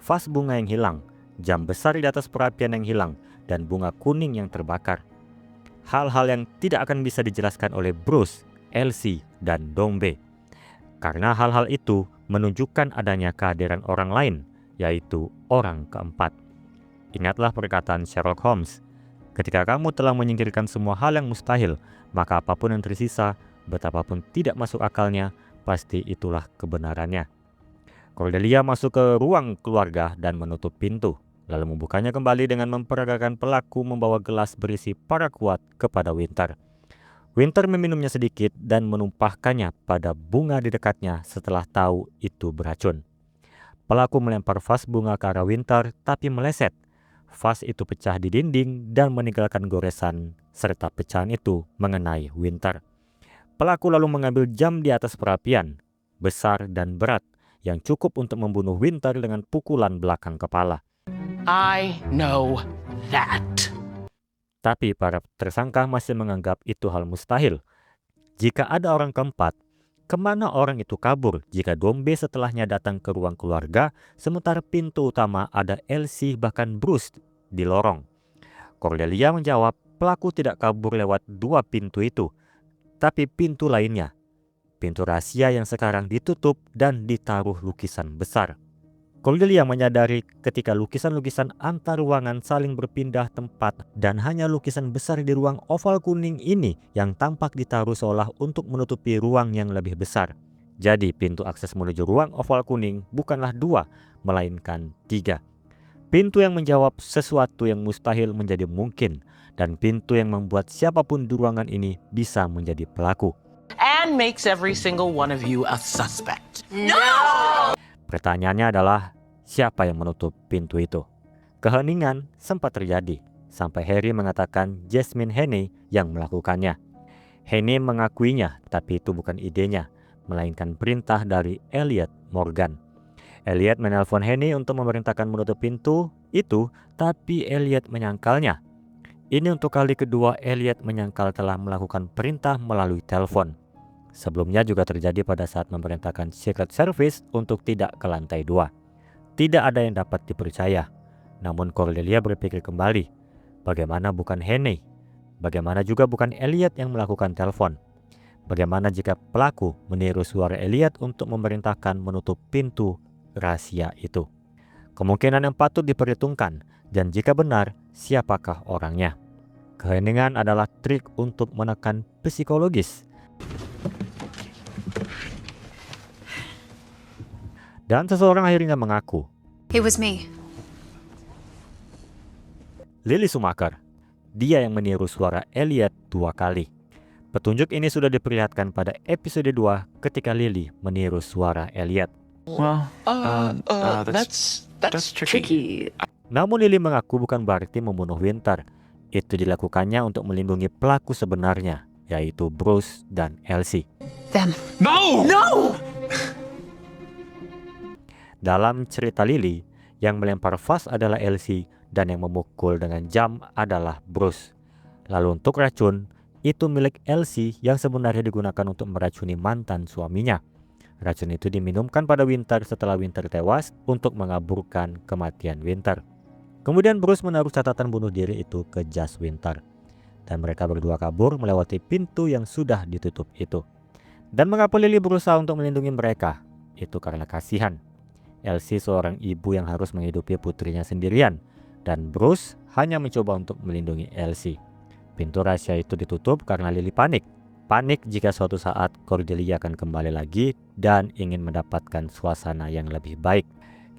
Vas bunga yang hilang, jam besar di atas perapian yang hilang, dan bunga kuning yang terbakar. Hal-hal yang tidak akan bisa dijelaskan oleh Bruce, Elsie, dan Dombey. Karena hal-hal itu menunjukkan adanya kehadiran orang lain, yaitu orang keempat. Ingatlah perkataan Sherlock Holmes, ketika kamu telah menyingkirkan semua hal yang mustahil, maka apapun yang tersisa, betapapun tidak masuk akalnya, pasti itulah kebenarannya. Cordelia masuk ke ruang keluarga dan menutup pintu, lalu membukanya kembali dengan memperagakan pelaku membawa gelas berisi paraquat kepada Winter. Winter meminumnya sedikit dan menumpahkannya pada bunga di dekatnya setelah tahu itu beracun. Pelaku melempar vas bunga ke arah Winter tapi meleset. Vas itu pecah di dinding dan meninggalkan goresan serta pecahan itu mengenai Winter. Pelaku lalu mengambil jam di atas perapian, besar dan berat, yang cukup untuk membunuh Winter dengan pukulan belakang kepala. I know that. Tapi para tersangka masih menganggap itu hal mustahil. Jika ada orang keempat, kemana orang itu kabur jika Dombe setelahnya datang ke ruang keluarga, sementara pintu utama ada Elsie bahkan Bruce di lorong? Cordelia menjawab, pelaku tidak kabur lewat 2 pintu itu, tapi pintu lainnya. Pintu rahasia yang sekarang ditutup dan ditaruh lukisan besar. Cordelia menyadari ketika lukisan-lukisan antar ruangan saling berpindah tempat dan hanya lukisan besar di ruang oval kuning ini yang tampak ditaruh seolah untuk menutupi ruang yang lebih besar. Jadi pintu akses menuju ruang oval kuning bukanlah 2, melainkan 3. Pintu yang menjawab sesuatu yang mustahil menjadi mungkin, dan pintu yang membuat siapapun di ruangan ini bisa menjadi pelaku. And makes every single one of you a suspect. Pertanyaannya adalah, siapa yang menutup pintu itu? Keheningan sempat terjadi, sampai Harry mengatakan Jasmine Hannay yang melakukannya. Hannay mengakuinya, tapi itu bukan idenya, melainkan perintah dari Elliot Morgan. Elliot menelpon Hannay untuk memerintahkan menutup pintu itu, tapi Elliot menyangkalnya. Ini untuk kali kedua Elliot menyangkal telah melakukan perintah melalui telepon. Sebelumnya juga terjadi pada saat memerintahkan Secret Service untuk tidak ke lantai 2. Tidak ada yang dapat dipercaya. Namun Cordelia berpikir kembali, bagaimana bukan Hannay? Bagaimana juga bukan Elliot yang melakukan telepon? Bagaimana jika pelaku meniru suara Elliot untuk memerintahkan menutup pintu rahasia itu? Kemungkinan yang patut diperhitungkan, dan jika benar, siapakah orangnya? Keheningan adalah trik untuk menekan psikologis. Dan seseorang akhirnya mengaku. It was me. Lily Schumacher. Dia yang meniru suara Elliot 2 kali. Petunjuk ini sudah diperlihatkan pada episode 2 ketika Lily meniru suara Elliot. Well, that's tricky. Namun Lily mengaku bukan berarti membunuh Winter. Itu dilakukannya untuk melindungi pelaku sebenarnya, yaitu Bruce dan Elsie. Them. No! No! Dalam cerita Lily, yang melempar vas adalah Elsie dan yang memukul dengan jam adalah Bruce. Lalu untuk racun, itu milik Elsie yang sebenarnya digunakan untuk meracuni mantan suaminya. Racun itu diminumkan pada Winter setelah Winter tewas untuk mengaburkan kematian Winter. Kemudian Bruce menaruh catatan bunuh diri itu ke jas Winter. Dan mereka berdua kabur melewati pintu yang sudah ditutup itu. Dan mengapa Lily berusaha untuk melindungi mereka? Itu karena kasihan. Elsie seorang ibu yang harus menghidupi putrinya sendirian. Dan Bruce hanya mencoba untuk melindungi Elsie. Pintu rahasia itu ditutup karena Lily panik. Panik jika suatu saat Cordelia akan kembali lagi dan ingin mendapatkan suasana yang lebih baik.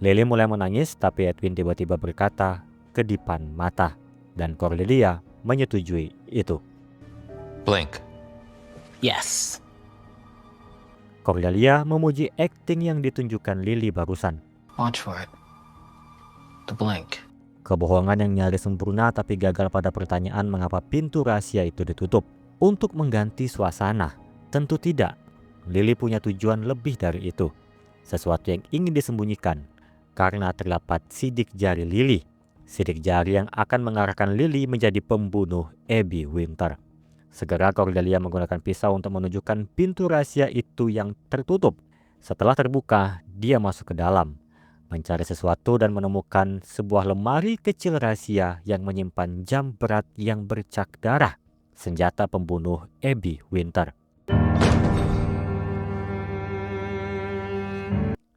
Lily mulai menangis, tapi Edwin tiba-tiba berkata, kedipan mata. Dan Cordelia menyetujui itu. Blink. Yes. Cordelia memuji akting yang ditunjukkan Lily barusan. Watch for it. The blink. Kebohongan yang nyaris sempurna tapi gagal pada pertanyaan mengapa pintu rahasia itu ditutup. Untuk mengganti suasana. Tentu tidak. Lily punya tujuan lebih dari itu. Sesuatu yang ingin disembunyikan. Karena terdapat sidik jari Lily. Sidik jari yang akan mengarahkan Lily menjadi pembunuh Abby Winter. Segera Cordelia menggunakan pisau untuk menunjukkan pintu rahasia itu yang tertutup. Setelah terbuka, dia masuk ke dalam. Mencari sesuatu dan menemukan sebuah lemari kecil rahasia yang menyimpan jam berat yang bercak darah. Senjata pembunuh Abby Winter.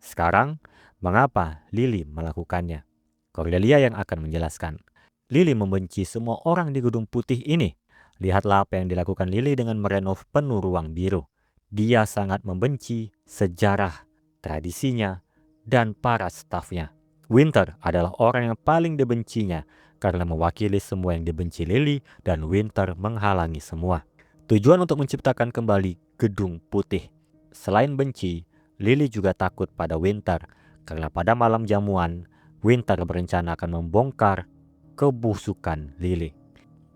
Sekarang, mengapa Lily melakukannya? Cordelia yang akan menjelaskan. Lily membenci semua orang di Gedung Putih ini. Lihatlah apa yang dilakukan Lily dengan merenov penuh ruang biru. Dia sangat membenci sejarah, tradisinya, dan para stafnya. Winter adalah orang yang paling dibencinya karena mewakili semua yang dibenci Lily dan Winter menghalangi semua. Tujuan untuk menciptakan kembali Gedung Putih. Selain benci, Lily juga takut pada Winter karena pada malam jamuan, Winter berencana akan membongkar kebusukan Lily.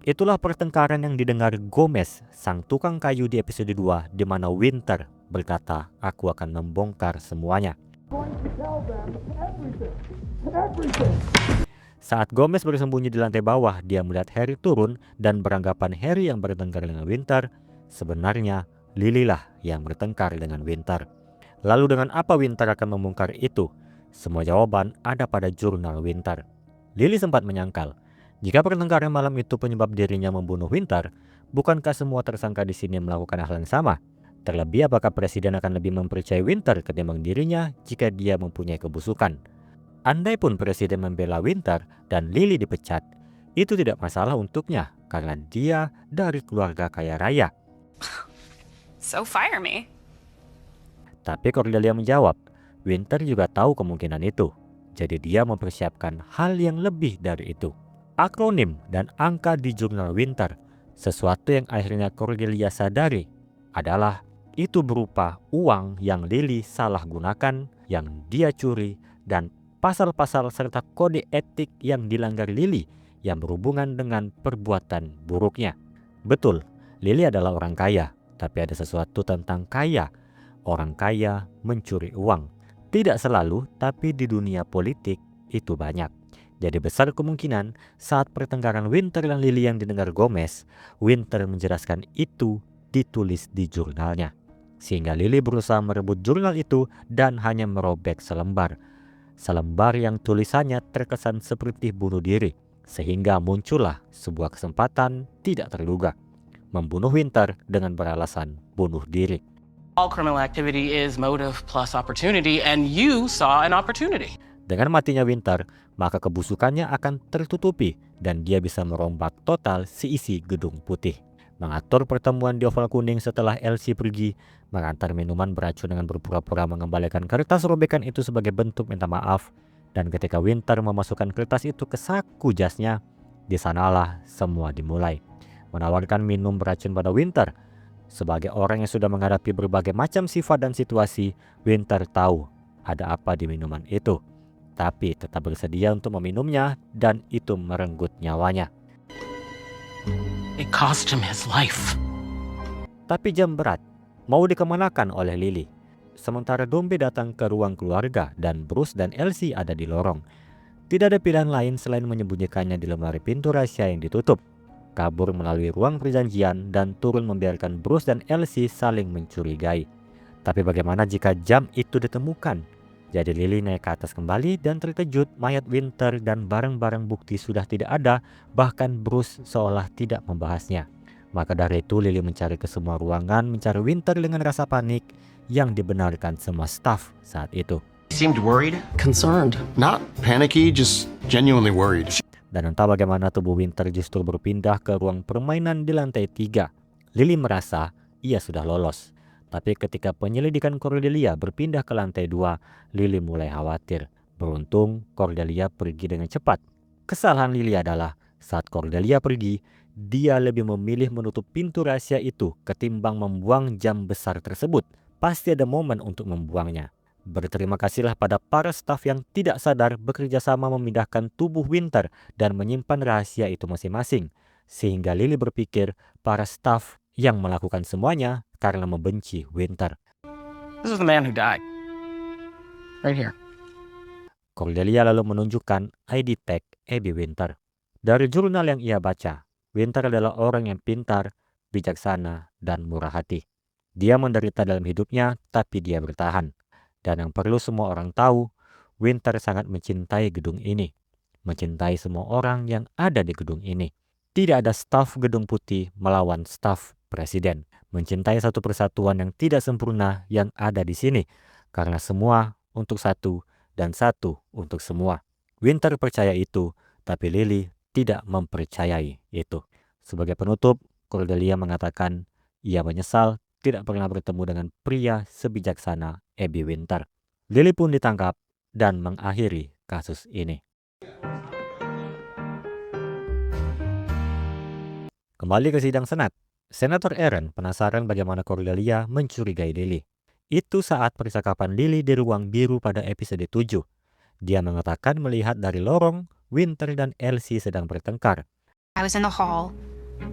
Itulah pertengkaran yang didengar Gomez, sang tukang kayu di episode 2, di mana Winter berkata, aku akan membongkar semuanya. Saat Gomez bersembunyi di lantai bawah, dia melihat Harry turun dan beranggapan Harry yang bertengkar dengan Winter. Sebenarnya Lily lah yang bertengkar dengan Winter. Lalu dengan apa Winter akan membongkar itu? Semua jawaban ada pada jurnal Winter. Lily sempat menyangkal, jika pertengkaran malam itu penyebab dirinya membunuh Winter, bukankah semua tersangka di sini melakukan hal yang sama? Terlebih apakah presiden akan lebih mempercayai Winter ketimbang dirinya jika dia mempunyai kebusukan? Andai pun presiden membela Winter dan Lily dipecat, itu tidak masalah untuknya karena dia dari keluarga kaya raya. So fire me. Tapi Cordelia menjawab, Winter juga tahu kemungkinan itu. Jadi dia mempersiapkan hal yang lebih dari itu. Akronim dan angka di jurnal Winter, sesuatu yang akhirnya Cordelia sadari adalah itu berupa uang yang Lily salah gunakan, yang dia curi, dan pasal-pasal serta kode etik yang dilanggar Lily yang berhubungan dengan perbuatan buruknya. Betul, Lily adalah orang kaya, tapi ada sesuatu tentang kaya. Orang kaya mencuri uang. Tidak selalu, tapi di dunia politik itu banyak. Jadi besar kemungkinan saat pertengkaran Winter dan Lily yang didengar Gomez, Winter menjelaskan itu ditulis di jurnalnya. Sehingga Lily berusaha merebut jurnal itu dan hanya merobek selembar. Selembar yang tulisannya terkesan seperti bunuh diri. Sehingga muncullah sebuah kesempatan tidak terduga. Membunuh Winter dengan beralasan bunuh diri. All criminal activity is motive plus opportunity, and you saw an opportunity. Dengan matinya Winter, maka kebusukannya akan tertutupi dan dia bisa merombak total seisi gedung putih. Mengatur pertemuan di Oval Kuning setelah Elsie pergi, mengantar minuman beracun dengan berpura-pura mengembalikan kertas robekan itu sebagai bentuk minta maaf, dan ketika Winter memasukkan kertas itu ke saku jasnya, di sanalah semua dimulai. Menawarkan minum beracun pada Winter. Sebagai orang yang sudah menghadapi berbagai macam sifat dan situasi, Winter tahu ada apa di minuman itu. Tapi tetap bersedia untuk meminumnya dan itu merenggut nyawanya. It cost him his life. Tapi jam berat mau dikemanakan oleh Lily. Sementara Dombe datang ke ruang keluarga dan Bruce dan Elsie ada di lorong. Tidak ada pilihan lain selain menyembunyikannya di lemari pintu rahasia yang ditutup. Kabur melalui ruang perjanjian dan turun membiarkan Bruce dan Elsie saling mencurigai. Tapi bagaimana jika jam itu ditemukan? Jadi Lily naik ke atas kembali dan terkejut mayat Winter dan barang-barang bukti sudah tidak ada, bahkan Bruce seolah tidak membahasnya. Maka dari itu Lily mencari ke semua ruangan mencari Winter dengan rasa panik yang dibenarkan semua staf saat itu. Seemed worried? Concerned. Not panicky, just genuinely worried. Dan entah bagaimana tubuh Winter justru berpindah ke ruang permainan di lantai 3. Lily merasa ia sudah lolos. Tapi ketika penyelidikan Cordelia berpindah ke lantai 2, Lily mulai khawatir. Beruntung Cordelia pergi dengan cepat. Kesalahan Lily adalah saat Cordelia pergi, dia lebih memilih menutup pintu rahasia itu ketimbang membuang jam besar tersebut. Pasti ada momen untuk membuangnya. Berterima kasihlah pada para staf yang tidak sadar bekerja sama memindahkan tubuh Winter dan menyimpan rahasia itu masing-masing. Sehingga Lily berpikir para staf yang melakukan semuanya karena membenci Winter. This is the man who died. Right here. Cordelia lalu menunjukkan ID tag Abby Winter. Dari jurnal yang ia baca, Winter adalah orang yang pintar, bijaksana, dan murah hati. Dia menderita dalam hidupnya, tapi dia bertahan. Dan yang perlu semua orang tahu, Winter sangat mencintai gedung ini. Mencintai semua orang yang ada di gedung ini. Tidak ada staf gedung putih melawan staf presiden. Mencintai satu persatuan yang tidak sempurna yang ada di sini. Karena semua untuk satu dan satu untuk semua. Winter percaya itu, tapi Lily tidak mempercayai itu. Sebagai penutup, Cordelia mengatakan ia menyesal tidak pernah bertemu dengan pria sebijaksana Abby Winter. Lily pun ditangkap dan mengakhiri kasus ini. Kembali ke sidang Senat. Senator Aaron penasaran bagaimana Cordelia mencurigai Lily. Itu saat percakapan Lily di ruang biru pada episode 7. Dia mengatakan melihat dari lorong Winter dan Elsie sedang bertengkar. I was in the hall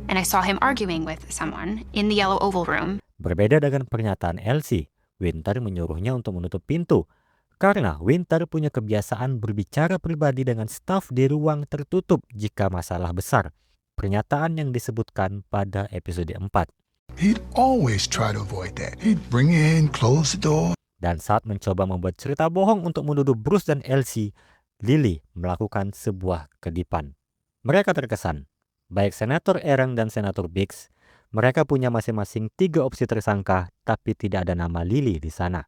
and I saw him arguing with someone in the yellow oval room. Berbeda dengan pernyataan Elsie, Winter menyuruhnya untuk menutup pintu. Karena Winter punya kebiasaan berbicara pribadi dengan staf di ruang tertutup jika masalah besar. Pernyataan yang disebutkan pada episode 4. He'd always try to avoid that. He'd bring in, close the door. Dan saat mencoba membuat cerita bohong untuk menuduh Bruce dan Elsie, Lily melakukan sebuah kedipan. Mereka terkesan, baik Senator Aaron dan Senator Biggs, mereka punya masing-masing 3 opsi tersangka, tapi tidak ada nama Lily di sana.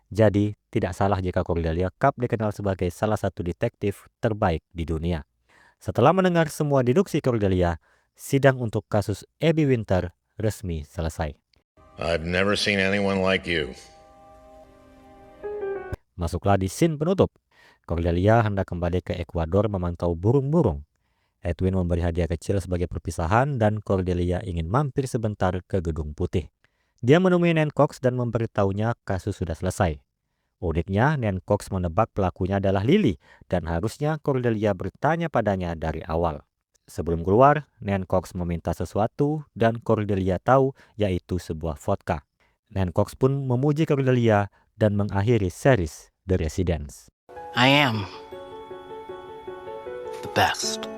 Jadi, tidak salah jika Cordelia Cup dikenal sebagai salah satu detektif terbaik di dunia. Setelah mendengar semua deduksi Cordelia, sidang untuk kasus Abby Winter resmi selesai. I've never seen anyone like you. Masuklah di scene penutup. Cordelia hendak kembali ke Ekuador memantau burung-burung. Edwin memberi hadiah kecil sebagai perpisahan dan Cordelia ingin mampir sebentar ke Gedung Putih. Dia menemui Nan Cox dan memberitahunya kasus sudah selesai. Uniknya, Nan Cox menebak pelakunya adalah Lily dan harusnya Cordelia bertanya padanya dari awal. Sebelum keluar, Nan Cox meminta sesuatu dan Cordelia tahu, yaitu sebuah vodka. Nan Cox pun memuji Cordelia dan mengakhiri series The Residence. I am the best.